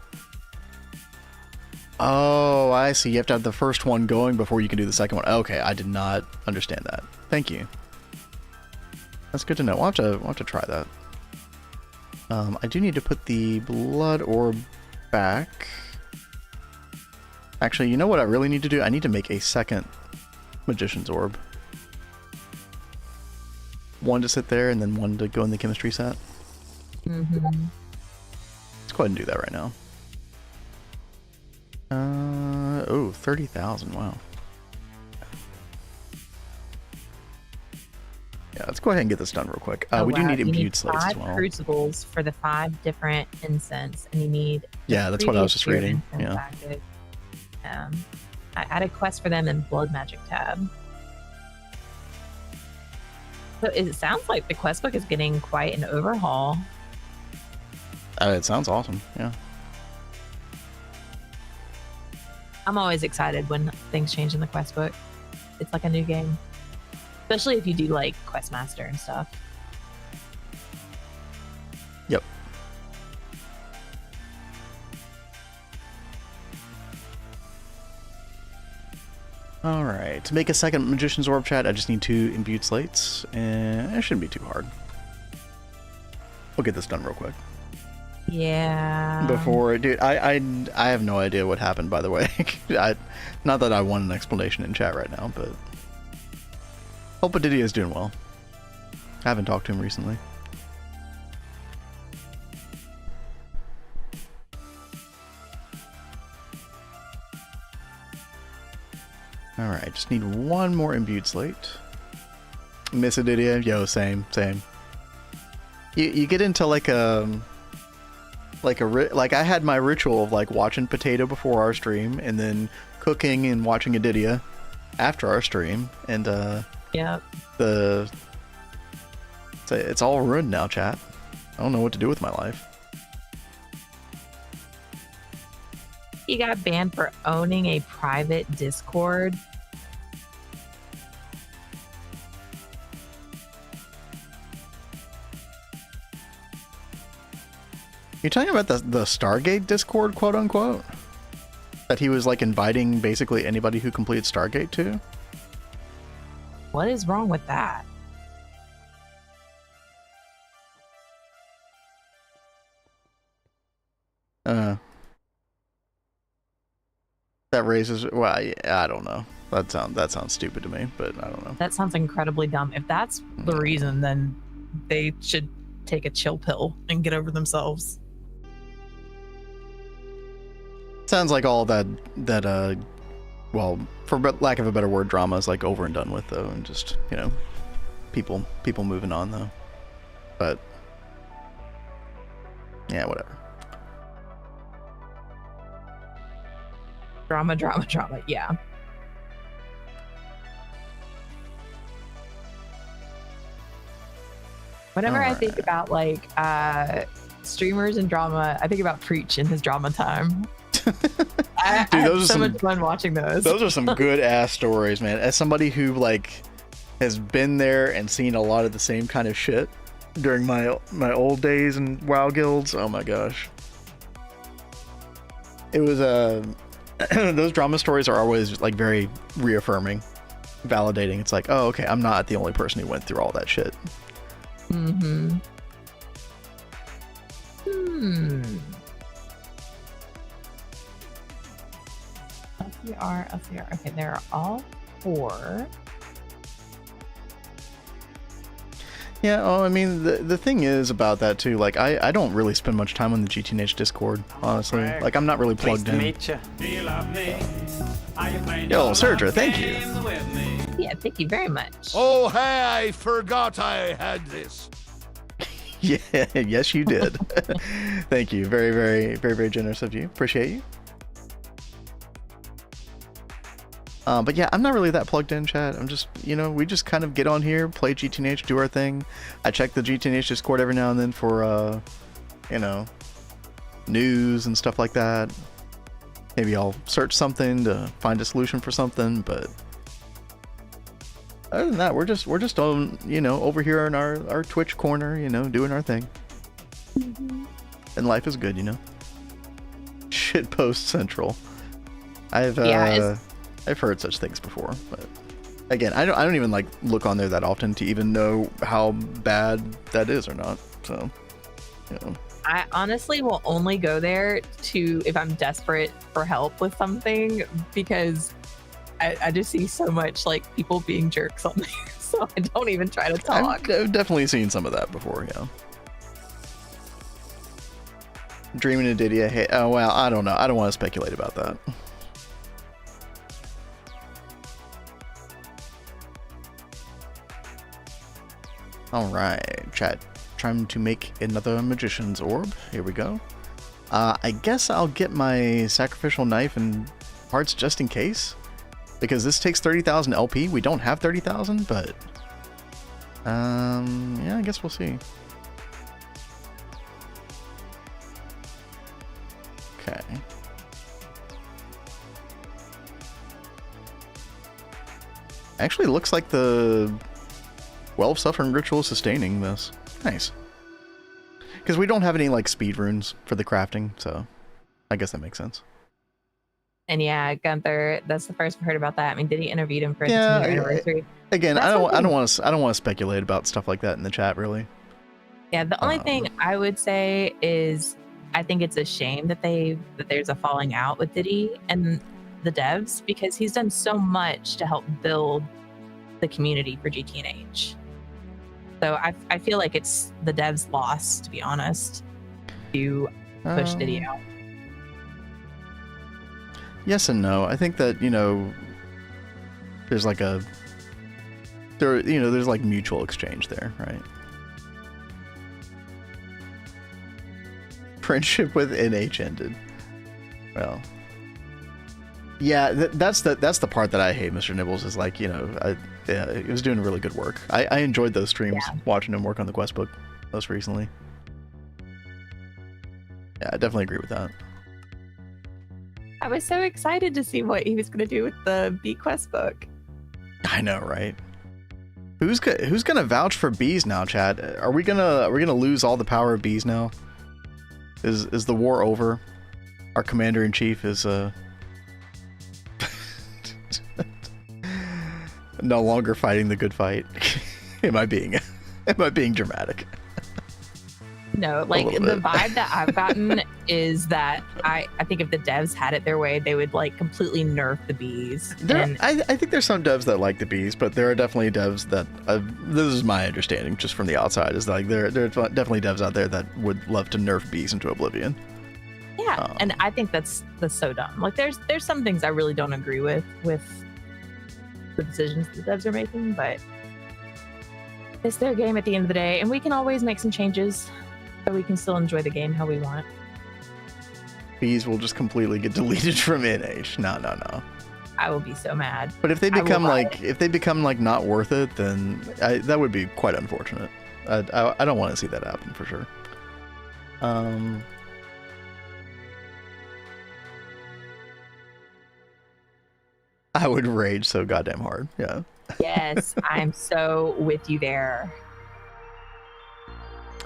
Oh, I see. You have to have the first one going before you can do the second one. Okay, I did not understand that. Thank you. That's good to know. We'll have to try that. I do need to put the blood orb back. Actually, you know what I really need to do? I need to make a second Magician's Orb. One to sit there, and then one to go in the chemistry set. Mm-hmm. Let's go ahead and do that right now. Oh, 30,000, wow. Yeah, let's go ahead and get this done real quick. We do need imbued slates as well. 5 crucibles for the 5 different incense, and you need... Yeah, that's what I was just reading. Yeah. I added quests for them in Blood Magic tab. So it sounds like the quest book is getting quite an overhaul. It sounds awesome, yeah. I'm always excited when things change in the quest book. It's like a new game. Especially if you do like Questmaster and stuff. Yep. Alright, to make a second Magician's Orb, chat, I just need 2 imbued slates, and it shouldn't be too hard. We'll get this done real quick. Yeah. Before, dude, I have no idea what happened, by the way. Not that I want an explanation in chat right now, but... Hope Adidia is doing well. I haven't talked to him recently. Alright, just need one more imbued slate. Miss Adidia? Yo, same. You get into like I had my ritual of like watching Potato before our stream, and then cooking and watching Adidia after our stream, and Yep. It's all ruined now, chat. I don't know what to do with my life. You got banned for owning a private Discord. You're talking about the Stargate Discord, quote unquote? That he was like inviting basically anybody who completed Stargate to? What is wrong with that? That raises... Well, yeah, I don't know. That sounds stupid to me, but I don't know. That sounds incredibly dumb. If that's the reason, then they should take a chill pill and get over themselves. Sounds like all that well, for lack of a better word, drama is like over and done with, though, and just, you know, people moving on, though. But yeah, whatever. Drama, yeah. Whenever I think about like streamers and drama, I think about Preach and his drama time. I have so much fun watching those. Those are some good ass stories, man. As somebody who like has been there and seen a lot of the same kind of shit during my old days in WoW guilds, oh my gosh. It was those drama stories are always like very reaffirming, validating. It's like, oh, okay, I'm not the only person who went through all that shit. Mm-hmm. LCR. Okay, there are all 4. Yeah, I mean, the thing is about that too, like, I don't really spend much time on the GTNH Discord, honestly. Like, I'm not really Pleased plugged to in. meet you. Yo, Sergio, thank you. Yeah, thank you very much. Oh, hey, I forgot I had this. Yeah, yes, you did. Thank you. Very, very, very, very generous of you. Appreciate you. But yeah, I'm not really that plugged in, chat. I'm just, we just kind of get on here, play GTNH, do our thing. I check the GTNH Discord every now and then for, news and stuff like that. Maybe I'll search something to find a solution for something, but other than that, we're just on, over here in our Twitch corner, doing our thing. Mm-hmm. And life is good, Shitpost central. I've heard such things before, but again, I don't even like look on there that often to even know how bad that is or not. So, I honestly will only go there if I'm desperate for help with something, because I just see so much like people being jerks on there, so I don't even try to talk. I've definitely seen some of that before, yeah. Dreaming of Diddy, well, I don't know. I don't want to speculate about that. Alright, chat. Trying to make another magician's orb. Here we go. I guess I'll get my sacrificial knife and parts just in case. Because this takes 30,000 LP. We don't have 30,000, but... yeah, I guess we'll see. Okay. Actually, looks like the Well of Suffering ritual is sustaining this. Nice. Because we don't have any like speed runes for the crafting, so I guess that makes sense. And yeah, Gunther, that's the first I've heard about that. I mean, did he interview him for the 10-year anniversary? Again, I don't want to speculate about stuff like that in the chat, really. Yeah, the only thing I would say is I think it's a shame that there's a falling out with Diddy and the devs, because he's done so much to help build the community for GTNH. So I feel like it's the devs' loss, to be honest, to push Diddy out. Yes and no. I think that, there's like there's like mutual exchange there, right? Friendship with NH ended. Well, yeah, that's the part that I hate, Mr. Nibbles, is like, he was doing really good work. I enjoyed those streams, watching him work on the quest book most recently. Yeah, I definitely agree with that. I was so excited to see what he was going to do with the bee quest book. I know, right? Who's gonna vouch for bees now, Chad? Are we gonna lose all the power of bees now? Is the war over? Our commander in chief is no longer fighting the good fight. Am I being dramatic? No, like the vibe that I've gotten is that I think if the devs had it their way, they would like completely nerf the bees. I think there's some devs that like the bees, but there are definitely devs that this is my understanding just from the outside, is like there are definitely devs out there that would love to nerf bees into oblivion. Yeah, and I think that's so dumb. Like there's some things I really don't agree with the decisions the devs are making, but it's their game at the end of the day, and we can always make some changes so we can still enjoy the game how we want. Bees will just completely get deleted from NH. No. I will be so mad. But if they become like not worth it, then that would be quite unfortunate. I don't want to see that happen for sure. I would rage so goddamn hard. Yeah. Yes, I'm so with you there.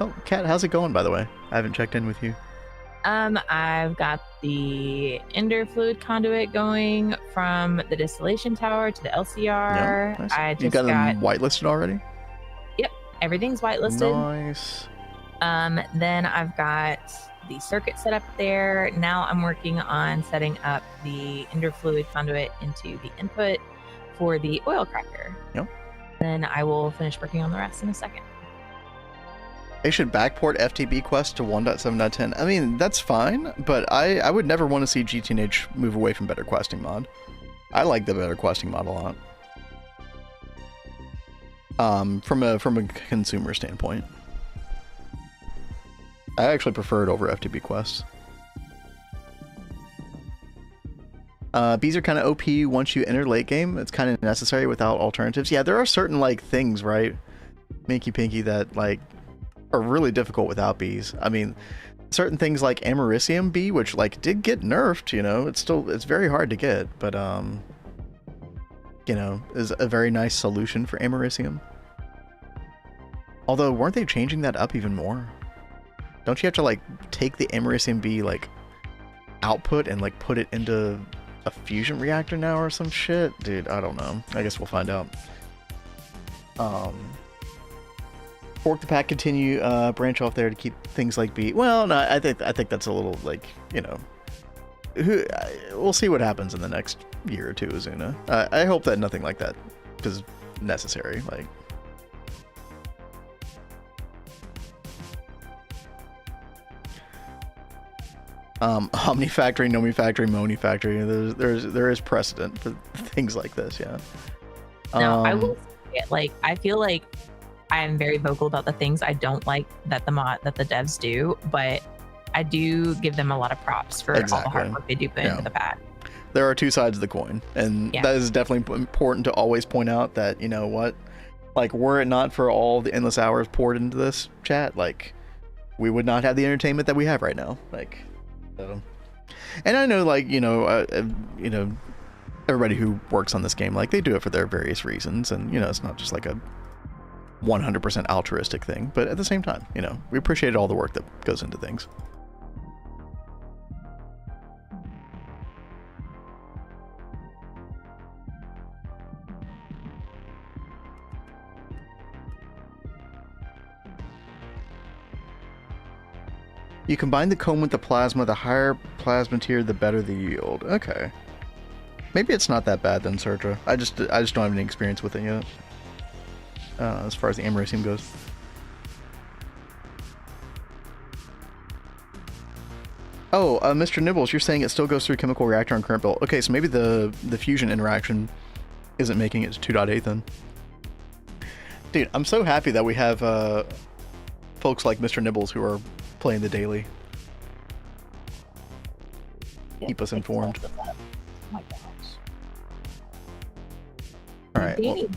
Oh, Kat, how's it going, by the way? I haven't checked in with you. I've got the ender fluid conduit going from the distillation tower to the LCR. Yeah, nice. I just you got them whitelisted already? Yep, everything's whitelisted. Nice. Then I've got the circuit set up there. Now I'm working on setting up the ender fluid conduit into the input for the oil cracker. Yep. Then I will finish working on the rest in a second. They should backport FTB Quest to 1.7.10. I mean, that's fine, but I would never want to see GTNH move away from better questing mod. I like the better questing mod a lot. From a consumer standpoint. I actually prefer it over FTB Quest. Bees are kind of OP once you enter late game. It's kind of necessary without alternatives. Yeah, there are certain like things, right? Minky Pinky that like are really difficult without bees. I mean, certain things like Americium bee, which like did get nerfed, you know, it's very hard to get, but you know, is a very nice solution for Americium. Although, weren't they changing that up even more? Don't you have to like take the Americium bee like output and like put it into a fusion reactor now or some shit? Dude, I don't know. I guess we'll find out. Fork the pack, continue, branch off there to keep things like bee. Well, no, I think that's a little like, you know, we'll see what happens in the next year or two, Azuna. I hope that nothing like that is necessary. Like, Omni Factory, Nomi Factory, Moni Factory. There is precedent for things like this. Yeah. Now, I will say it, like, I feel like I am very vocal about the things I don't like that the devs do, but I do give them a lot of props for all the hard work they do put into the pack. There are two sides of the coin, and that is definitely important to always point out that, you know what, like, were it not for all the endless hours poured into this chat, like, we would not have the entertainment that we have right now. Like, so. And I know, like, you know, everybody who works on this game, like, they do it for their various reasons, and, you know, it's not just like a 100% altruistic thing, but at the same time, you know, we appreciate all the work that goes into things. You combine the comb with the plasma, the higher plasma tier, the better the yield. Okay. Maybe it's not that bad then, Sertra. I just don't have any experience with it yet. As far as the Americium goes. Oh, Mr. Nibbles, you're saying it still goes through chemical reactor on current build. Okay, so maybe the fusion interaction isn't making it to 2.8 then. Dude, I'm so happy that we have folks like Mr. Nibbles who are playing the daily. Keep us informed. Oh my gosh. Alright. Danny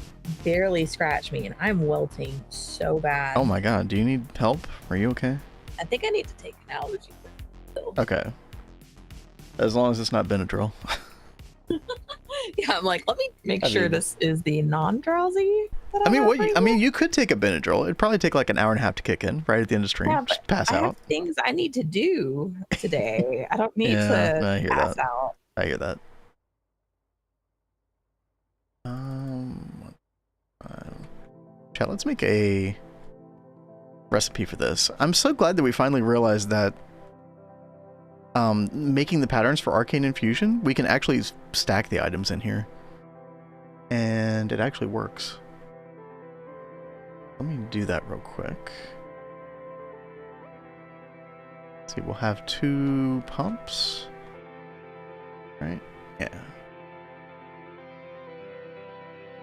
barely scratched me and I'm wilting so bad. Oh my god, do you need help? Are you okay? I think I need to take an allergy pill. Okay. As long as it's not Benadryl. Yeah, I'm like, let me make sure this is the non-drowsy. I mean, you could take a Benadryl. It'd probably take like an hour and a half to kick in right at the end of stream. Yeah, just pass I out. have things I need to do today. I don't need to pass out. I hear that. Chat, let's make a recipe for this. I'm so glad that we finally realized that making the patterns for Arcane Infusion, we can actually stack the items in here. And it actually works. Let me do that real quick. Let's see, we'll have 2 pumps. Right? Yeah.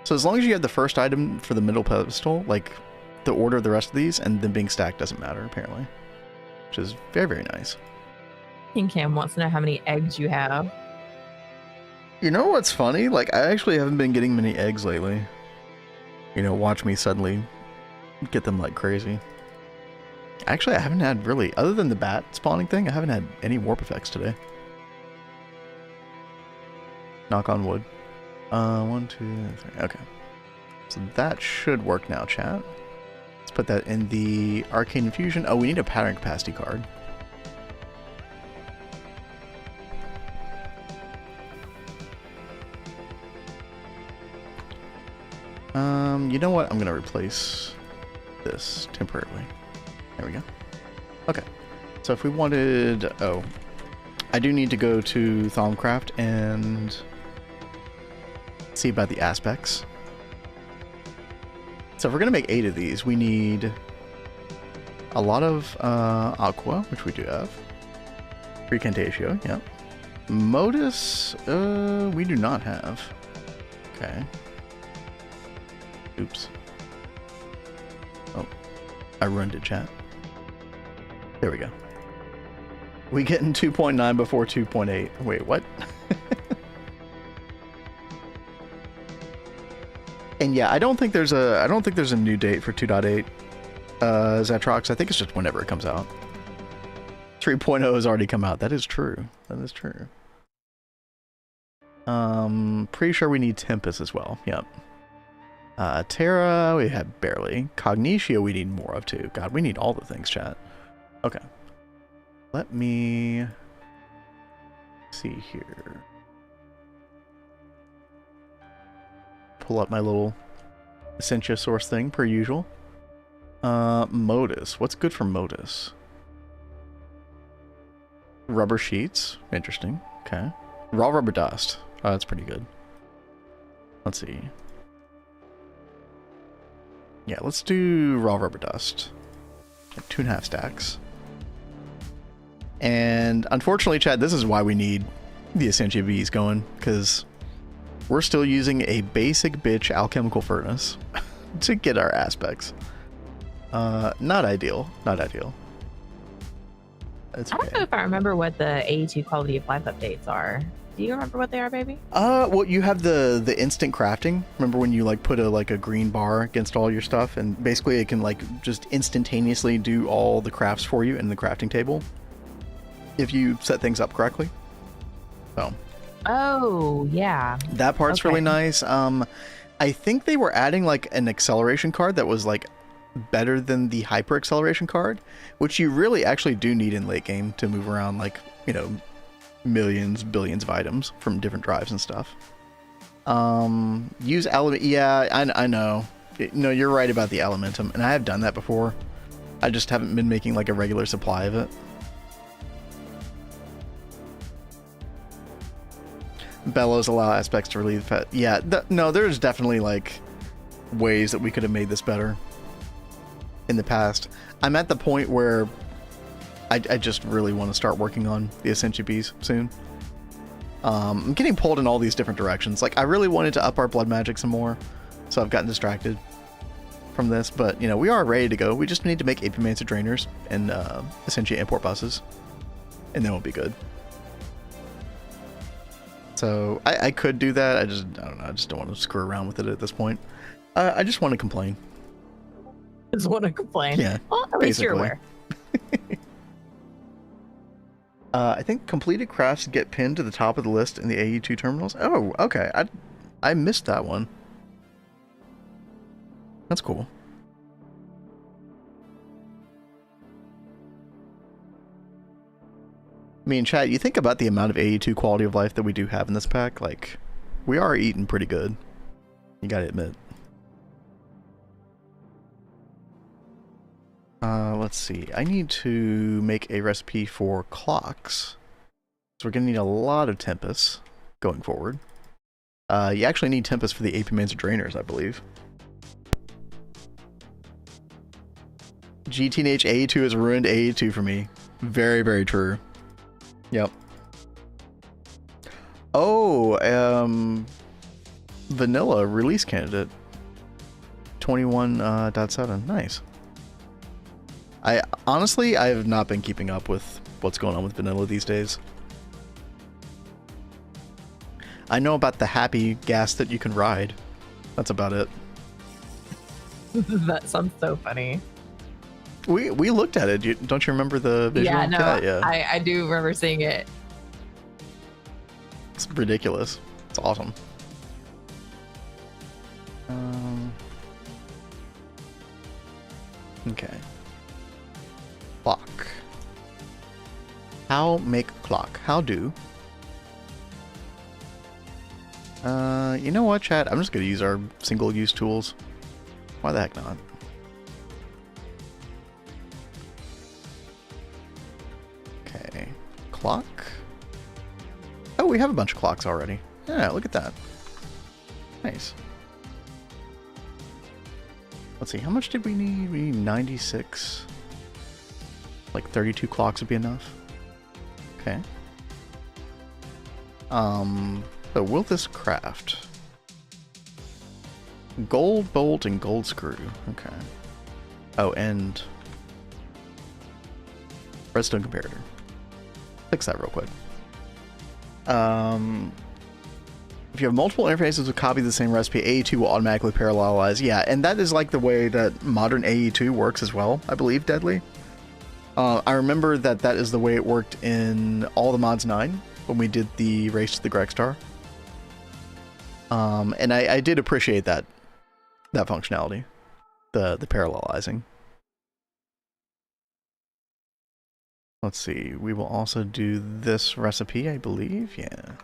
So as long as you have the first item for the middle pedestal, like the order of the rest of these, and them being stacked doesn't matter, apparently. Which is very, very nice. King Cam wants to know how many eggs you have. You know what's funny? Like, I actually haven't been getting many eggs lately. You know, watch me suddenly get them like crazy. Actually, I haven't had really, other than the bat spawning thing, I haven't had any warp effects today. Knock on wood. 1, 2, 3. Okay. So that should work now, chat. Let's put that in the Arcane Infusion. Oh, we need a pattern capacity card. You know what? I'm gonna replace this temporarily. There we go. Okay. So if we wanted... Oh. I do need to go to Thaumcraft and see about the aspects. So if we're gonna make 8 of these, we need A lot of Aqua, which we do have. Recantatio, yep. Modus, we do not have. Okay. Oops. Oh, I ruined it, chat. There we go. We get in 2.9 before 2.8. Wait, what? And yeah, I don't think there's a new date for 2.8 Zetrox. I think it's just whenever it comes out. 3.0 has already come out. That is true. That is true. Pretty sure we need Tempest as well. Yep. Terra, we have barely. Cognitio, we need more of too. God, we need all the things, chat. Okay. Let me see here. Pull up my little Essentia source thing, per usual. Modus. What's good for Modus? Rubber sheets. Interesting. Okay. Raw rubber dust. Oh, that's pretty good. Let's see. Yeah, let's do raw rubber dust. Like 2.5 stacks. And unfortunately, Chad, this is why we need the Essentia Bees going, because we're still using a basic bitch alchemical furnace to get our aspects. Not ideal. Not ideal. It's okay. I don't know if I remember what the AE2 quality of life updates are. Do you remember what they are, baby? Well, you have the instant crafting. Remember when you like put a green bar against all your stuff, and basically it can like just instantaneously do all the crafts for you in the crafting table if you set things up correctly. So. Oh, yeah. That part's really nice. I think they were adding like an acceleration card that was like better than the hyper acceleration card, which you really actually do need in late game to move around like, you know, millions, billions of items from different drives and stuff. Use element. Yeah, I know. No, you're right about the elementum, and I have done that before. I just haven't been making like a regular supply of it. Bellows allow aspects to relieve pet. Yeah, no, there's definitely like ways that we could have made this better in the past. I'm at the point where I just really want to start working on the Essentia Bees soon. I'm getting pulled in all these different directions. Like, I really wanted to up our blood magic some more, so I've gotten distracted from this. But, you know, we are ready to go. We just need to make Apimancer Drainers and Essentia Import Buses, and then we'll be good. So, I could do that. I don't know. I just don't want to screw around with it at this point. I just want to complain. Just want to complain. Yeah, well, at least you're aware. I think completed crafts get pinned to the top of the list in the AE2 terminals. Oh, okay. I missed that one. That's cool. I mean, chat, you think about the amount of AE2 quality of life that we do have in this pack, like, we are eating pretty good. You gotta admit. Let's see. I need to make a recipe for clocks. So we're gonna need a lot of Tempest going forward. You actually need Tempest for the Apimancer Drainers, I believe. GTNH AE2 has ruined AE2 for me. Very, very true. Yep. Oh, vanilla release candidate. 21.7. Nice. I have not been keeping up with what's going on with vanilla these days. I know about the happy gas that you can ride. That's about it. That sounds so funny. We looked at it. Don't you remember the visual? Yeah, no, yeah. I do remember seeing it. It's ridiculous. It's awesome. Okay. Clock. How make clock? How do? You know what, chat? I'm just gonna use our single-use tools. Why the heck not? Okay. Clock. Oh, we have a bunch of clocks already. Yeah, look at that. Nice. Let's see, how much did we need? We need 96. Like 32 clocks would be enough. Okay. So will this craft? Gold bolt and gold screw. Okay. Oh, and redstone comparator. Fix that real quick. If you have multiple interfaces with copy the same recipe, AE2 will automatically parallelize. Yeah, and that is like the way that modern AE2 works as well, I believe, Deadly. I remember that is the way it worked in all the mods 9 when we did the race to the Gregstar. And I did appreciate that functionality, the parallelizing. Let's see, we will also do this recipe, I believe, yeah.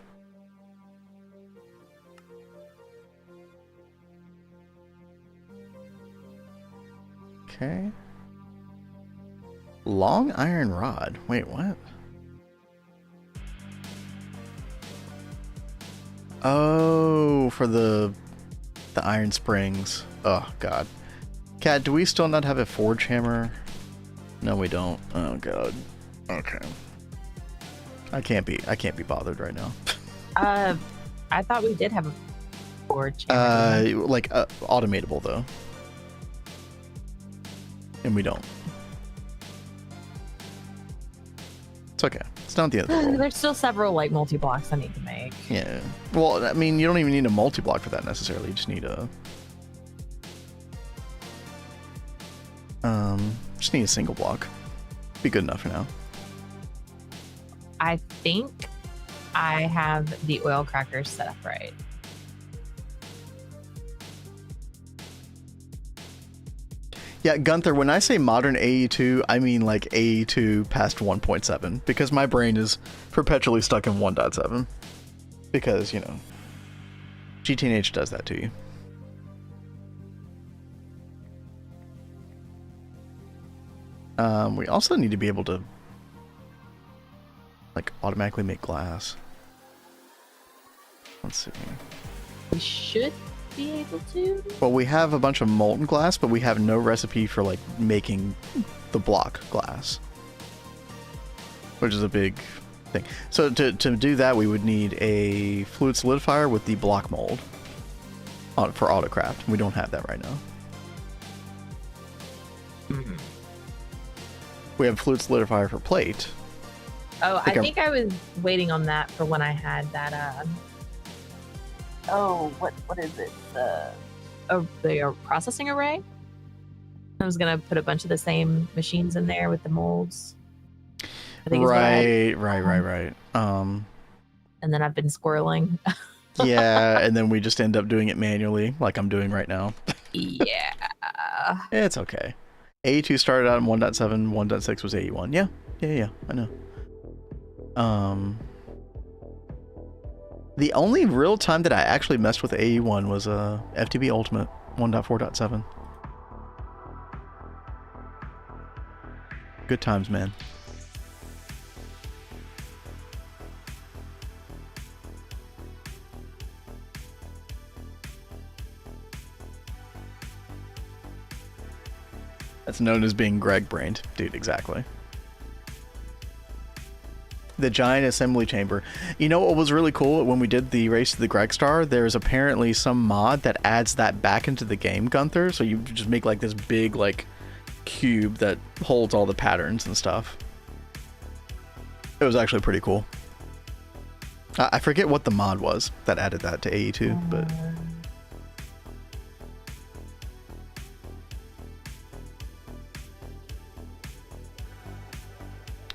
Okay. Long iron rod. Wait, what? Oh, for the iron springs. Oh god. Cat, do we still not have a forge hammer? No, we don't. Oh god. Okay. I can't be bothered right now. I thought we did have a forge hammer. Like automatable though. And we don't. It's okay. It's not the end of the world. There's still several like multi-blocks I need to make. Yeah. Well, I mean, you don't even need a multi-block for that necessarily. You just need a single block. Be good enough for now. I think I have the oil crackers set up right. Yeah, Gunther, when I say modern AE2, I mean like AE2 past 1.7, because my brain is perpetually stuck in 1.7. Because, you know, GTNH does that to you. We also need to be able to, like, automatically make glass. Let's see. We should be able to. Well, we have a bunch of molten glass, but we have no recipe for like making the block glass, which is a big thing. So to do that, we would need a fluid solidifier with the block mold for autocraft. We don't have that right now. Mm-hmm. We have fluid solidifier for plate. Oh, I think I was waiting on that for when I had that. What is it? The processing array. I was gonna put a bunch of the same machines in there with the molds. I think Right. And then I've been squirreling. Yeah, and then we just end up doing it manually, like I'm doing right now. Yeah. It's okay. AE2 started out in 1.7, 1.6 was AE1. Yeah, I know. The only real time that I actually messed with AE1 was FTB Ultimate 1.4.7. Good times, man. That's known as being Greg-brained. Dude, exactly. The giant assembly chamber. You know what was really cool? When we did the race to the Gregstar, there's apparently some mod that adds that back into the game, Gunther. So you just make like this big like cube that holds all the patterns and stuff. It was actually pretty cool. I forget what the mod was that added that to AE2, but...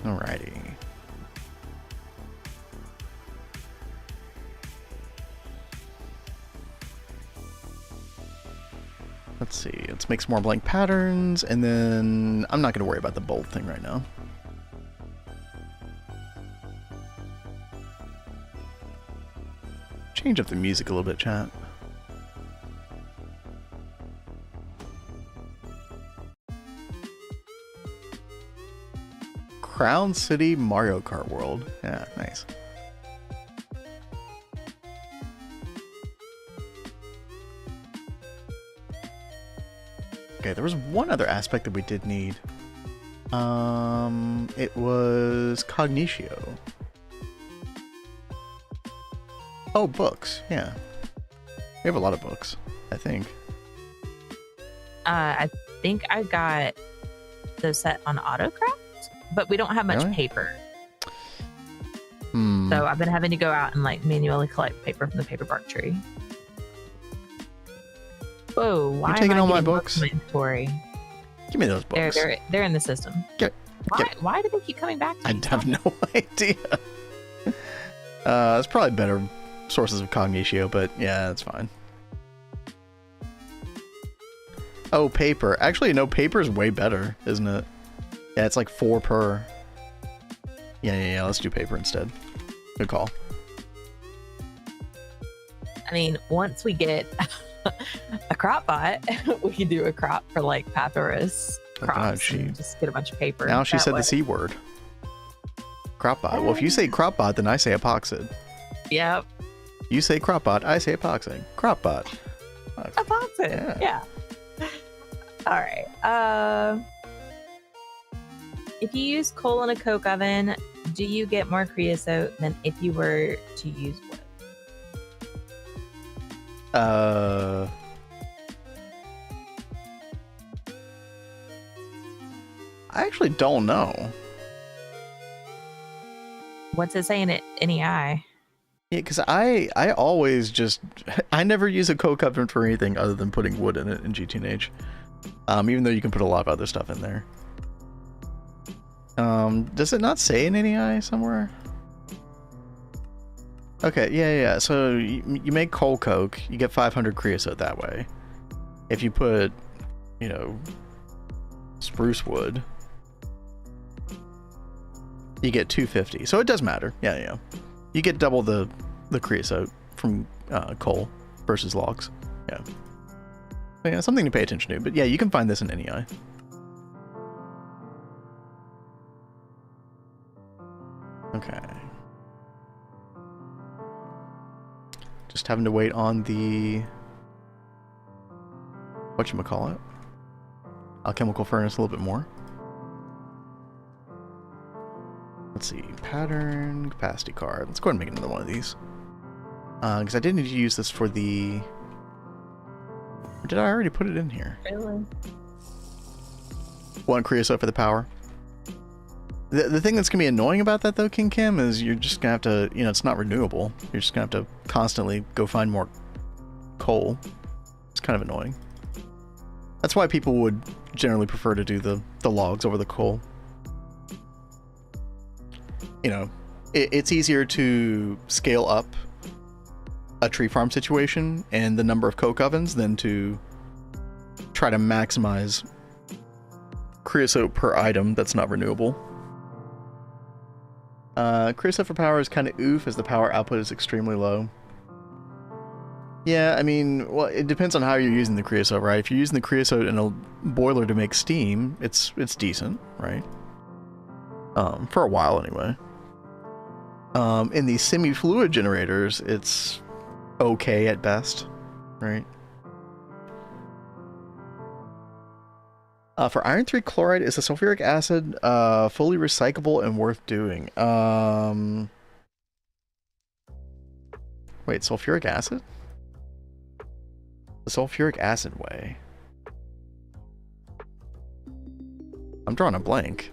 Alrighty. Let's see, let's make some more blank patterns, and then I'm not going to worry about the bolt thing right now. Change up the music a little bit, chat. Crown City Mario Kart World. Yeah, nice. Okay, there was one other aspect that we did need. It was Cognitio. Oh, books. Yeah. We have a lot of books, I think. I think I got those set on Autocraft, but we don't have much Really? paper. Hmm. So I've been having to go out and like manually collect paper from the paper bark tree. Whoa, why taking am I all my getting books? from my inventory? Give me those books. They're in the system. Why do they keep coming back to I me? have no idea. It's probably better sources of Cognitio, but yeah, that's fine. Oh, paper. Actually, no, paper is way better, isn't it? Yeah, it's like 4 per. Yeah, let's do paper instead. Good call. I mean, once we get a crop bot, we can do a crop for like papyrus Oh, God, crops and just get a bunch of paper. Now she that said way. the C word. Cropbot. Well, if you say cropbot, then I say epoxid. Yep. You say cropbot, I say epoxid. Cropbot. Epoxid. Yeah. All right. If you use coal in a coke oven, do you get more creosote than if you were to use wood? I actually don't know. What's it saying at NEI? Yeah, because I always just I never use a coke oven for anything other than putting wood in it in GTNH. Even though you can put a lot of other stuff in there. Does it not say in NEI somewhere? Okay, yeah. So you make coal coke, you get 500 creosote that way. If you put, spruce wood, you get 250. So it does matter. Yeah. You get double the creosote from coal versus logs. Yeah. So yeah, something to pay attention to. But yeah, you can find this in NEI. Okay. Just having to wait on the whatchamacallit? Alchemical furnace a little bit more. Let's see, pattern, capacity card. Let's go ahead and make another one of these. Because I did need to use this for the... Or did I already put it in here? Really? One creosote for the power. The thing that's going to be annoying about that, though, King Kim, is you're just going to have to... it's not renewable. You're just going to have to constantly go find more coal. It's kind of annoying. That's why people would generally prefer to do the logs over the coal. It's easier to scale up a tree farm situation and the number of coke ovens than to try to maximize creosote per item that's not renewable. Creosote for power is kind of oof as the power output is extremely low. Yeah, I mean, well, it depends on how you're using the creosote, right? If you're using the creosote in a boiler to make steam, it's decent, right? For a while anyway. In the semi-fluid generators, it's okay at best, right? For iron 3 chloride, is the sulfuric acid fully recyclable and worth doing? Wait, sulfuric acid? The sulfuric acid way. I'm drawing a blank.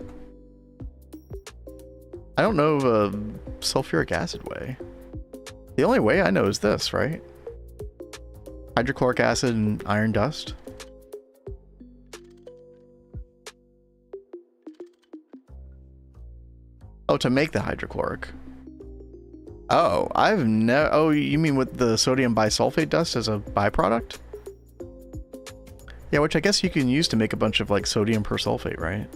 I don't know of a sulfuric acid way. The only way I know is this, right? Hydrochloric acid and iron dust. Oh, to make the hydrochloric. Oh, I've never... Oh, you mean with the sodium bisulfate dust as a byproduct? Yeah, which I guess you can use to make a bunch of, like, sodium persulfate, right?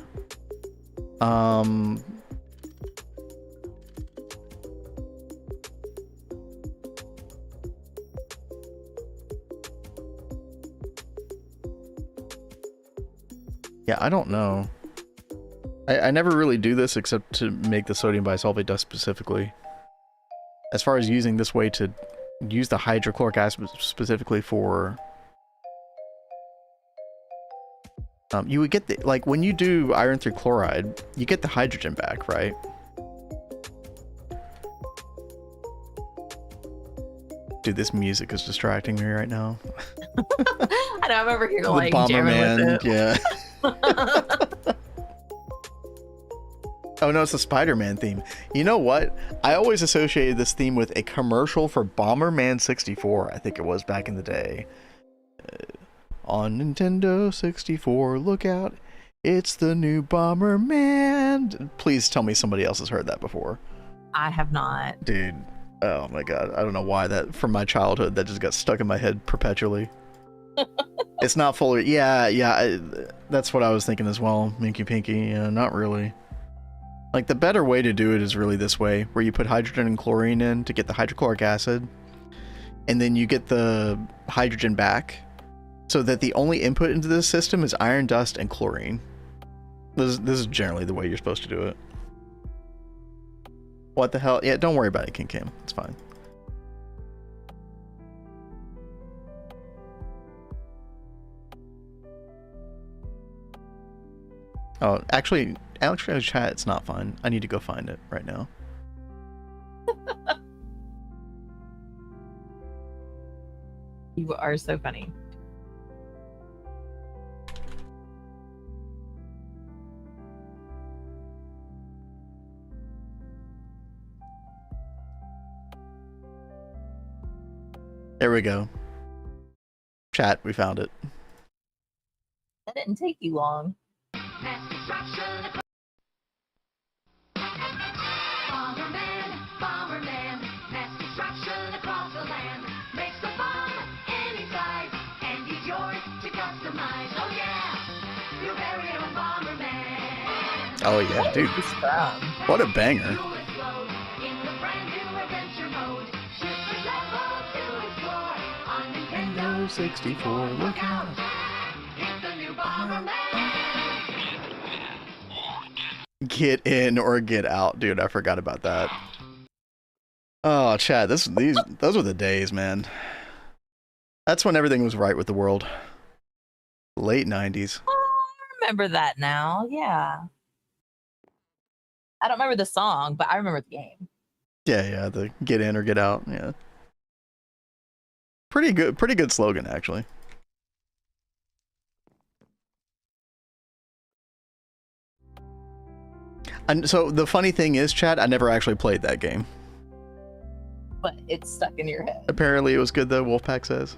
Yeah, I don't know. I never really do this except to make the sodium bisulfate dust specifically. As far as using this way to use the hydrochloric acid specifically for You would get the, like, when you do iron 3 chloride, you get the hydrogen back, right? Dude, this music is distracting me right now. I know, I'm over here The like jamming with it. yeah. Oh no, it's the Spider-Man theme. You know what? I always associated this theme with a commercial for Bomberman 64. I think it was back in the day. On Nintendo 64, look out. It's the new Bomberman. Please tell me somebody else has heard that before. I have not. Dude, oh my god. I don't know why that, from my childhood, that just got stuck in my head perpetually. It's not fully, yeah, that's what I was thinking as well. Minky Pinky, yeah, not really. Like, the better way to do it is really this way, where you put hydrogen and chlorine in to get the hydrochloric acid, and then you get the hydrogen back, so that the only input into this system is iron dust and chlorine. This is generally the way you're supposed to do it. What the hell? Yeah, don't worry about it, King Kim. It's fine. Oh, actually, chat, it's not fine. I need to go find it right now. You are so funny. There we go. Chat, we found it. That didn't take you long. Bomberman, mass destruction across the land. Makes the bomb any size, and he's yours to customize. Oh yeah, your very own Bomberman. Oh yeah, dude. Where's this from? What a banger. You explode in the brand new adventure mode. Shift level to explore on Nintendo 64, look out. It's the new Bomberman. Get in or get out, dude. I forgot about that. Oh, Chad, those were the days, man. That's when everything was right with the world. Late 90s. Oh, I remember that now. Yeah. I don't remember the song, but I remember the game. Yeah, the get in or get out. Yeah. Pretty good slogan, actually. And so the funny thing is, Chad, I never actually played that game. But it's stuck in your head. Apparently it was good though, Wolfpack says.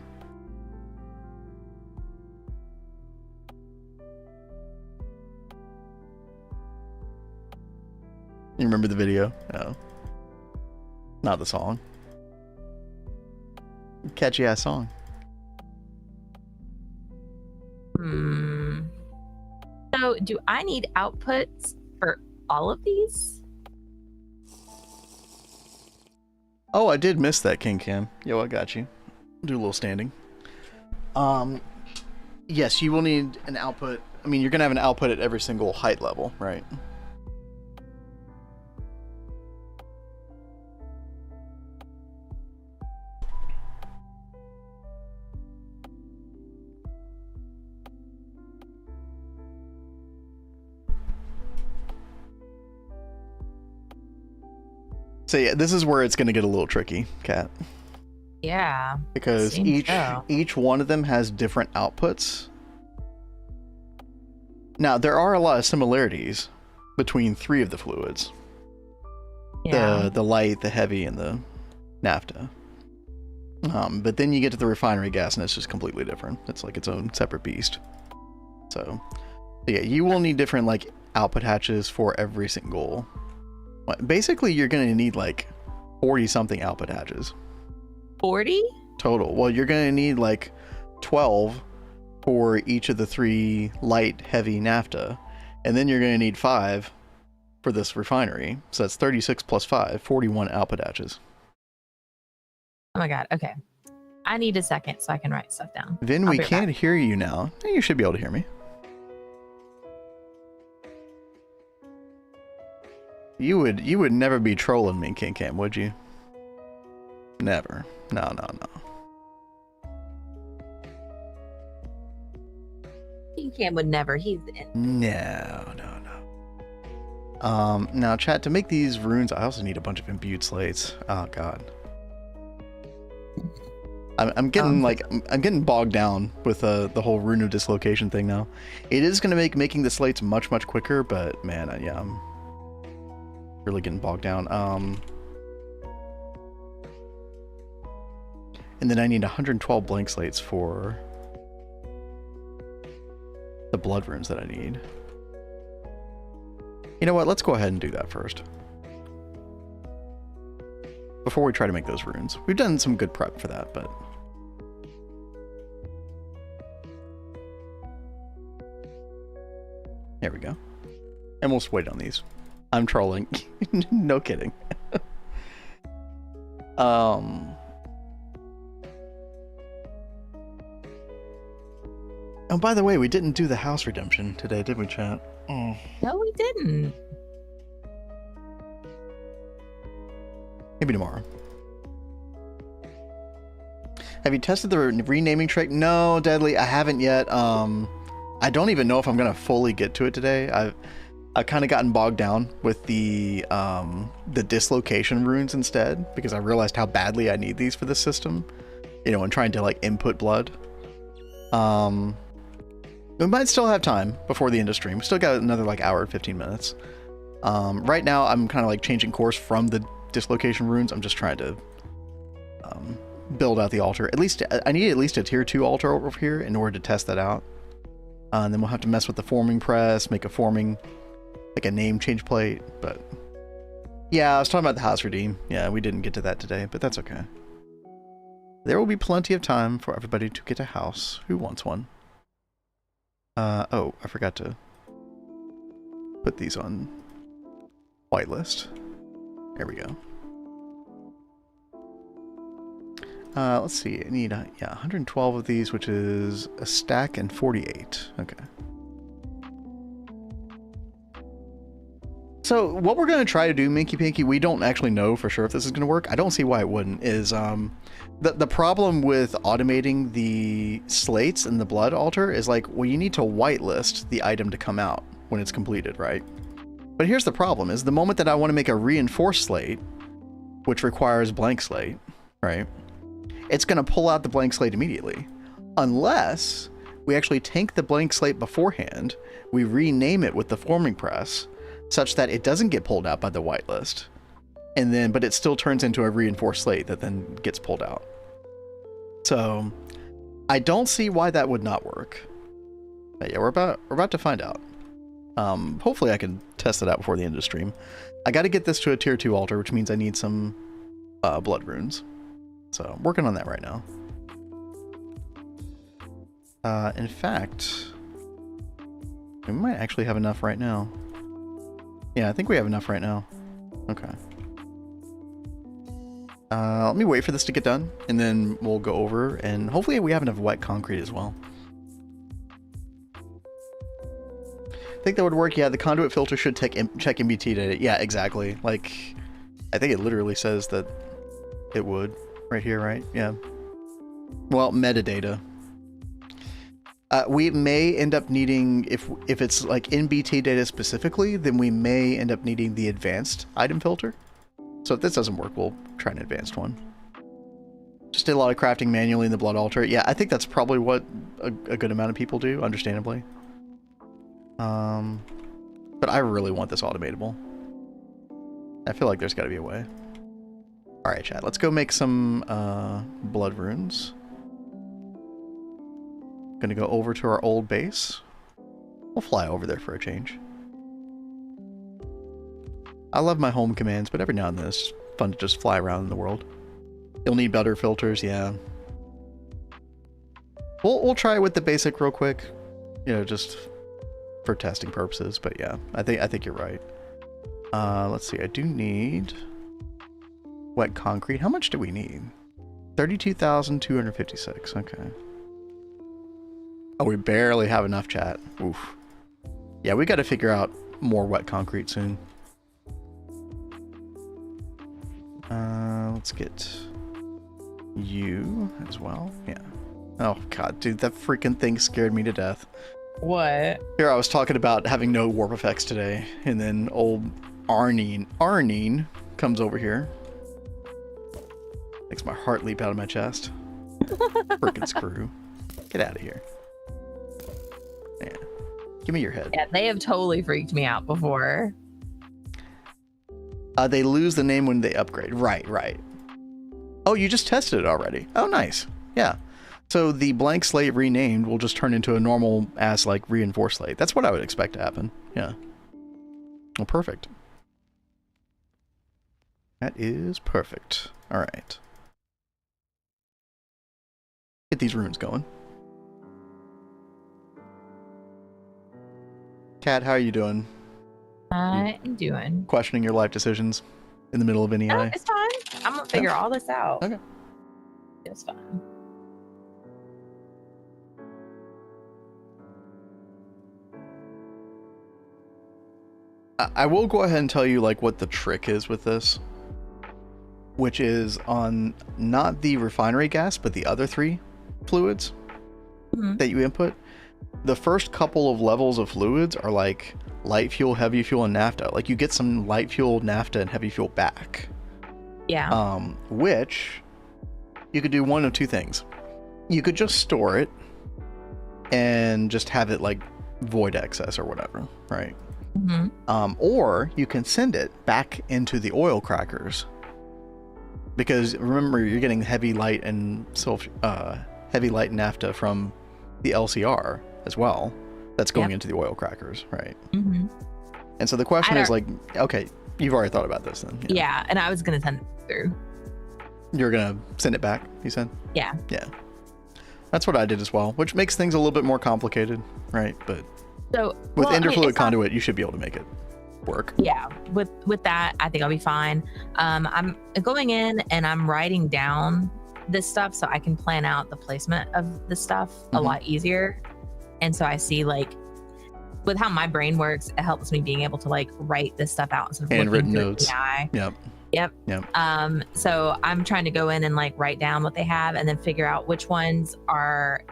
You remember the video? No. Not the song. Catchy ass song. So do I need outputs for all of these? Oh, I did miss that, King Cam. Yo, I got you. Do a little standing. Yes, you will need an output. I mean, you're gonna have an output at every single height level, right? So yeah, this is where it's going to get a little tricky, Kat. Yeah. Because seems so. each one of them has different outputs. Now, there are a lot of similarities between three of the fluids. Yeah. The light, the heavy, and the naphtha. But then you get to the refinery gas and it's just completely different. It's like its own separate beast. So yeah, you will need different like output hatches for every single. Basically, you're going to need like 40 something output hatches. 40? Total. Well, you're going to need like 12 for each of the three light, heavy naphtha. And then you're going to need 5 for this refinery. So that's 36 plus 5, 41 output hatches. Oh my god. Okay. I need a second so I can write stuff down. Vin, I'll we be right can't back. hear you now. You should be able to hear me. You would never be trolling me, King Cam, would you? Never. No. Cam would never. He's in. No. Now chat, to make these runes, I also need a bunch of imbued slates. Oh god. I'm getting I'm getting bogged down with the whole rune of dislocation thing now. It is going to make making the slates much quicker, but man, yeah, I'm really getting bogged down. And then I need 112 blank slates for the blood runes that I need. You know what? Let's go ahead and do that first. Before we try to make those runes. We've done some good prep for that, but... There we go. And we'll just wait on these. I'm trolling. No kidding. Oh, by the way, we didn't do the house redemption today, did we, chat? Oh. No, we didn't. Maybe tomorrow. Have you tested the renaming trick? No, Deadly, I haven't yet. I don't even know if I'm gonna fully get to it today. I've kind of gotten bogged down with the dislocation runes instead, because I realized how badly I need these for this system. You know, and trying to like input blood. We might still have time before the end of stream. We still got another like hour and 15 minutes. Right now I'm kind of like changing course from the dislocation runes. I'm just trying to build out the altar. At least I need at least a tier 2 altar over here in order to test that out. And then we'll have to mess with the forming press, make a forming, like a name change plate. But yeah, I was talking about the house redeem. Yeah, we didn't get to that today, but that's okay. There will be plenty of time for everybody to get a house who wants one. Oh, I forgot to put these on whitelist. There we go. Let's see, I need 112 of these, which is a stack and 48. Okay. So what we're going to try to do, Minky Pinky, we don't actually know for sure if this is going to work. I don't see why it wouldn't, is the problem with automating the slates and the blood altar is like, well, you need to whitelist the item to come out when it's completed, right? But here's the problem, is the moment that I want to make a reinforced slate, which requires blank slate, right? It's going to pull out the blank slate immediately. Unless we actually tank the blank slate beforehand, we rename it with the forming press, such that it doesn't get pulled out by the whitelist. And then, but it still turns into a reinforced slate that then gets pulled out. So, I don't see why that would not work. But yeah, we're about to find out. Hopefully I can test it out before the end of the stream. I got to get this to a tier 2 altar, which means I need some blood runes. So, I'm working on that right now. In fact, we might actually have enough right now. Yeah, I think we have enough right now. Okay. Let me wait for this to get done, and then we'll go over, and hopefully we have enough wet concrete as well. I think that would work. Yeah, the conduit filter should check MBT data. Yeah, exactly. Like, I think it literally says that it would. Right here, right? Yeah. Well, metadata. We may end up needing, if it's like NBT data specifically, then we may end up needing the advanced item filter. So if this doesn't work, we'll try an advanced one. Just did a lot of crafting manually in the blood altar. Yeah, I think that's probably what a good amount of people do, understandably. But I really want this automatable. I feel like there's got to be a way. Alright, chat, let's go make some blood runes. Gonna go over to our old base. We'll fly over there for a change. I love my home commands, but every now and then it's fun to just fly around in the world. You'll need better filters, yeah. We'll try it with the basic real quick, you know, just for testing purposes. But yeah, I think you're right. Let's see. I do need wet concrete. How much do we need? 32,256. Okay. Oh, we barely have enough, chat. Oof. Yeah, we got to figure out more wet concrete soon. Let's get you as well. Yeah. Oh god, dude, that freaking thing scared me to death. What? Here I was talking about having no warp effects today, and then old Arnine comes over here. Makes my heart leap out of my chest. Frickin' screw. Get out of here. Yeah. Give me your head. Yeah, they have totally freaked me out before. They lose the name when they upgrade. Right. Oh, you just tested it already. Oh, nice. Yeah. So the blank slate renamed will just turn into a normal ass like reinforced slate. That's what I would expect to happen. Yeah. Well, perfect. That is perfect. All right. Get these runes going. Kat, how are you doing? I am doing. Questioning your life decisions in the middle of NEI? No, it's fine. I'm gonna figure all this out. Okay. It's fine. I will go ahead and tell you like what the trick is with this, which is on not the refinery gas, but the other 3 fluids that you input. The first couple of levels of fluids are like light fuel, heavy fuel, and naphtha. Like you get some light fuel, naphtha, and heavy fuel back. Yeah. Which you could do one of 2 things. You could just store it and just have it like void excess or whatever, right? Or you can send it back into the oil crackers, because remember you're getting heavy light and heavy light and naphtha from the LCR as well. That's going into the oil crackers, right? And so the question is like, okay, you've already thought about this then. Yeah, and I was gonna send it through. You're gonna send it back, you said? Yeah. Yeah. That's what I did as well, which makes things a little bit more complicated, right? But So with well, interfluid conduit, you should be able to make it work. Yeah, with that, I think I'll be fine. I'm going in and I'm writing down this stuff so I can plan out the placement of the stuff a lot easier. And so I see like with how my brain works, it helps me being able to like write this stuff out instead of Handwritten looking through notes. AI. Yep. So I'm trying to go in and like write down what they have and then figure out which ones are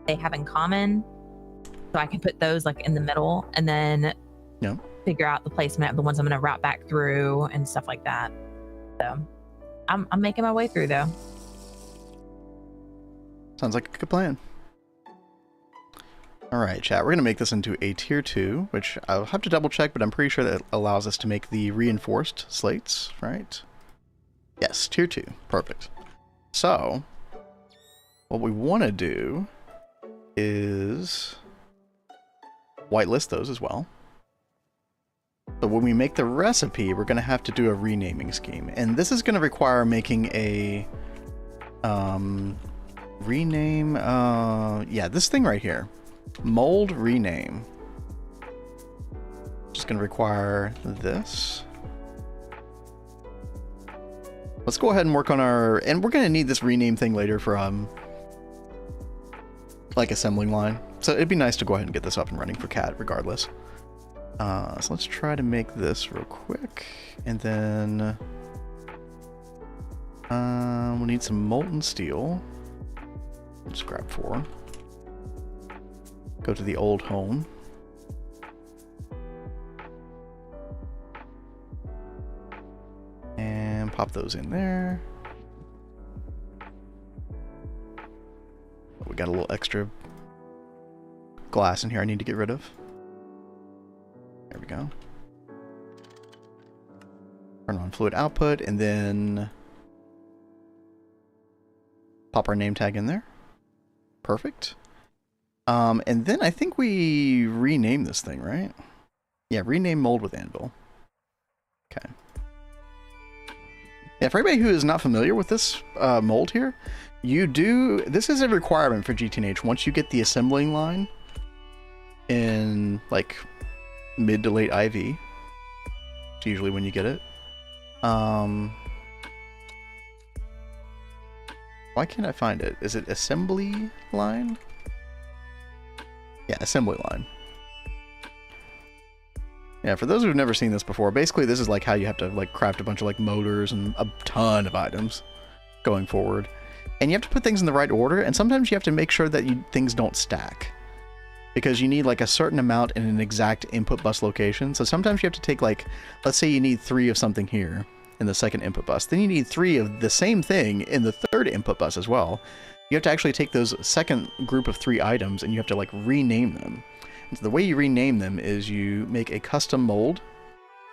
they have in common. So I can put those like in the middle and then figure out the placement of the ones I'm going to route back through and stuff like that. So I'm making my way through though. Sounds like a good plan. All right, chat. We're going to make this into a tier 2, which I'll have to double check, but I'm pretty sure that allows us to make the reinforced slates, right? Yes, tier 2. Perfect. So what we want to do is whitelist those as well. But when we make the recipe, we're going to have to do a renaming scheme. And this is going to require making a rename, yeah, this thing right here. Mold rename. Just going to require this. Let's go ahead and work on our, and we're going to need this rename thing later for like assembling line. So it'd be nice to go ahead and get this up and running for Cat regardless. So let's try to make this real quick, and then we'll need some molten steel. Let's grab 4. Go to the old home. And pop those in there. We got a little extra glass in here I need to get rid of. There we go. Turn on fluid output and then pop our name tag in there. Perfect. And then I think we rename this thing, right? Yeah, rename mold with anvil. Okay. Yeah, for anybody who is not familiar with this mold here, this is a requirement for GTNH. Once you get the assembling line in like mid to late IV, it's usually when you get it. Why can't I find it? Is it assembly line? Yeah, assembly line. Yeah, for those who've never seen this before, basically this is like how you have to like craft a bunch of like motors and a ton of items going forward. And you have to put things in the right order, and sometimes you have to make sure that things don't stack. because you need like a certain amount in an exact input bus location. So sometimes you have to take like, let's say you need 3 of something here in the second input bus. Then you need 3 of the same thing in the third input bus as well. You have to actually take those second group of 3 items and you have to like rename them. And so the way you rename them is you make a custom mold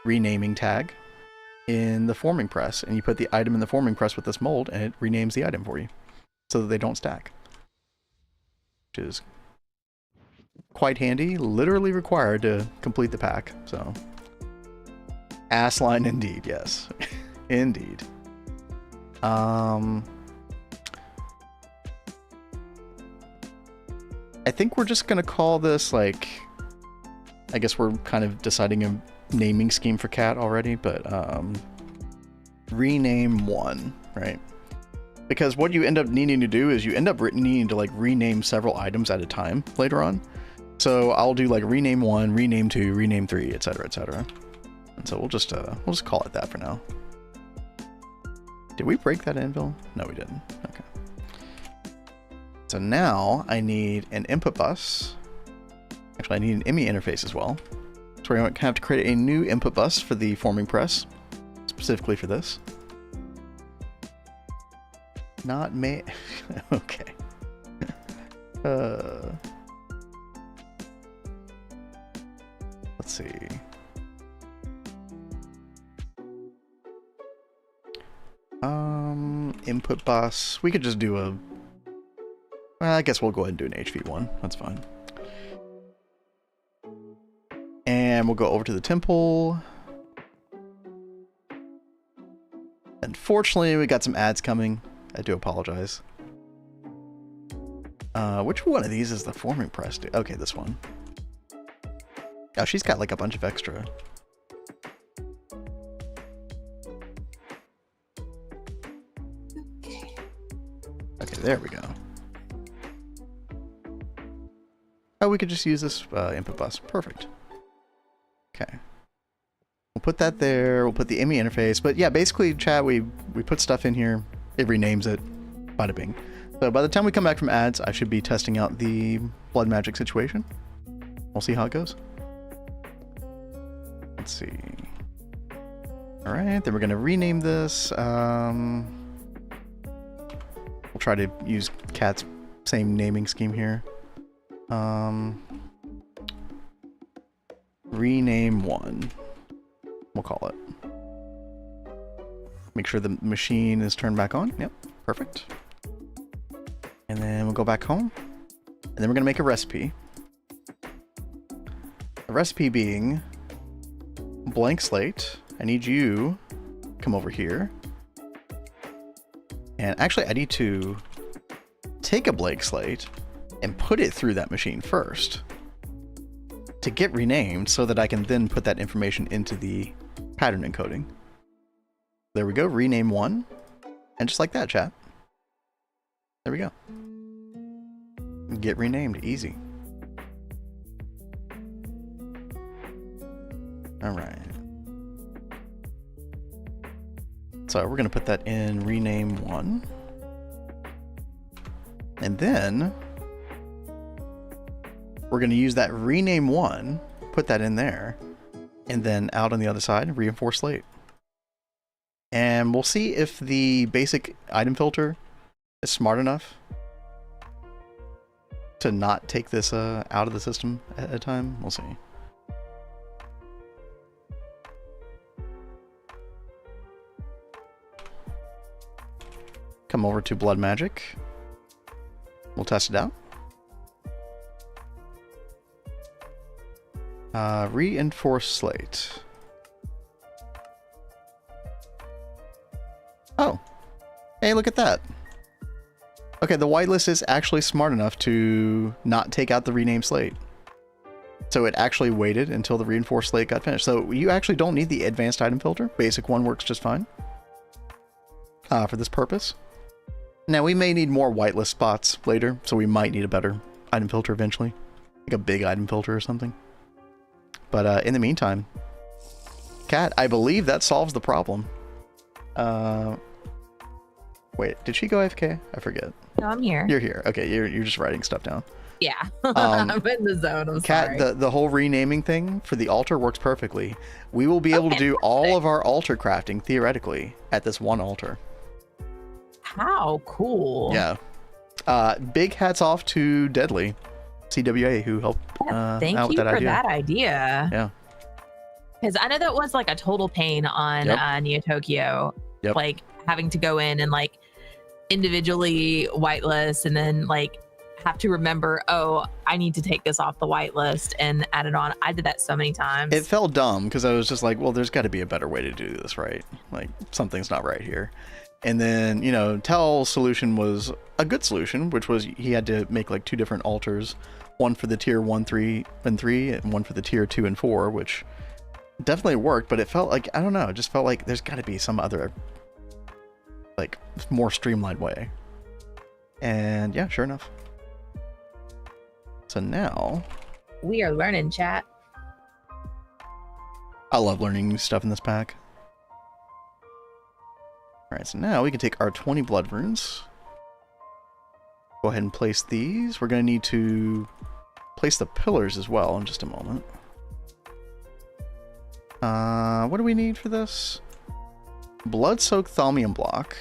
renaming tag in the forming press, and you put the item in the forming press with this mold, and it renames the item for you so that they don't stack. Which is quite handy, literally required to complete the pack. So, ass line indeed, yes. Indeed. I think we're just gonna call this, like, I guess we're kind of deciding a naming scheme for cat already, but rename 1, right? Because what you end up needing to do is you end up needing to like rename several items at a time later on. So I'll do like rename 1, rename 2, rename 3, etc., etc. And so we'll just call it that for now. Did we break that anvil? No, we didn't. Okay. So now I need an input bus. Actually, I need an IMI interface as well. So we're going to have to create a new input bus for the forming press, specifically for this. Not me. Okay. Let's see. Input bus. We could just do a. Well, I guess we'll go ahead and do an HV1. That's fine. And we'll go over to the temple. Unfortunately, we got some ads coming. I do apologize. Which one of these is the forming press? Okay, this one. Oh, she's got like a bunch of extra. Okay, there we go. Oh, we could just use this input bus. Perfect. Okay. We'll put that there. We'll put the IMI interface. But yeah, basically, chat, we put stuff in here. It renames it. Bada bing. So by the time we come back from ads, I should be testing out the blood magic situation. We'll see how it goes. Let's see. All right, then we're going to rename this. We'll try to use Cat's same naming scheme here. Rename 1. We'll call it. Make sure the machine is turned back on. Yep, perfect. And then we'll go back home. And then we're going to make a recipe. The recipe being blank slate. I need you to come over here. And actually, I need to take a blank slate and put it through that machine first to get renamed so that I can then put that information into the pattern encoding. There we go, rename 1. And just like that, chat. There we go. Get renamed, easy. All right. So we're gonna put that in rename 1. And then we're going to use that rename 1, put that in there, and then out on the other side, reinforce slate. And we'll see if the basic item filter is smart enough to not take this out of the system at a time. We'll see. Come over to Blood Magic. We'll test it out. Reinforce slate. Oh. Hey, look at that. Okay, the whitelist is actually smart enough to not take out the rename slate. So it actually waited until the reinforced slate got finished. So you actually don't need the advanced item filter. Basic one works just fine for this purpose. Now we may need more whitelist spots later, so we might need a better item filter eventually. Like a big item filter or something. But in the meantime, Cat, I believe that solves the problem. Wait, did she go AFK? I forget. No, I'm here. You're here. Okay, you're just writing stuff down. Yeah, I'm in the zone. I'm Cat, sorry. the whole renaming thing for the altar works perfectly. We will be able to do all of our altar crafting theoretically at this one altar. How cool. Yeah. Big hats off to Deadly CWA who helped Thank out you with that for idea. that idea. Yeah. Because I know that was like a total pain on Neo Tokyo. Yep. Like having to go in and like individually whitelist and then like have to remember, oh, I need to take this off the whitelist and add it on. I did that so many times. It felt dumb because I was just like, well, there's got to be a better way to do this, right? Like something's not right here. And then, you know, Tel's solution was a good solution, which was he had to make like 2 different altars, one for the tier 1, 3, and 3, and one for the tier 2 and 4, which definitely worked, but it felt like, I don't know, it just felt like there's got to be some other, like, more streamlined way. And yeah, sure enough. So now... We are learning, chat. I love learning new stuff in this pack. Alright, so now we can take our 20 blood runes. Go ahead and place these. We're going to need to place the pillars as well in just a moment. What do we need for this? Blood-soaked thaumium block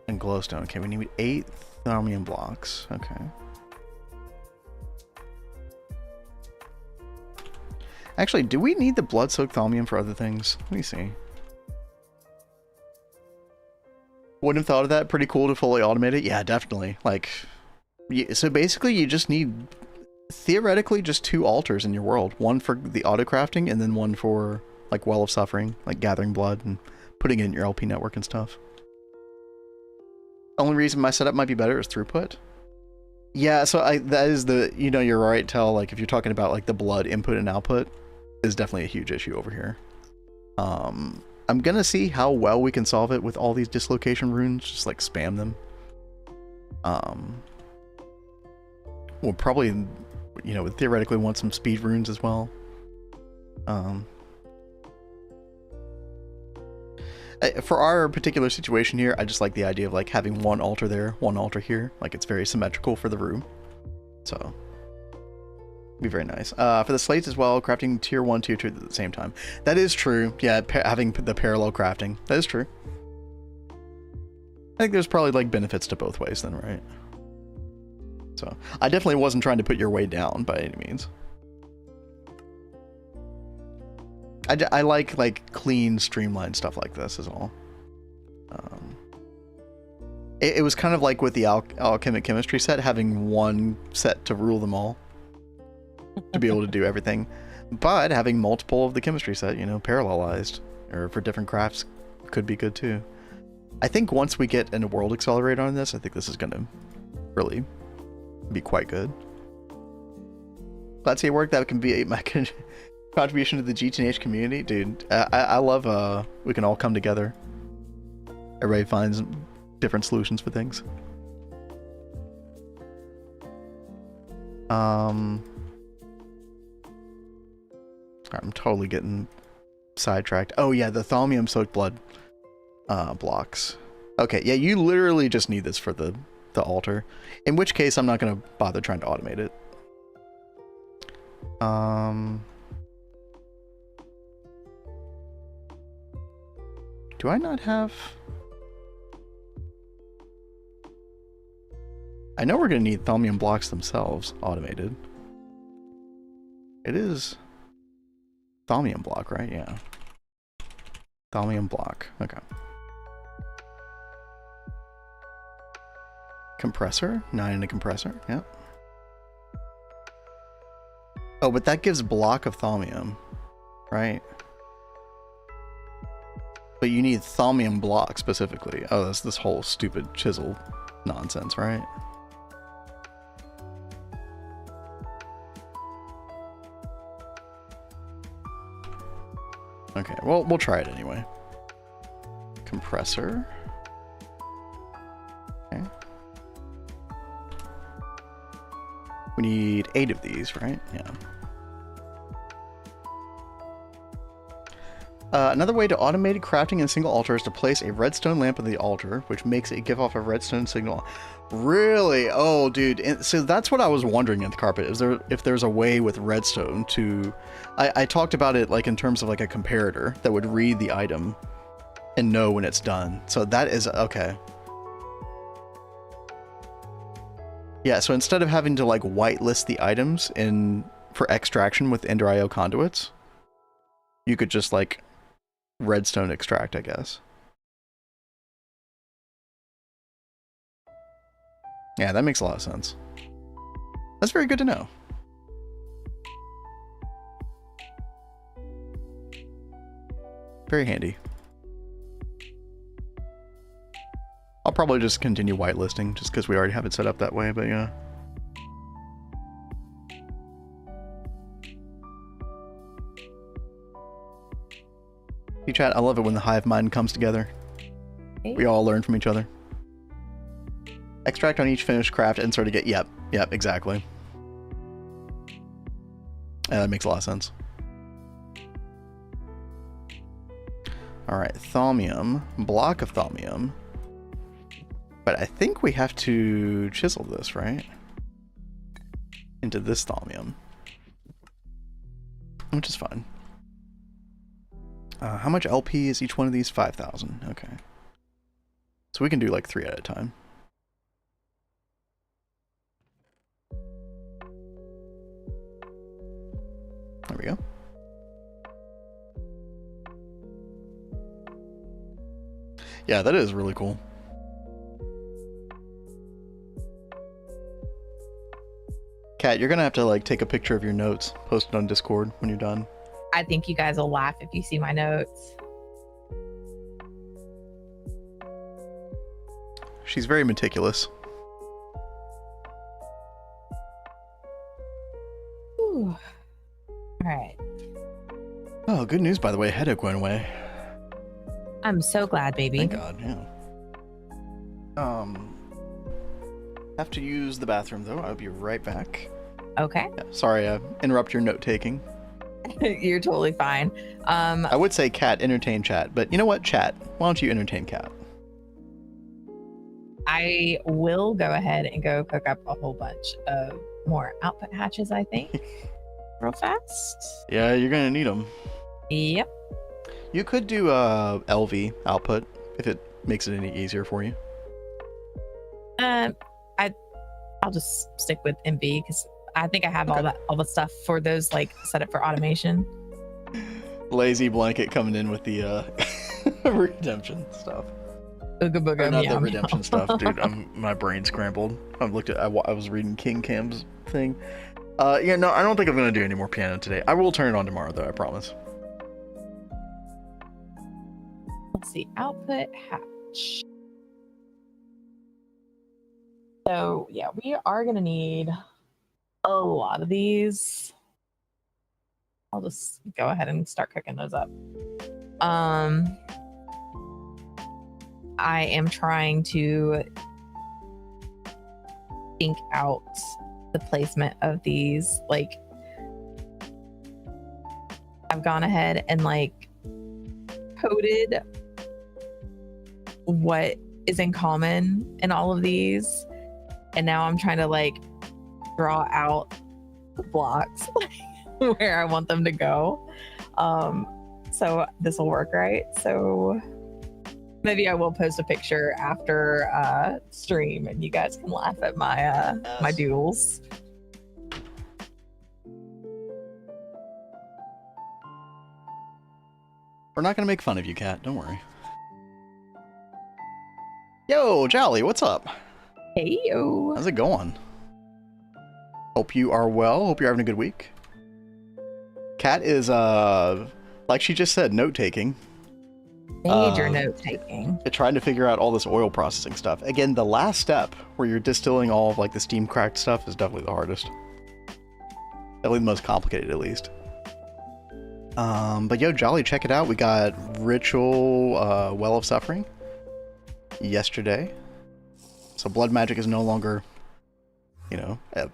and glowstone. Okay, we need 8 thaumium blocks. Okay. Actually, do we need the blood-soaked thaumium for other things? Let me see. Wouldn't have thought of that. Pretty cool to fully automate it. Yeah, definitely. Like, so basically you just need, theoretically, just 2 altars in your world. One for the auto-crafting and then one for, like, Well of Suffering, like gathering blood and putting it in your LP network and stuff. Only reason my setup might be better is throughput. Yeah, so that is the, you know, you're right, Tel, like, if you're talking about, like, the blood input and output, is definitely a huge issue over here. I'm gonna see how well we can solve it with all these dislocation runes, just like spam them. We'll probably, you know, theoretically want some speed runes as well. For our particular situation here, I just like the idea of like having one altar there, one altar here. Like it's very symmetrical for the room. So, be very nice. For the slates as well, crafting tier 1, tier 2 at the same time. That is true. Yeah, having the parallel crafting. That is true. I think there's probably like benefits to both ways then, right? So, I definitely wasn't trying to put your way down by any means. I like clean, streamlined stuff like this is all. It was kind of like with the alchemic chemistry set, having one set to rule them all. To be able to do everything. But having multiple of the chemistry set, you know, parallelized, or for different crafts, could be good too. I think once we get a world accelerator on this, I think this is going to really be quite good. Glad to see it work. That can be my contribution to the GTNH community. Dude, I love we can all come together. Everybody finds different solutions for things. I'm totally getting sidetracked. Oh yeah, the thaumium soaked blood blocks. Okay, yeah, you literally just need this for the altar. In which case, I'm not going to bother trying to automate it. Do I not have... I know we're going to need thaumium blocks themselves automated. It is thaumium block, right? Yeah. Thaumium block. Okay. Compressor? 9 in a compressor. Yep. Oh, but that gives block of thaumium, right? But you need thaumium block specifically. Oh, that's this whole stupid chisel nonsense, right? Okay, well, we'll try it anyway. Compressor. Okay. We need 8 of these, right? Yeah. Another way to automate crafting in a single altar is to place a redstone lamp on the altar, which makes it give off a redstone signal. Really? Oh, dude. And so that's what I was wondering in the carpet. Is there if there's a way with redstone to... I talked about it like in terms of like a comparator that would read the item and know when it's done. So that is... Okay. Yeah, so instead of having to like whitelist the items for extraction with Ender IO conduits, you could just like redstone extract, I guess. Yeah, that makes a lot of sense. That's very good to know. Very handy. I'll probably just continue whitelisting just because we already have it set up that way, but yeah. Hey chat, I love it when the hive mind comes together. Hey. We all learn from each other. Extract on each finished craft and sort of get... Yep, exactly. Yeah, that makes a lot of sense. Alright, thaumium. Block of thaumium. But I think we have to chisel this, right? Into this thaumium. Which is fine. How much LP is each one of these? 5,000. Okay. So we can do like 3 at a time. There we go. Yeah, that is really cool. Kat, you're gonna have to like take a picture of your notes, post it on Discord when you're done. I think you guys will laugh if you see my notes. She's very meticulous. Whew. All right. Oh, good news, by the way. Headache went away. I'm so glad, baby. Thank God, yeah. Have to use the bathroom, though. I'll be right back. Okay. Yeah, sorry, interrupt your note-taking. You're totally fine. I would say Cat, entertain chat, but you know what? Chat, why don't you entertain Cat? I will go ahead and go cook up a whole bunch of more output hatches, I think. Real fast. Yeah, you're gonna need them. Yep. You could do LV output if it makes it any easier for you. I'll just stick with MV because I think I have all the stuff for those, like set up for automation. Lazy blanket coming in with the redemption stuff. Ooga booga, Or not meow, the meow. redemption stuff, dude. My brain scrambled. I was reading King Cam's thing. Yeah, no, I don't think I'm gonna do any more piano today. I will turn it on tomorrow, though. I promise. Let's see, output hatch. So yeah, we are gonna need a lot of these. I'll just go ahead and start cooking those up. I am trying to think out the placement of these. Like, I've gone ahead and like coded what is in common in all of these, and now I'm trying to like draw out the blocks where I want them to go. So this will work, right? So maybe I will post a picture after stream, and you guys can laugh at my my doodles. We're not gonna make fun of you, Kat. Don't worry. Yo, Jolly, what's up? Hey yo. How's it going? Hope you are well. Hope you're having a good week. Kat is like she just said, note taking. Major note taking. Trying to figure out all this oil processing stuff. Again, the last step where you're distilling all of like the steam cracked stuff is definitely the hardest. Definitely the most complicated, at least. But yo, Jolly, check it out. We got Ritual Well of Suffering yesterday. So blood magic is no longer, you know, a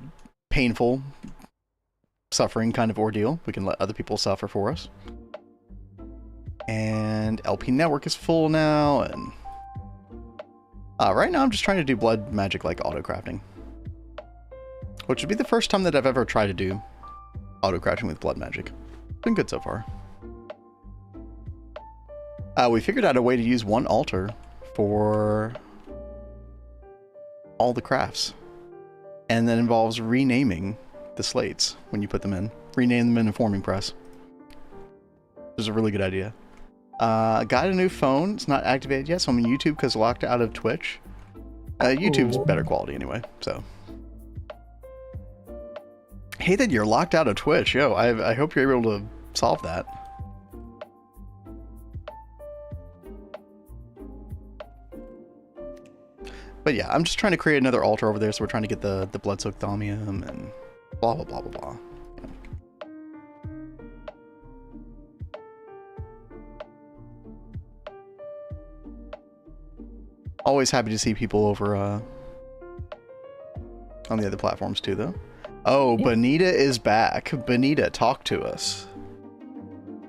painful suffering kind of ordeal. We can let other people suffer for us. And LP network is full now, and right now I'm just trying to do blood magic like auto crafting, which would be the first time that I've ever tried to do auto crafting with blood magic. Been good so far. We figured out a way to use one altar for all the crafts, and that involves renaming the slates when you put them in. Rename them in a forming press. Which is a really good idea. Got a new phone. It's not activated yet, so I'm on YouTube because locked out of Twitch. YouTube's better quality anyway, so. Hey, that you're locked out of Twitch. Yo, I hope you're able to solve that. But yeah, I'm just trying to create another altar over there, so we're trying to get the blood-soaked thaumium and blah, blah, blah, blah, blah. Always happy to see people over on the other platforms too, though. Oh, yeah. Benita is back. Benita, talk to us.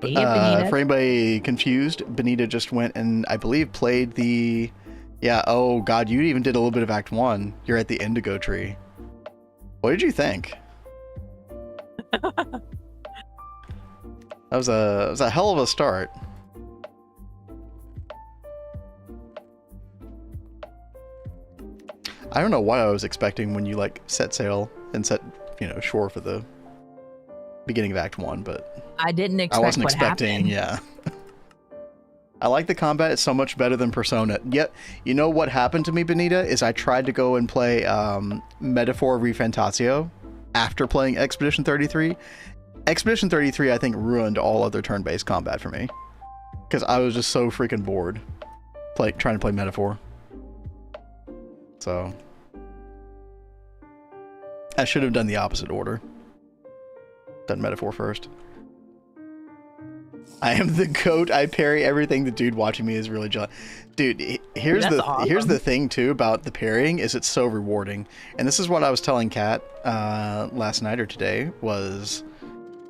Hey, Benita. For anybody confused, Benita just went and I believe played the... Yeah, oh god, you even did a little bit of Act 1. You're at the Indigo Tree. What did you think? That was a hell of a start. I don't know what I was expecting when you like set sail and set, you know, shore for the beginning of Act 1, but I didn't expect I wasn't what expecting, happened. yeah. I like the combat. It's so much better than Persona. Yet, you know what happened to me, Benita, is I tried to go and play Metaphor Refantasio after playing Expedition 33. Expedition 33, I think, ruined all other turn-based combat for me. Because I was just so freaking bored trying to play Metaphor. So I should have done the opposite order. Done Metaphor first. I am the goat. I parry everything. The dude watching me is really jealous. Dude, here's the thing too about the parrying is it's so rewarding. And this is what I was telling Kat last night or today was,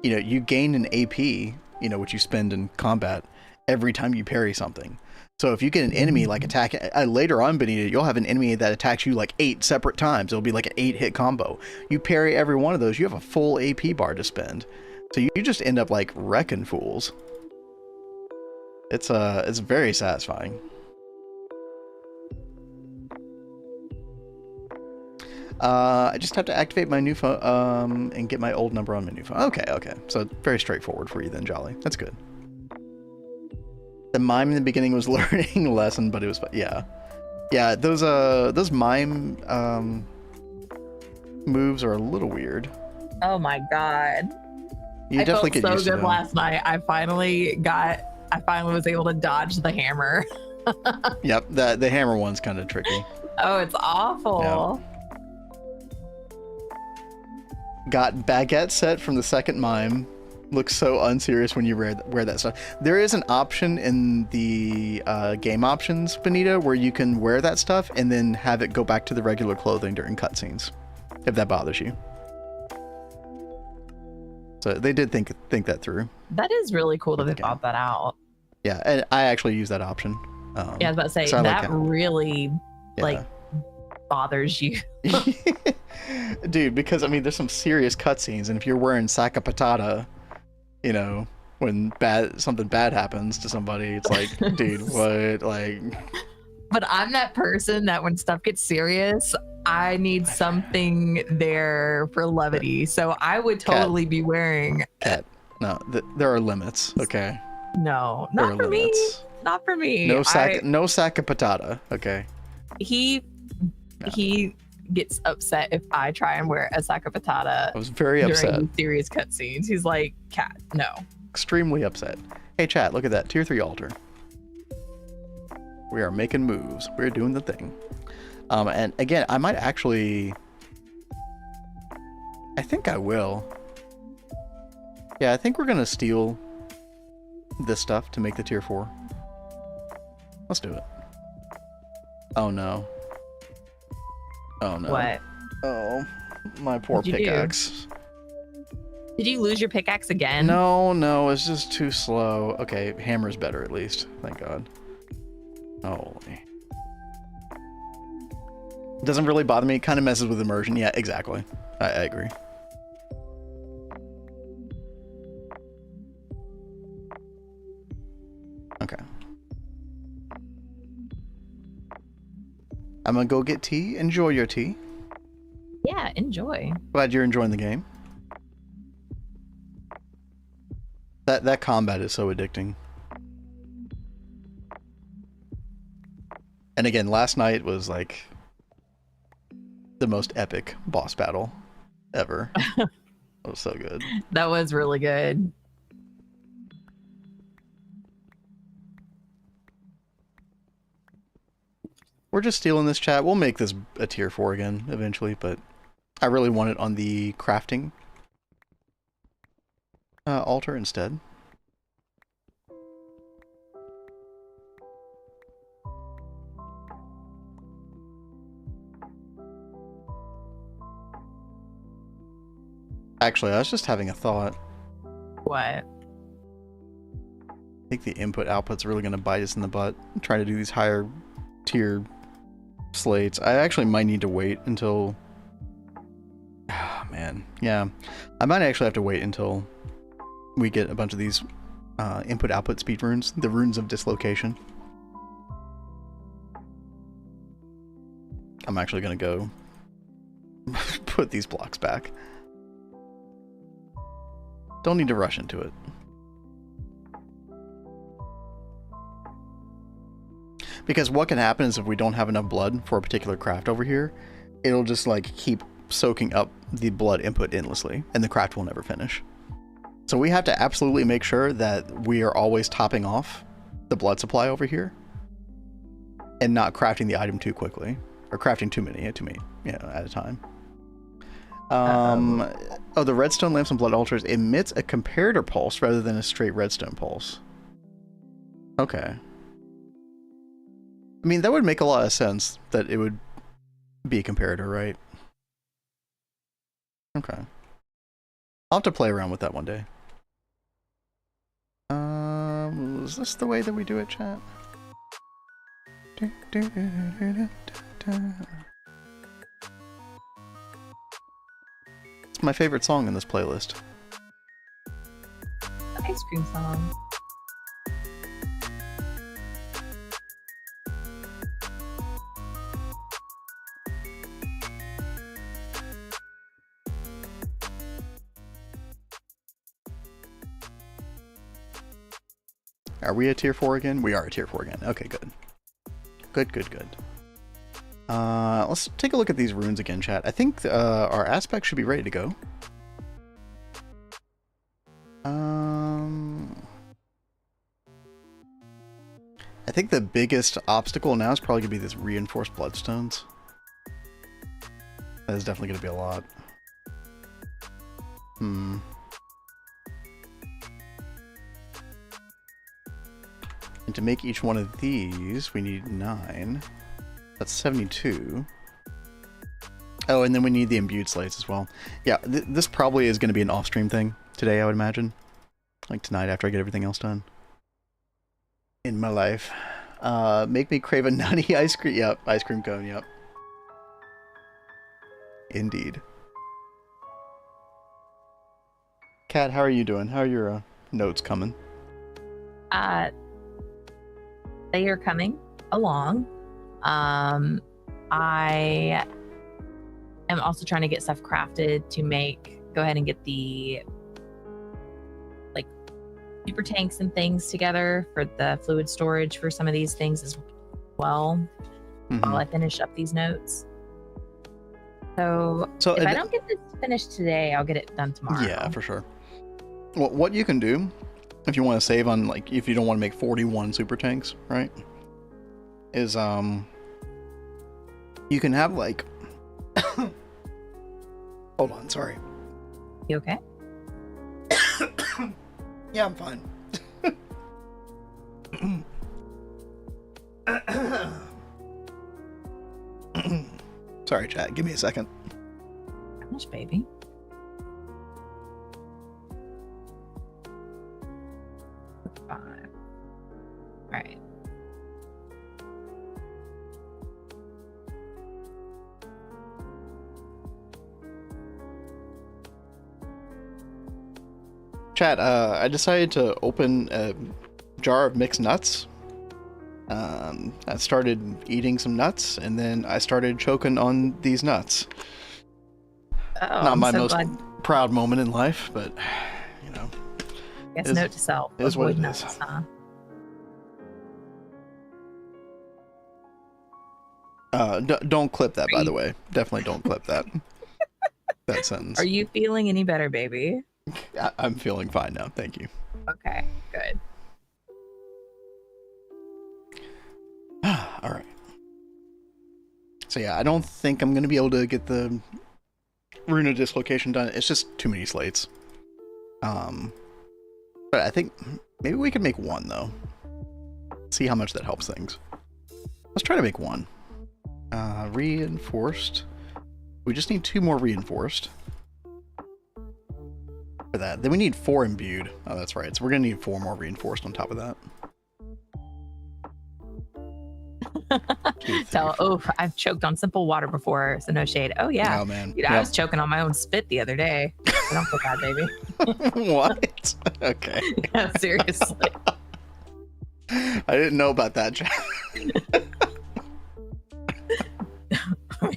you know, you gain an AP, you know, which you spend in combat every time you parry something. So if you get an enemy like attack later on, Benita, you'll have an enemy that attacks you like 8 separate times. It'll be like an 8-hit combo. You parry every one of those, you have a full AP bar to spend. So you just end up like wrecking fools. It's very satisfying. I just have to activate my new phone and get my old number on my new phone. Okay. So very straightforward for you then, Jolly. That's good. The mime in the beginning was learning a lesson, but it was yeah. Those mime moves are a little weird. Oh my god! You definitely get used to them. I felt so good last night. I finally was able to dodge the hammer. Yep, the hammer one's kind of tricky. Oh, it's awful. Yeah. Got baguette set from the second mime. Looks so unserious when you wear that stuff. There is an option in the game options, Benita, where you can wear that stuff and then have it go back to the regular clothing during cutscenes, if that bothers you. So they did think that through. That is really cool that they thought that out. Yeah, and I actually use that option. Yeah, I was about to say that really bothers you. Dude, because I mean there's some serious cutscenes, and if you're wearing Sacca Patata, you know, when something bad happens to somebody, it's like, dude, what? Like. But I'm that person that when stuff gets serious, I need something there for levity. So I would totally be wearing. Cat. No, there are limits. Okay. No, not for me. Not for me. No Sacca Patata. Okay. He gets upset if I try and wear a Sacca Patata. I was very upset. During serious cutscenes. He's like, Cat, no. Extremely upset. Hey, chat, look at that. Tier 3 altar. We are making moves. We're doing the thing. And again, I might actually... I think I will. Yeah, I think we're going to steal this stuff to make the tier 4. Let's do it. Oh, no. Oh, no. What? Oh, my poor pickaxe. Did you lose your pickaxe again? No, it's just too slow. Okay, hammer's better at least. Thank God. Holy. Doesn't really bother me. It kind of messes with immersion. Yeah, exactly. I agree. Okay. I'm gonna go get tea. Enjoy your tea. Yeah, enjoy. Glad you're enjoying the game. That combat is so addicting. And again, last night was like the most epic boss battle ever. It was so good. That was really good. We're just stealing this chat. We'll make this a tier 4 again eventually, but I really want it on the crafting altar instead. Actually, I was just having a thought. What? I think the input output's really going to bite us in the butt. Trying to do these higher tier slates. I actually might need to wait until... Oh, man. Yeah. I might actually have to wait until we get a bunch of these input output speed runes. The runes of dislocation. I'm actually going to go put these blocks back. Don't need to rush into it. Because what can happen is if we don't have enough blood for a particular craft over here, it'll just like keep soaking up the blood input endlessly, and the craft will never finish. So we have to absolutely make sure that we are always topping off the blood supply over here, and not crafting the item too quickly, or crafting too many, at a time. Oh, the redstone lamps and blood altars emits a comparator pulse rather than a straight redstone pulse. Okay. I mean, that would make a lot of sense that it would be a comparator, right? Okay. I'll have to play around with that one day. Is this the way that we do it, chat? It's my favorite song in this playlist. Ice cream song. Are we a tier 4 again? We are a tier 4 again. Okay, good. Good. Let's take a look at these runes again, chat. I think our aspect should be ready to go. I think the biggest obstacle now is probably going to be this reinforced bloodstones. That is definitely going to be a lot. And to make each one of these, we need 9. That's 72. Oh, and then we need the imbued slates as well. Yeah, this probably is going to be an off-stream thing today, I would imagine. Like tonight after I get everything else done. In my life. Make me crave a nutty ice cream. Yep, ice cream cone, yep. Indeed. Kat, how are you doing? How are your notes coming? They are coming along. I am also trying to get stuff crafted to go ahead and get the like super tanks and things together for the fluid storage for some of these things as well, while I finish up these notes. So if I don't get this finished today, I'll get it done tomorrow. Yeah, for sure. Well, what you can do, if you want to save on, like, if you don't want to make 41 super tanks, right, is, you can have, like, hold on, sorry. You okay? Yeah, I'm fine. Sorry, chat, give me a second. Gosh, baby. 5. All right. Chat, I decided to open a jar of mixed nuts. I started eating some nuts, and then I started choking on these nuts. Oh, Not I'm my so most glad. proud moment in life, but, you know. Guess is- note to self. is what avoid it nuts, is. huh? Don't clip that, by Are the you- way. Definitely don't clip that. That sentence. Are you feeling any better, baby? I'm feeling fine now. Thank you. Okay, good. All right. So yeah, I don't think I'm gonna be able to get the rune of dislocation done. It's just too many slates. But I think maybe we can make one though. See how much that helps things. Let's try to make one. Reinforced. We just need 2 more reinforced. For that. Then we need 4 imbued. Oh, that's right. So we're gonna need 4 more reinforced on top of that. 2, 3, So, 4. I've choked on simple water before, so no shade. Oh yeah, Oh man. dude, I was choking on my own spit the other day. I don't feel bad, baby. What? Okay. Yeah, seriously. I didn't know about that.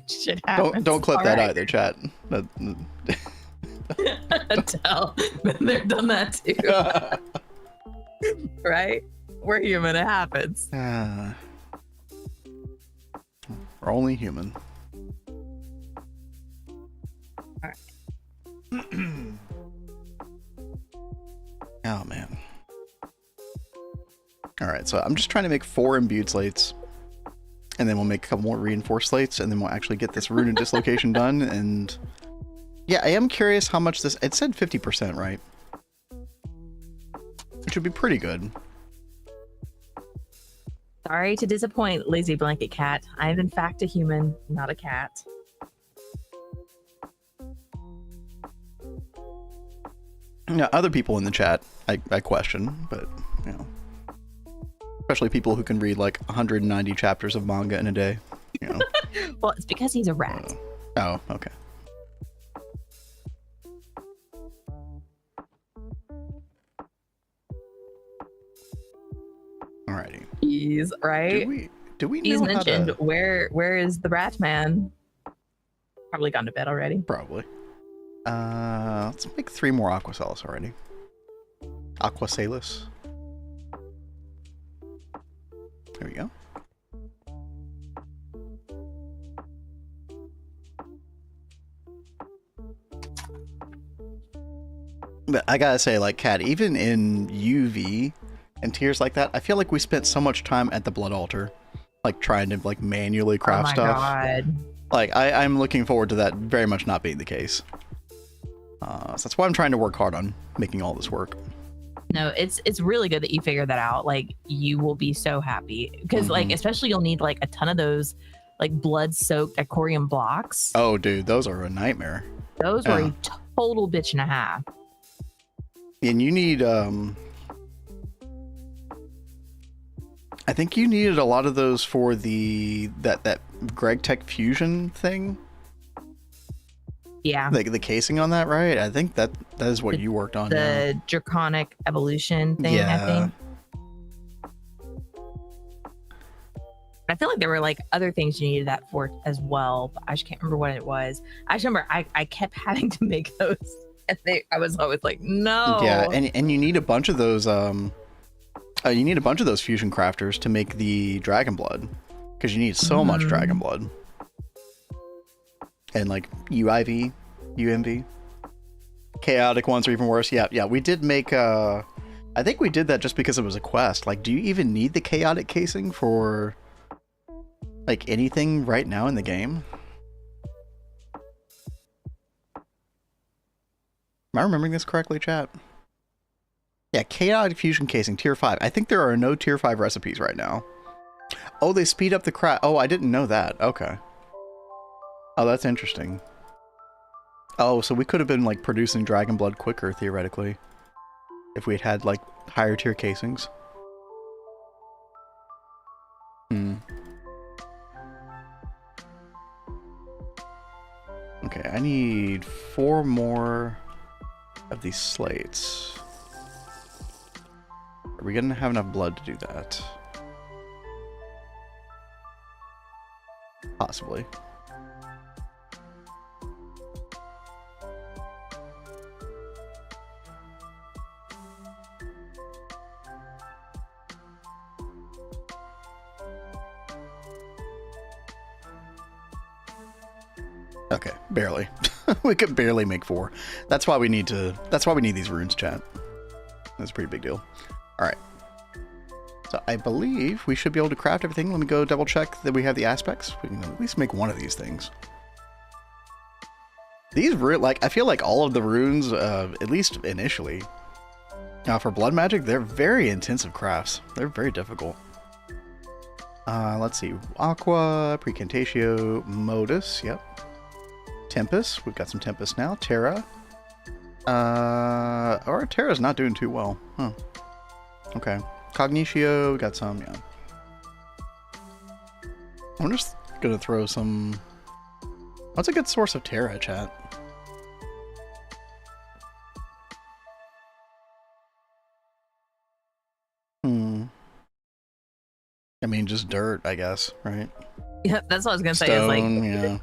Shit happens. Don't clip All that right. either, chat. Tell. Been there, done that too. Right? We're human. It happens. We're only human. Oh man. Alright, so I'm just trying to make 4 imbued slates. And then we'll make a couple more reinforced slates, and then we'll actually get this rune of dislocation done. And yeah, I am curious how much this. It said 50%, right? Which would be pretty good. Sorry to disappoint, lazy blanket cat. I am in fact a human, not a cat. Yeah, other people in the chat, I question, but you know, especially people who can read like 190 chapters of manga in a day. You know. Well, it's because he's a rat. Oh, okay. Alrighty. He's right. Do we know He's how mentioned to... where is the rat man? Probably gone to bed already. Probably. Let's make 3 more Aquasalis already. Aquasalis. There we go. But I gotta say, like, Kat, even in UV and tiers like that, I feel like we spent so much time at the blood altar, like trying to like manually craft oh my stuff. God. Like, I'm looking forward to that very much not being the case. So that's why I'm trying to work hard on making all this work. No, it's really good that you figured that out. Like, you will be so happy because like, especially you'll need like a ton of those like blood-soaked Icorium blocks. Oh, dude, those are a nightmare. Those were a total bitch and a half. And you need, I think you needed a lot of those for that Gregtech fusion thing. Yeah. Like the casing on that, right? I think that is what you worked on. The draconic evolution thing, I think. I feel like there were like other things you needed that for as well, but I just can't remember what it was. I just remember I kept having to make those, and I was always like, no. Yeah, and you need a bunch of those. You need a bunch of those fusion crafters to make the dragon blood, because you need so much dragon blood. And like UIV, UMV, chaotic ones are even worse. Yeah, we did make. I think we did that just because it was a quest. Like, do you even need the chaotic casing for like anything right now in the game? Am I remembering this correctly, chat? Yeah, chaotic fusion casing, tier 5. I think there are no tier 5 recipes right now. Oh, they speed up the craft. Oh, I didn't know that. Okay. Oh, that's interesting. Oh, so we could have been like producing dragon blood quicker, theoretically. if we'd had like higher tier casings. Okay, I need 4 more of these slates. Are we gonna have enough blood to do that? Possibly. Okay, barely. We could barely make 4. That's why we need these runes, chat. That's a pretty big deal. Alright. So I believe we should be able to craft everything. Let me go double check that we have the aspects. We can at least make one of these things. These like I feel like all of the runes, at least initially, for blood magic, they're very intensive crafts. They're very difficult. Let's see. Aqua, Precantatio, Modus, yep. Tempest, we've got some Tempest now. Terra. Or Terra's not doing too well. Huh. Okay. Cognitio, we got some, yeah. I'm just gonna throw some... What's a good source of Terra, chat? I mean, just dirt, I guess, right? Yeah, that's what I was gonna say. Stone, Is like, yeah.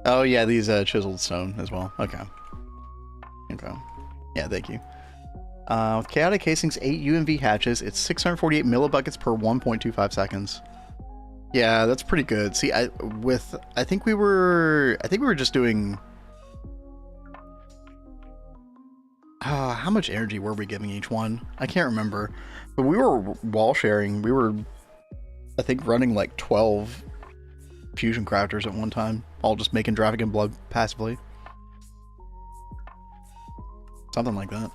Oh yeah, these chiseled stone as well. Okay. Okay. Yeah, thank you. With chaotic casings, 8 UMV hatches, it's 648 millibuckets per 1.25 seconds. Yeah, that's pretty good. See, I think we were just doing. How much energy were we giving each one? I can't remember, but we were wall sharing. We were, I think, running like 12 fusion crafters at one time, all just making Dravigan blood passively. Something like that.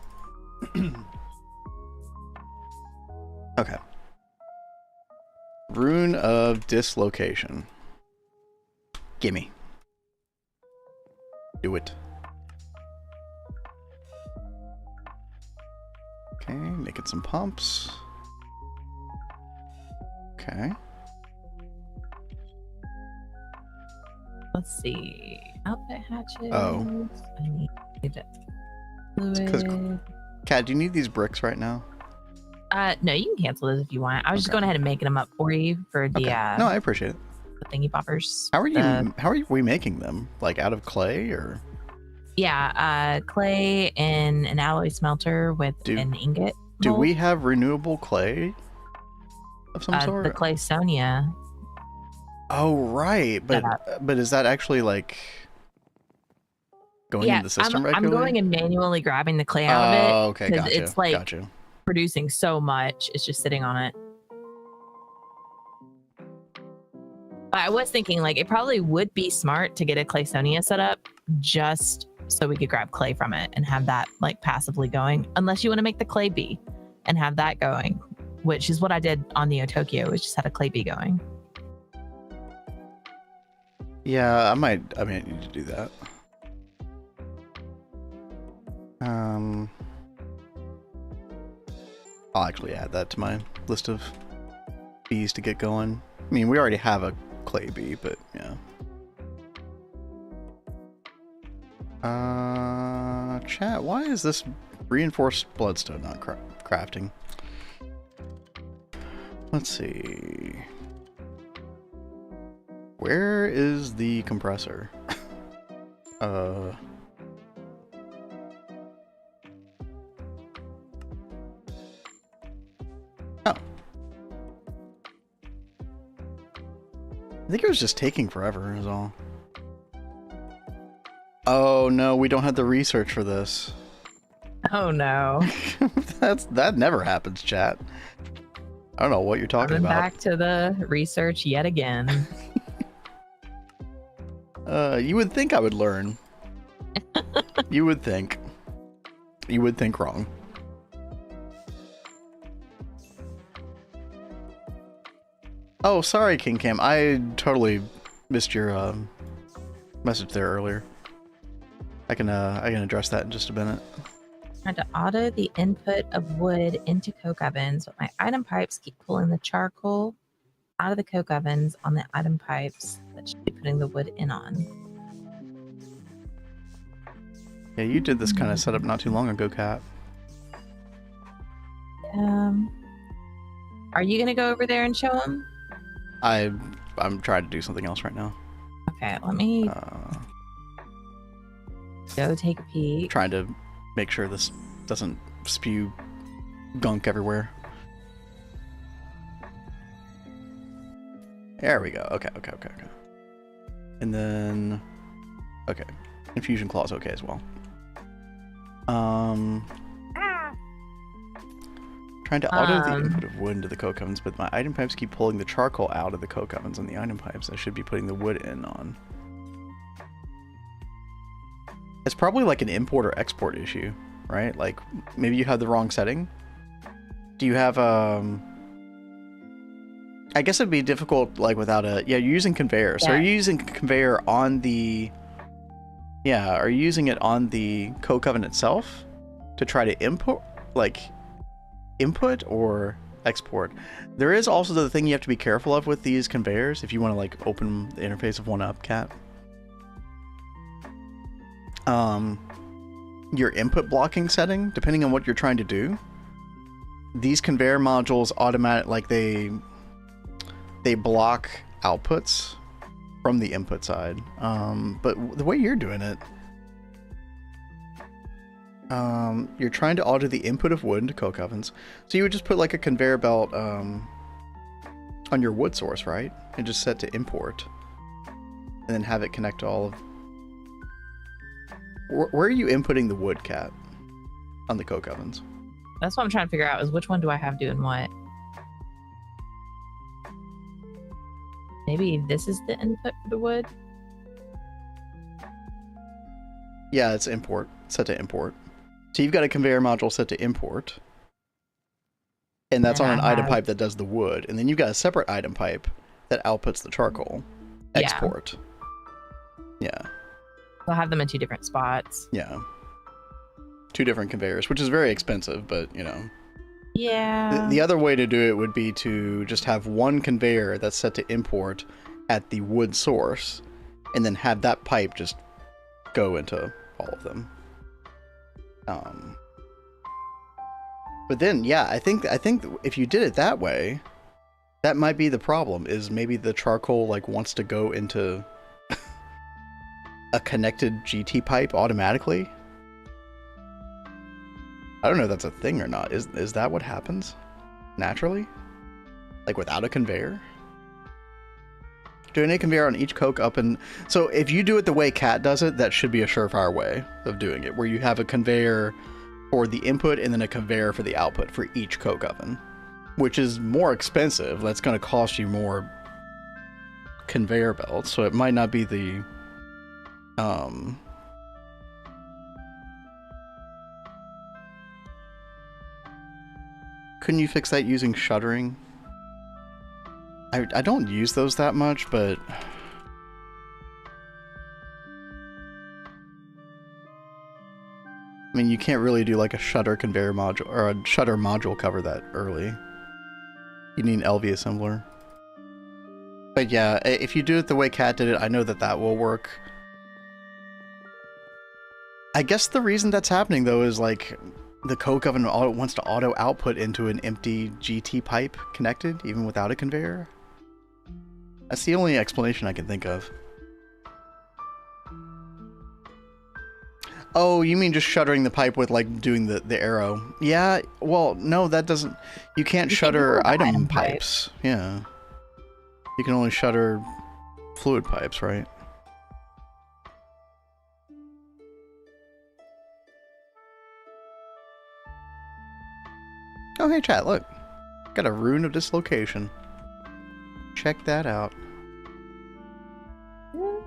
Okay. Rune of Dislocation. Gimme. Do it. Okay, making some pumps. Okay. let's see. Outfit hatches. Oh. I need Because fluid. Kat, do you need these bricks right now? No, you can cancel this if you want. I was just Okay. going ahead and making them up for you for the Okay. No, I appreciate it. the thingy poppers. How are we making them? Like out of clay or? Yeah, clay and an alloy smelter with an ingot. Do mold. we have renewable clay of some sort? The clay Sonia. Oh right, but is that actually like going into the system I'm regularly? going and manually grabbing the clay out of it. Oh, okay, 'cause gotcha. It's like gotcha. producing so much, it's just sitting on it. But I was thinking like it probably would be smart to get a clay Sonia set up just so we could grab clay from it and have that like passively going, unless you want to make the clay bee and have that going, which is what I did on Neo Tokyo, which just had a clay bee going. Yeah, I might need to do that. I'll actually add that to my list of bees to get going. I mean, we already have a clay bee, but yeah. Chat, why is this reinforced bloodstone not crafting? Let's see. Where is the compressor? Oh. I think it was just taking forever is all. Oh no, we don't have the research for this. Oh no. That never happens, chat. I don't know what you're talking Coming about. back to the research yet again. You would think I would learn. You would think. You would think wrong. Oh, sorry, King Cam. I totally missed your message there earlier. I can address that in just a minute. Trying to auto the input of wood into coke ovens, but my item pipes keep pulling the charcoal out of the coke ovens on the item pipes that should be putting the wood in on. Yeah, you did this kind of setup not too long ago, Kat. Are you gonna go over there and show them? I'm trying to do something else right now. Okay, let me go take a peek. Trying to make sure this doesn't spew gunk everywhere. There we go. Okay. And then, okay, infusion claw is okay as well. Trying to auto the input of wood into the coke ovens, but my item pipes keep pulling the charcoal out of the coke ovens on the item pipes I should be putting the wood in on. It's probably like an import or export issue, right? Like maybe you have the wrong setting. Do you have I guess it'd be difficult like without a you're using conveyor. So Yeah. are you using conveyor on the are you using it on the coke oven itself to try to import input or export? There is also the thing you have to be careful of with these conveyors if you want to like open the interface of one up, Cat. Your input blocking setting, depending on what you're trying to do, these conveyor modules they block outputs from the input side. But the way you're doing it, you're trying to auto the input of wood into coke ovens. So you would just put like a conveyor belt on your wood source, right? And just set to import. And then have it connect to all of... Where are you inputting the wood, Cat? On the coke ovens? That's what I'm trying to figure out is which one do I have doing what? Maybe this is the input for the wood? Yeah, it's import. Set to import. So you've got a conveyor module set to import. And that's And on an I item have- pipe that does the wood. And then you've got a separate item pipe that outputs the charcoal. Yeah. Export. Yeah. I'll have them in two different spots. Yeah. Two different conveyors, which is very expensive, but, you know. Yeah. The other way to do it would be to just have one conveyor that's set to import at the wood source, and then have that pipe just go into all of them. But then, yeah, I think if you did it that way, that might be the problem, is maybe the charcoal like wants to go into a connected GT pipe automatically. I don't know if that's a thing or not. Is that what happens naturally? Like without a conveyor? Doing a conveyor on each coke up and... So if you do it the way Cat does it, that should be a surefire way of doing it, where you have a conveyor for the input and then a conveyor for the output for each coke oven, which is more expensive. That's going to cost you more conveyor belts, so it might not be the... Couldn't you fix that using shuttering? I don't use those that much, but... I mean, you can't really do like a shutter conveyor module, or a shutter module cover that early. You need an LV assembler. But yeah, if you do it the way Cat did it, I know that will work. I guess the reason that's happening, though, is like... The coke oven wants to auto output into an empty GT pipe connected, even without a conveyor. That's the only explanation I can think of. Oh, you mean just shuttering the pipe with like doing the arrow? Yeah, well, no, that doesn't... You can't shutter item pipes. Yeah. You can only shutter fluid pipes, right? Oh, hey, chat, look. Got a rune of dislocation. Check that out.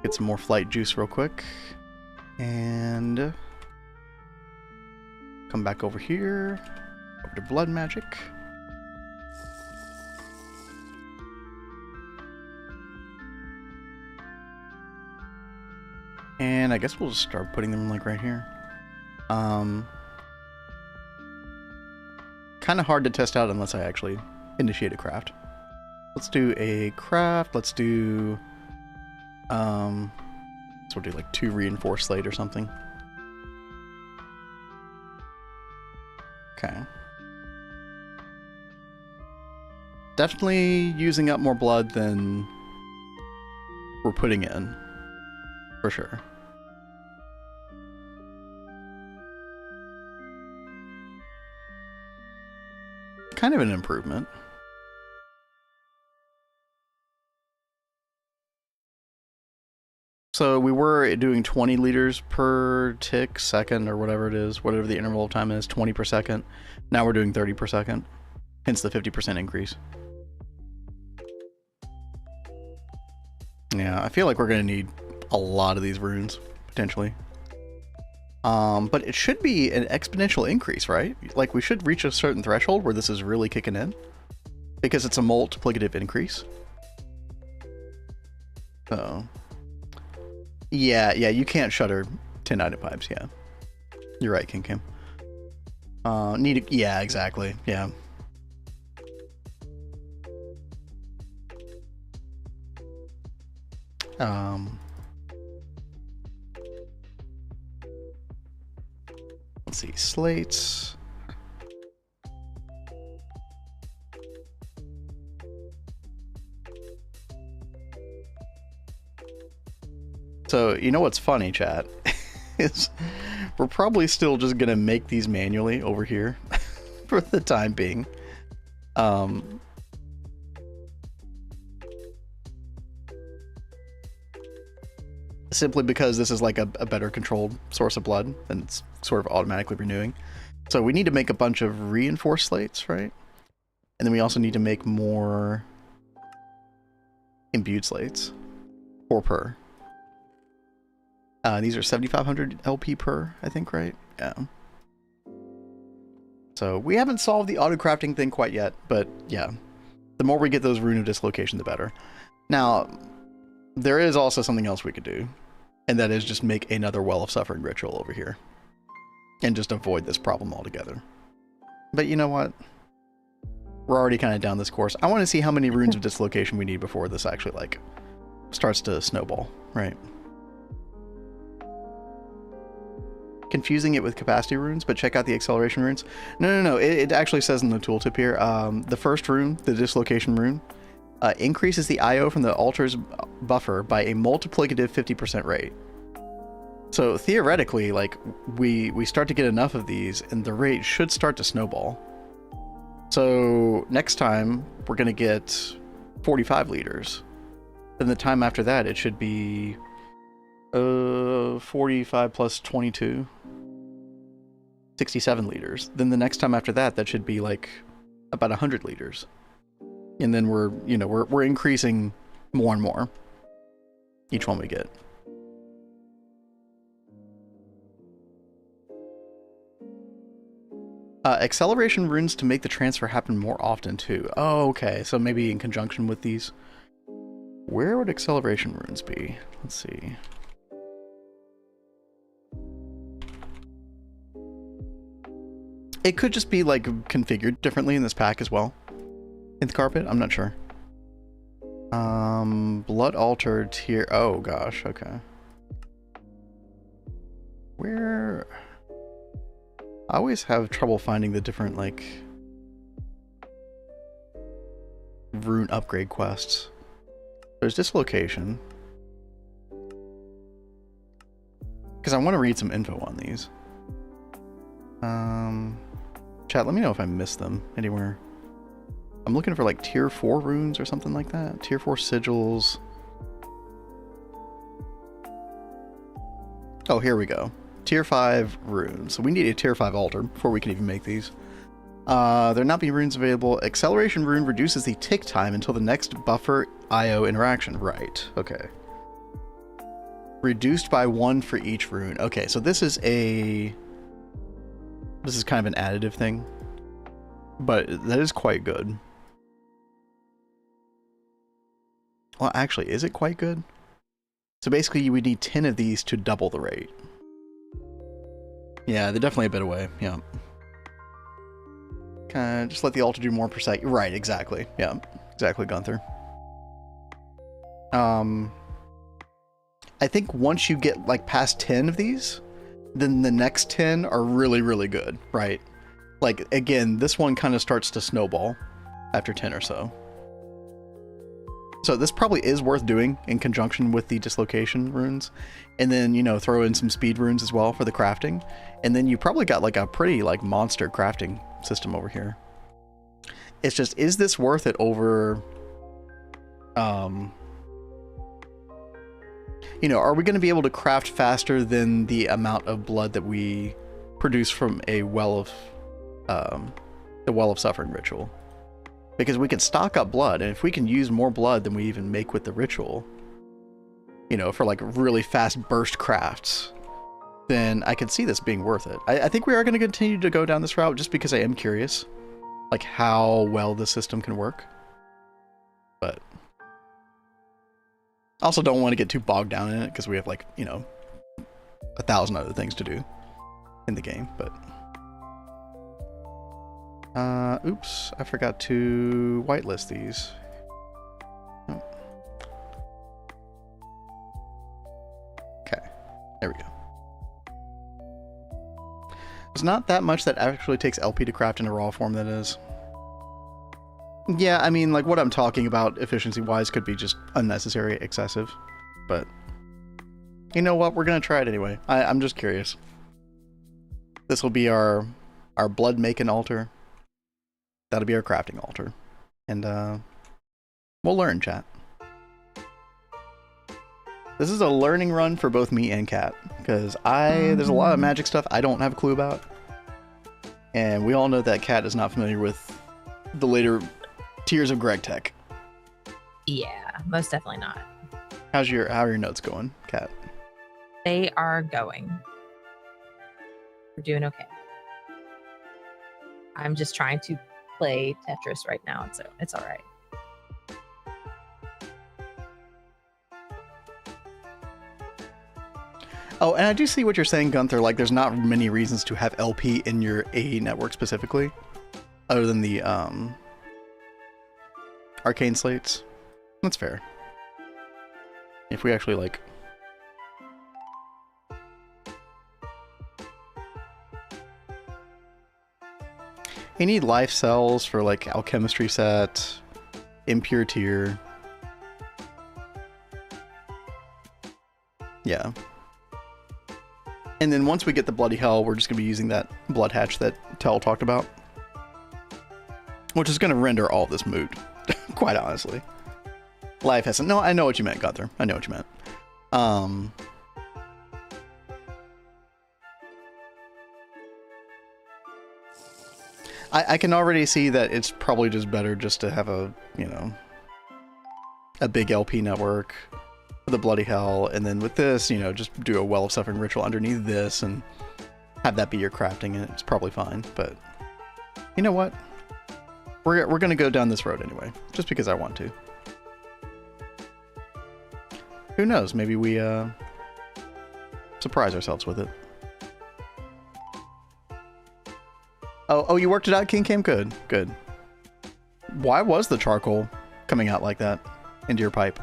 Get some more flight juice real quick. And... come back over here. Over to blood magic. And I guess we'll just start putting them like right here. kind of hard to test out unless I actually initiate a craft. Let's do a craft. Let's do, so we'll do like 2 reinforced slate or something. Okay. Definitely using up more blood than we're putting in, for sure. Kind of an improvement. So we were doing 20 liters per tick second or whatever it is, whatever the interval of time is, 20 per second. Now we're doing 30 per second, hence the 50% increase. Yeah, I feel like we're going to need a lot of these runes, potentially. But it should be an exponential increase, right? Like, we should reach a certain threshold where this is really kicking in, because it's a multiplicative increase. So, yeah, you can't shutter 10 item pipes, yeah. You're right, King Kim. Yeah, exactly, yeah. Let's see, slates. So, you know what's funny, chat? Is we're probably still just gonna make these manually over here for the time being. Simply because this is like a better controlled source of blood, and it's sort of automatically renewing. So we need to make a bunch of reinforced slates, right? And then we also need to make more imbued slates. 4 per. These are 7,500 LP per, I think, right? Yeah. So we haven't solved the auto-crafting thing quite yet, but yeah. The more we get those Rune of Dislocation, the better. Now, there is also something else we could do, and that is just make another Well of Suffering ritual over here. And just avoid this problem altogether. But you know what? We're already kind of down this course. I want to see how many Runes of Dislocation we need before this actually, like, starts to snowball, right? Confusing it with capacity runes, but check out the acceleration runes. No. It actually says in the tooltip here, the first rune, the dislocation rune, increases the IO from the altar's buffer by a multiplicative 50% rate. So theoretically, like, we start to get enough of these, and the rate should start to snowball. So next time, we're going to get 45 liters. Then the time after that, it should be 45 plus 22. 67 liters. Then the next time after that, that should be like about 100 liters. And then we're increasing more and more each one we get. Acceleration runes to make the transfer happen more often too. Oh, okay. So maybe in conjunction with these. Where would acceleration runes be? Let's see. It could just be like configured differently in this pack as well. In the carpet? I'm not sure. Blood altar tier. Oh gosh, okay. Where? I always have trouble finding the different, like, rune upgrade quests. There's dislocation. Because I want to read some info on these. Chat, let me know if I missed them anywhere. I'm looking for like tier 4 runes or something like that. Tier 4 sigils. Oh, here we go. Tier 5 runes. So we need a tier 5 altar before we can even make these. There not be runes available. Acceleration rune reduces the tick time until the next buffer IO interaction. Right. Okay. Reduced by 1 for each rune. Okay, so this is kind of an additive thing, but that is quite good. Well, actually, is it quite good? So basically, you would need 10 of these to double the rate. Yeah, they're definitely a bit away, yeah. Just let the altar do more per second. Right, exactly. Yeah, exactly, Gunther. I think once you get like past 10 of these, then the next 10 are really, really good, right? Like, again, this one kind of starts to snowball after 10 or so. So this probably is worth doing in conjunction with the dislocation runes. And then, you know, throw in some speed runes as well for the crafting. And then you probably got like a pretty like monster crafting system over here. It's just, is this worth it over, you know, are we going to be able to craft faster than the amount of blood that we produce from a well of, the Well of Suffering ritual? Because we can stock up blood, and if we can use more blood than we even make with the ritual, you know, for like really fast burst crafts, then I could see this being worth it. I think we are going to continue to go down this route just because I am curious, like how well the system can work. But also don't want to get too bogged down in it because we have like, you know, 1,000 other things to do in the game, but... oops, I forgot to whitelist these. Oh. Okay, there we go. It's not that much that actually takes LP to craft in a raw form, that is. Yeah, I mean, like, what I'm talking about efficiency-wise could be just unnecessary, excessive, but... You know what, we're gonna try it anyway. I'm just curious. This will be our blood-making altar. That'll be our crafting altar. And, we'll learn, chat. This is a learning run for both me and Kat, because there's a lot of magic stuff I don't have a clue about. And we all know that Kat is not familiar with the later tiers of Gregtech. Yeah, most definitely not. How are your notes going, Kat? They are going. We're doing okay. I'm just trying to play Tetris right now, so it's all right. Oh, and I do see what you're saying, Gunther. Like, there's not many reasons to have LP in your AE network specifically, other than the arcane slates. That's fair. If we actually like... You need life cells for like alchemistry set, impure tier. Yeah. And then once we get the bloody hell, we're just gonna be using that blood hatch that Tell talked about, which is gonna render all of this moot, quite honestly. Life hasn't. No, I know what you meant, Gunther. I know what you meant. I can already see that it's probably just better just to have a, you know, a big LP network for the bloody hell, and then with this, you know, just do a Well of Suffering ritual underneath this and have that be your crafting, and it's probably fine. But you know what? We're gonna go down this road anyway, just because I want to. Who knows? Maybe we surprise ourselves with it. Oh, you worked it out, King Cam? Good, good. Why was the charcoal coming out like that into your pipe?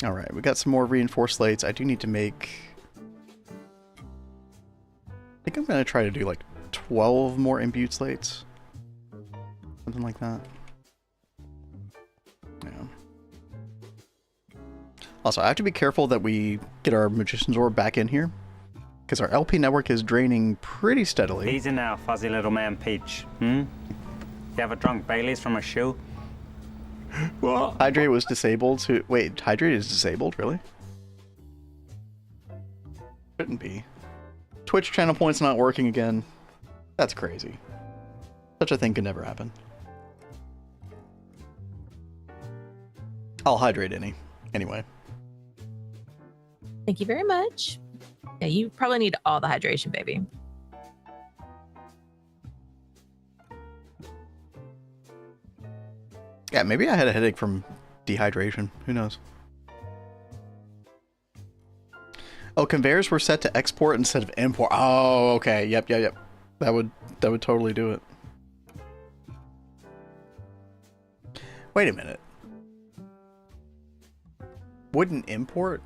Alright, we got some more reinforced slates. I do need to make... I think I'm going to try to do like 12 more imbued slates. Something like that. Yeah. Also, I have to be careful that we get our Magician's Orb back in here, because our LP network is draining pretty steadily. Easy now, fuzzy little man Peach. You ever drunk Baileys from a shoe? What? Hydrate was disabled. So wait, Hydrate is disabled? Really? Shouldn't be. Twitch channel points not working again. That's crazy. Such a thing could never happen. I'll hydrate anyway. Thank you very much. Yeah, you probably need all the hydration, baby. Yeah, maybe I had a headache from dehydration. Who knows? Oh, conveyors were set to export instead of import. Oh, okay. Yep. That would totally do it. Wait a minute. Wouldn't import?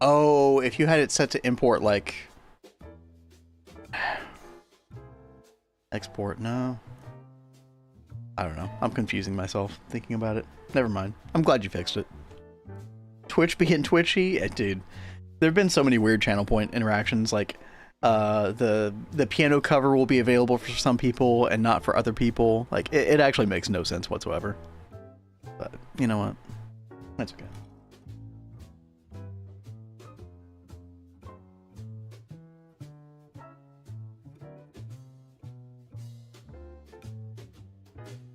Oh, if you had it set to import, like... Export, no. I don't know. I'm confusing myself thinking about it. Never mind. I'm glad you fixed it. Twitch being twitchy? Dude, there have been so many weird channel point interactions, like the piano cover will be available for some people and not for other people. Like, it actually makes no sense whatsoever. But, you know what? That's okay.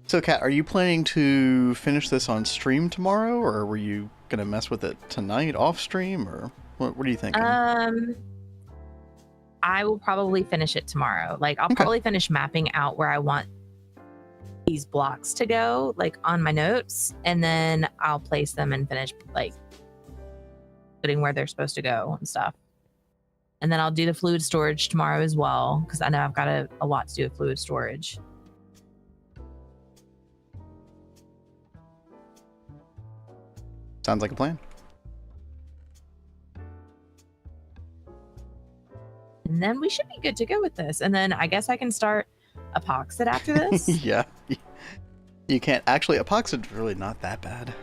So, Kat, are you planning to finish this on stream tomorrow, or were you gonna mess with it tonight off stream, or what are you thinking? I will probably finish it tomorrow. Like, I'll probably finish mapping out where I want these blocks to go, like on my notes, and then I'll place them and finish like putting where they're supposed to go and stuff. And then I'll do the fluid storage tomorrow as well, because I know I've got a lot to do with fluid storage. Sounds like a plan. And then we should be good to go with this. And then I guess I can start epoxid after this. Yeah. You can't. Actually, epoxid's really not that bad.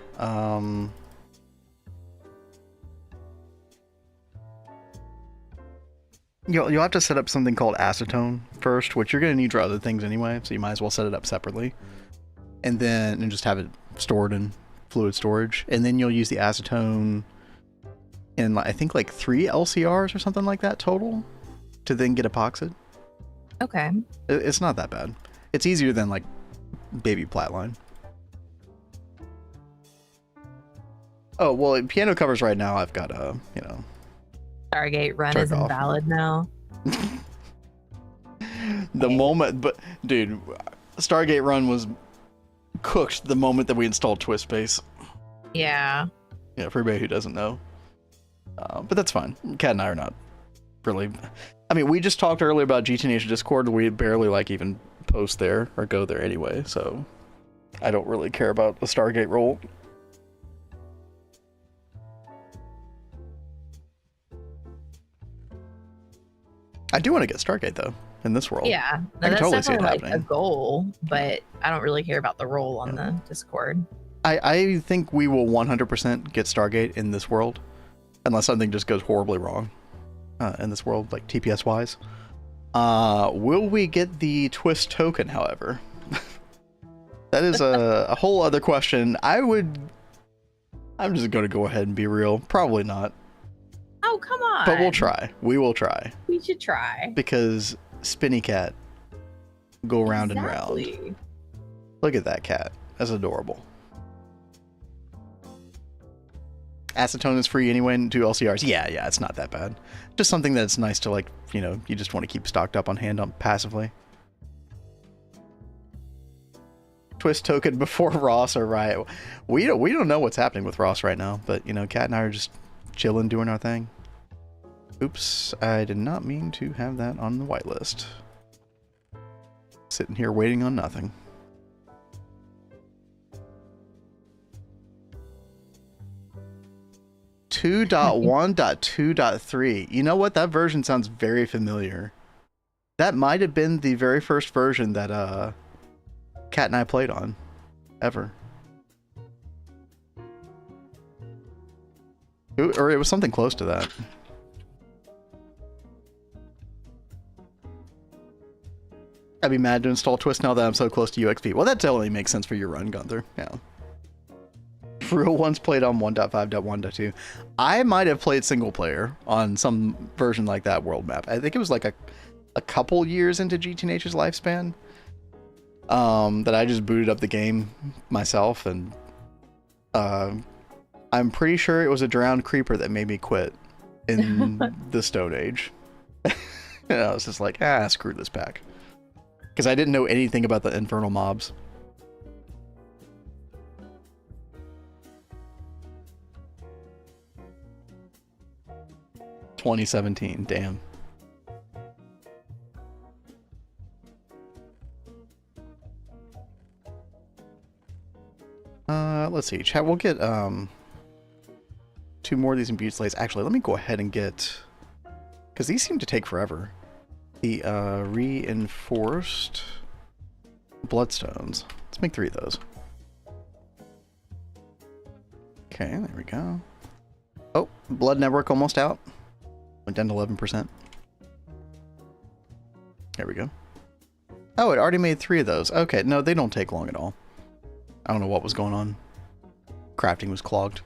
You'll have to set up something called acetone first, which you're going to need for other things anyway, so you might as well set it up separately. And just have it stored in fluid storage, and then you'll use the acetone in I think like 3 LCRs or something like that total to then get epoxid. Okay. It's not that bad. It's easier than like baby Platline. Oh, well, in piano covers right now I've got Stargate Run turned is off. invalid now. The moment, but dude, Stargate Run was cooked the moment that we installed Twist Base. Yeah. Yeah, for anybody who doesn't know. But that's fine. Kat and I are not really... I mean, we just talked earlier about GTNH Discord. We barely even post there or go there anyway, so I don't really care about the Stargate role. I do want to get Stargate, though, in this world. Yeah. No, I can that's totally see it definitely happening. a goal, but I don't really care about the role on the Discord. I think we will 100% get Stargate in this world, unless something just goes horribly wrong in this world, like TPS-wise. Will we get the Twist token, however? That is a whole other question. I'm just going to go ahead and be real. Probably not. Oh, come on. But we'll try. We will try. We should try. Because Spinny Cat go round and round. Exactly. Look at that cat. That's adorable. Acetone is free anyway in 2 LCRs. Yeah, it's not that bad. Just something that's nice to you just want to keep stocked up on hand passively. Twist token before Ross or Riot. We don't know what's happening with Ross right now, but Kat and I are just chilling, doing our thing. Oops, I did not mean to have that on the whitelist. Sitting here waiting on nothing. Two 2.1.2.3. You know what? That version sounds very familiar. That might have been the very first version that Kat and I played on, ever. Or it was something close to that. I'd be mad to install Twist now that I'm so close to UXP. Well, that totally makes sense for your run, Gunther. Yeah. Real ones played on 1.5.1.2. I might have played single player on some version like that world map. I think it was like a couple years into GTNH's lifespan that I just booted up the game myself, and I'm pretty sure it was a drowned creeper that made me quit in the Stone Age. And I was just like, screw this pack. Because I didn't know anything about the infernal mobs. 2017. Damn. Let's see. Chat, we'll get 2 more of these imbued slates. Actually, let me go ahead and get, because these seem to take forever. The reinforced bloodstones. Let's make 3 of those. Okay, there we go. Oh, blood network almost out. Went down to 11%. There we go. Oh, it already made 3 of those. Okay, no, they don't take long at all. I don't know what was going on. Crafting was clogged.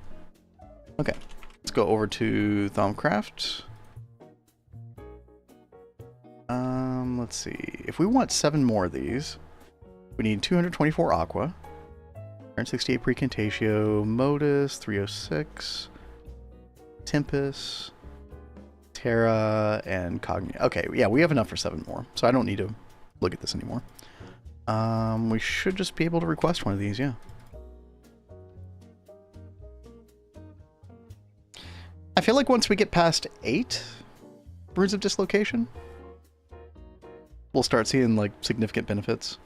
Okay, let's go over to Thaumcraft. Let's see. If we want 7 more of these, we need 224 aqua, 168 precantatio, modus, 306, tempest, terra, and cogni. Okay, yeah, we have enough for 7 more, so I don't need to look at this anymore. We should just be able to request one of these, yeah. I feel like once we get past 8 Runes of Dislocation, we'll start seeing, like, significant benefits.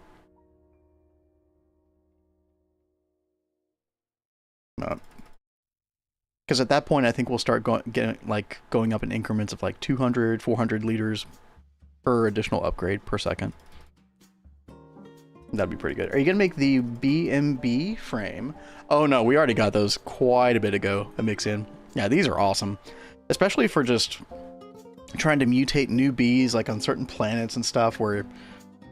Because at that point, I think we'll start going up in increments of, like, 200, 400 liters per additional upgrade per second. That'd be pretty good. Are you going to make the BMB frame? Oh, no, we already got those quite a bit ago, a mix in. Yeah, these are awesome. Especially for just trying to mutate new bees, like on certain planets and stuff, where,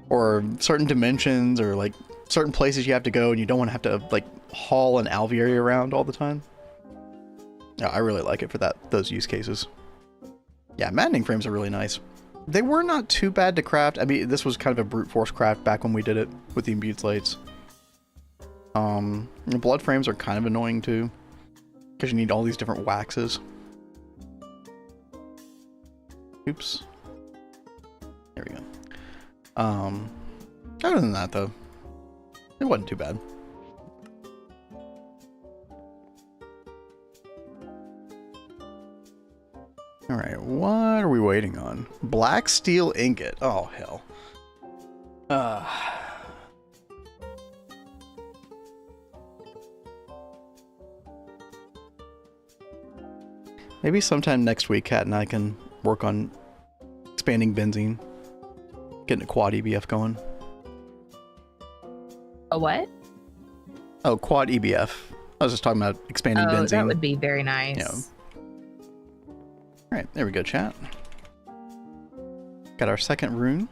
or certain dimensions, or like certain places you have to go and you don't want to have to like haul an alveary around all the time. Yeah, I really like it for those use cases. Yeah, maddening frames are really nice. They were not too bad to craft. I mean, this was kind of a brute force craft back when we did it with the imbued slates. The blood frames are kind of annoying too, because you need all these different waxes. Oops. There we go. Other than that though, it wasn't too bad. Alright, what are we waiting on? Black steel ingot. Oh, hell. Maybe sometime next week, Kat and I can work on expanding benzene. Getting a quad EBF going. A what? Oh, quad EBF. I was just talking about expanding benzene. That would be very nice. Yeah. Alright, there we go, chat. Got our second rune.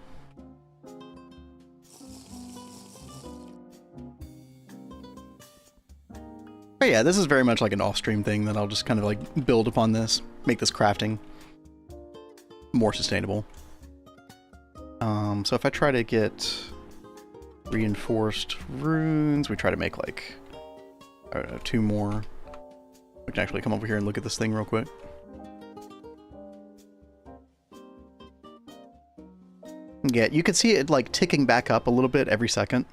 But yeah, this is very much like an off-stream thing that I'll just kind of like build upon this, make this crafting more sustainable. So if I try to get reinforced runes, we try to make like, I don't know, 2 more. We can actually come over here and look at this thing real quick. Yeah, you can see it like ticking back up a little bit every second,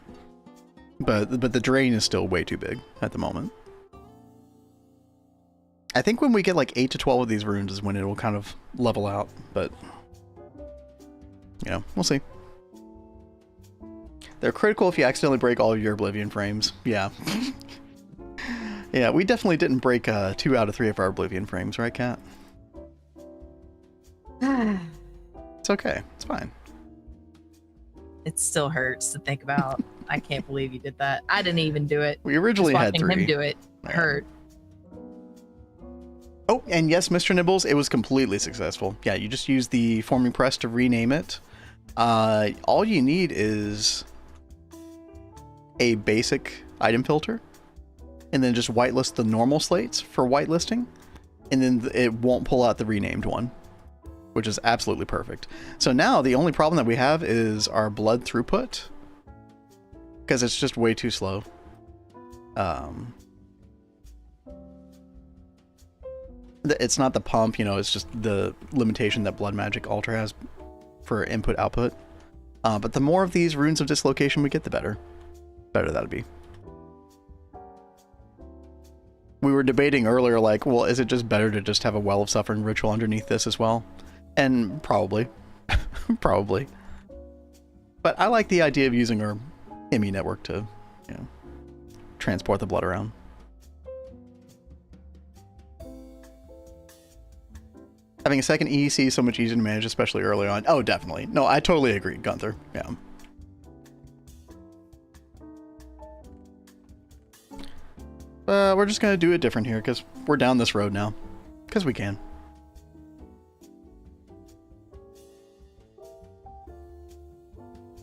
but the drain is still way too big at the moment. I think when we get like 8 to 12 of these runes is when it will kind of level out, but you know, we'll see. They're critical if you accidentally break all of your Oblivion frames. Yeah. Yeah, we definitely didn't break 2 out of 3 of our Oblivion frames, right, Kat? It's okay. It's fine. It still hurts to think about. I can't believe you did that. I didn't even do it. We originally had 3. Him do it hurt. Oh, and yes, Mr. Nibbles, it was completely successful. Yeah, you just use the forming press to rename it. All you need is a basic item filter, and then just whitelist the normal slates for whitelisting, and then it won't pull out the renamed one, which is absolutely perfect. So now the only problem that we have is our blood throughput, because it's just way too slow. It's not the pump, you know, it's just the limitation that Blood Magic Altar has for input-output. But the more of these runes of dislocation we get, the better. Better that'll be. we were debating earlier, like, well, is it just better to just have a Well of Suffering ritual underneath this as well? And probably. Probably. But I like the idea of using our IME network to, you know, transport the blood around. Having a second EEC is so much easier to manage, especially early on. Oh, definitely. No, I totally agree, Gunther. Yeah. We're just going to do it different here because we're down this road now. Because we can.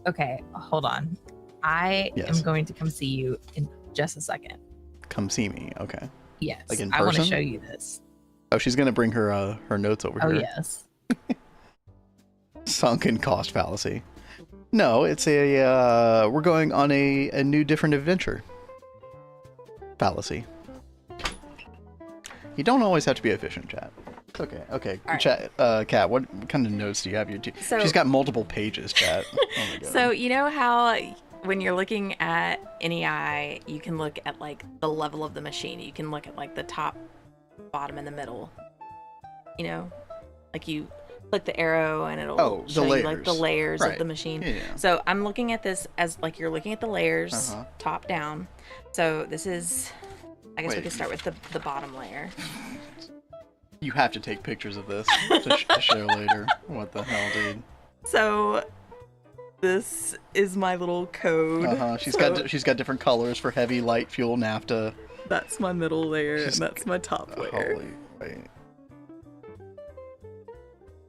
Okay, hold on. I Yes. am going to come see you in just a second. Come see me. Okay. Yes, Like in I want to person? show you this. Oh, she's going to bring her her notes over Oh, here. yes. Sunken cost fallacy. No, it's a, we're going on a new different adventure. Fallacy. You don't always have to be efficient, chat. It's okay. Okay, All right. chat. Kat, what kind of notes do you have? So- She's got multiple pages, chat. Oh my god. So you know how when you're looking at NEI, you can look at like the level of the machine. You can look at like the top, bottom, and the middle. You know, like you click the arrow and it'll show you like the layers Right. of the machine. Yeah. So I'm looking at this as like you're looking at the layers Uh-huh. top down. So this is, I guess we Wait. could start with the bottom layer. You have to take pictures of this to show later. What the hell, dude? So this is my little code. Uh-huh. She's So got different colors for heavy, light, fuel, naphtha. that's my middle layer She's- and that's my top layer. Holy,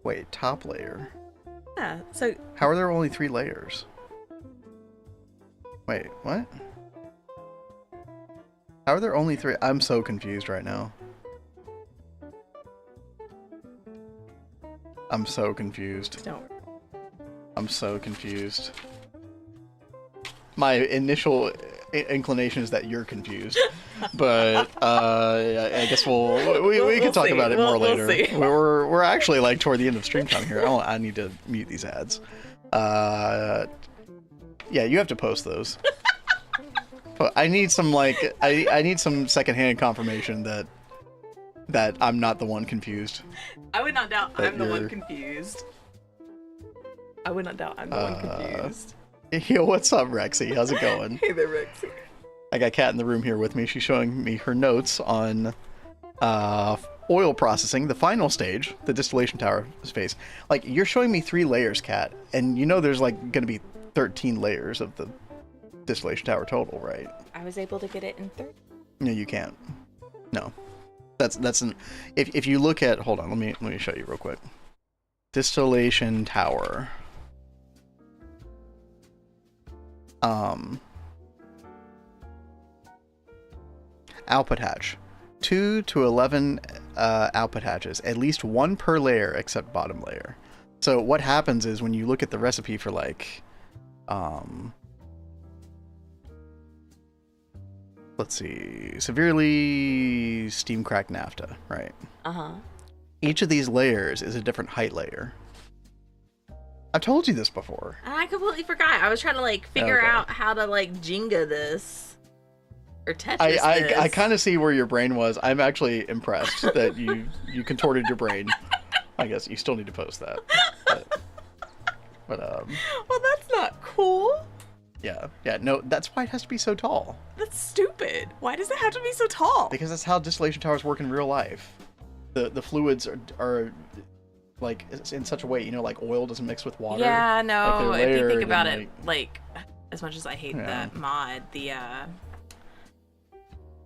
wait, top layer. Yeah. So How are there only 3 layers? Wait, what? How are there only 3? I'm so confused right now. I'm so confused. don't. I'm so confused. My initial inclination is that you're confused, but I guess we can talk see. about it more We'll later. see. We're actually like toward the end of stream time here. I need to mute these ads. Yeah, you have to post those. But I need some like I need some secondhand confirmation that I'm not the one confused. I would not doubt That I'm the one you're- confused. I would not doubt I'm the one confused. Yo, what's up, Rexy? How's it going? Hey there, Rexy. I got Kat in the room here with me. She's showing me her notes on oil processing, the final stage, the distillation tower phase. Like, you're showing me 3 layers, Kat, and you know there's like going to be 13 layers of the distillation tower total, right? I was able to get it in 30. No, you can't. No, that's an. If you look at, hold on, let me show you real quick. Distillation tower. Output hatch. 2 to 11 output hatches, at least 1 per layer except bottom layer. So what happens is when you look at the recipe for like, let's see, severely steam cracked naphtha, right? Uh-huh. Each of these layers is a different height layer. I've told you this before. I completely forgot. I was trying to like figure Okay. out how to like Jenga this or Tetris I this. kind of see where your brain was. I'm actually impressed that you contorted your brain. I guess you still need to post that. But Well, that's not cool. yeah, no, that's why it has to be so tall. That's stupid. Why does it have to be so tall? Because that's how distillation towers work in real life. The fluids are like it's in such a way, you know, like oil doesn't mix with water. Yeah, no. Like, they're if you think layered about and, it, like as much as I hate Yeah. that mod, the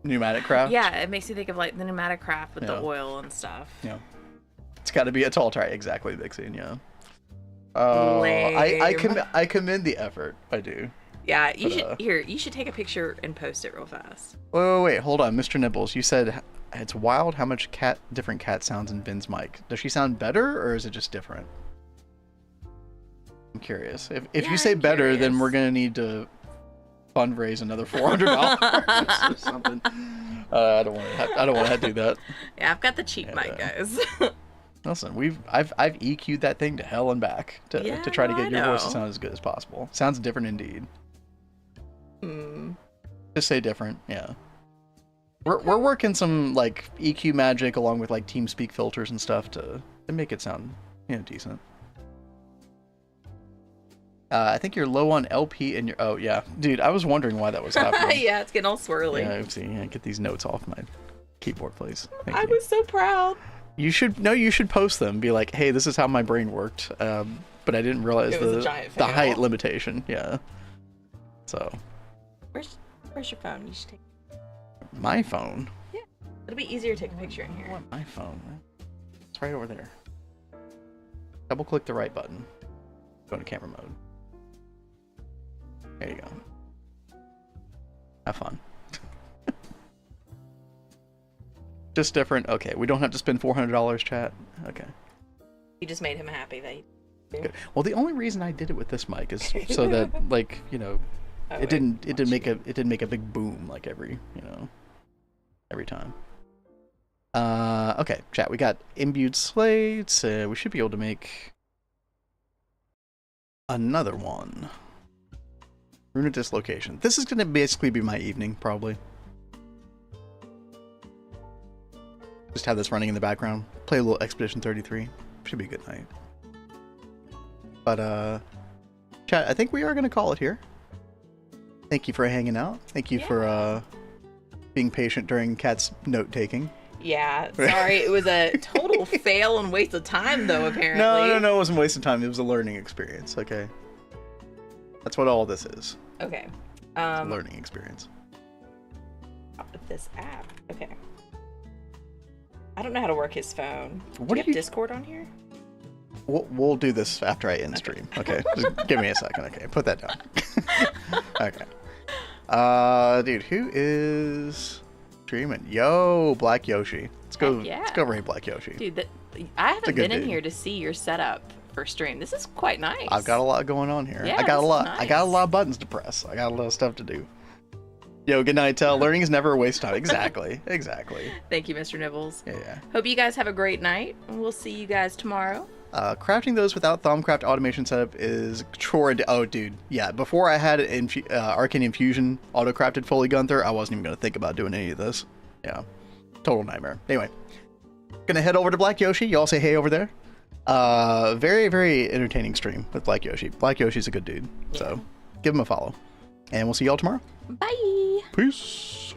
Pneumatic craft. yeah, it makes me think of like the pneumatic craft with Yeah. the oil and stuff. Yeah. It's got to be a tall tray. Exactly, Vixen. Yeah. I Lame. commend the effort. I do. Yeah, you But, should here. You should take a picture and post it real fast. Wait, hold on, Mr. Nibbles. You said it's wild how much different cat sounds in Vin's mic. Does she sound better, or is it just different? I'm curious. If Yeah, you say I'm better, then curious. we're gonna need to fundraise another $400 or something. I don't want to do that. Yeah, I've got the cheap mic, Yeah. guys. Listen, I've EQ'd that thing to hell and back to Yeah, try to no, get I your voice to know. sound as good as possible. Sounds different indeed. Hmm. Just say different, yeah. We're working some like EQ magic along with like TeamSpeak filters and stuff to make it sound, you know, decent. I think you're low on LP and oh yeah, dude, I was wondering why that was happening. Yeah, it's getting all swirly. Yeah, oopsie. Yeah, get these notes off my keyboard, please. Thank I you. was so proud. You should post them. Be like, hey, this is how my brain worked, but I didn't realize It was a giant the fail. height limitation. Yeah. So. Where's your phone? You should take. My phone. Yeah, it'll be easier to take a picture in here. My phone. It's right over there. Double click the right button. Go into camera mode. There you go. Have fun. Just different. Okay, we don't have to spend $400, chat. Okay. You just made him happy that. Good. Well, the only reason I did it with this mic is so that, like, you know, it didn't make a big boom like every time. Okay, chat. We got imbued slates. We should be able to make another one. Rune of Dislocation. This is gonna basically be my evening, probably. Just have this running in the background. Play a little Expedition 33. Should be a good night. But, chat, I think we are going to call it here. Thank you for hanging out. Thank you for being patient during Kat's note-taking. Yeah, sorry. It was a total fail and waste of time, though, apparently. No, it wasn't a waste of time. It was a learning experience, okay? That's what all this is. Okay. It's a learning experience. With this app. Okay. I don't know how to work his phone. What do you do have you- Discord on here? We'll do this after I end stream. Okay, just give me a second. Okay, put that down. Okay. Dude, who is streaming? Yo, Black Yoshi. Let's go. Heck yeah. Let's go raid Black Yoshi. Dude, I haven't good been in dude. here to see your setup for stream. This is quite nice. I've got a lot going on here. Yeah, I got a this is lot. I got a nice. lot of buttons to press. I got a lot of stuff to do. Yo, good night, Tell. Learning is never a waste of time. Exactly. Exactly. Thank you, Mr. Nibbles. Yeah. Hope you guys have a great night. And we'll see you guys tomorrow. Crafting those without Thumbcraft automation setup is chore. Oh, dude. Yeah, before I had Arcane Infusion auto-crafted fully Gunther, I wasn't even going to think about doing any of this. Yeah. Total nightmare. Anyway. Gonna head over to Black Yoshi. Y'all say hey over there. Very, very entertaining stream with Black Yoshi. Black Yoshi's a good dude. So, give him a follow. And we'll see y'all tomorrow. Bye. Peace.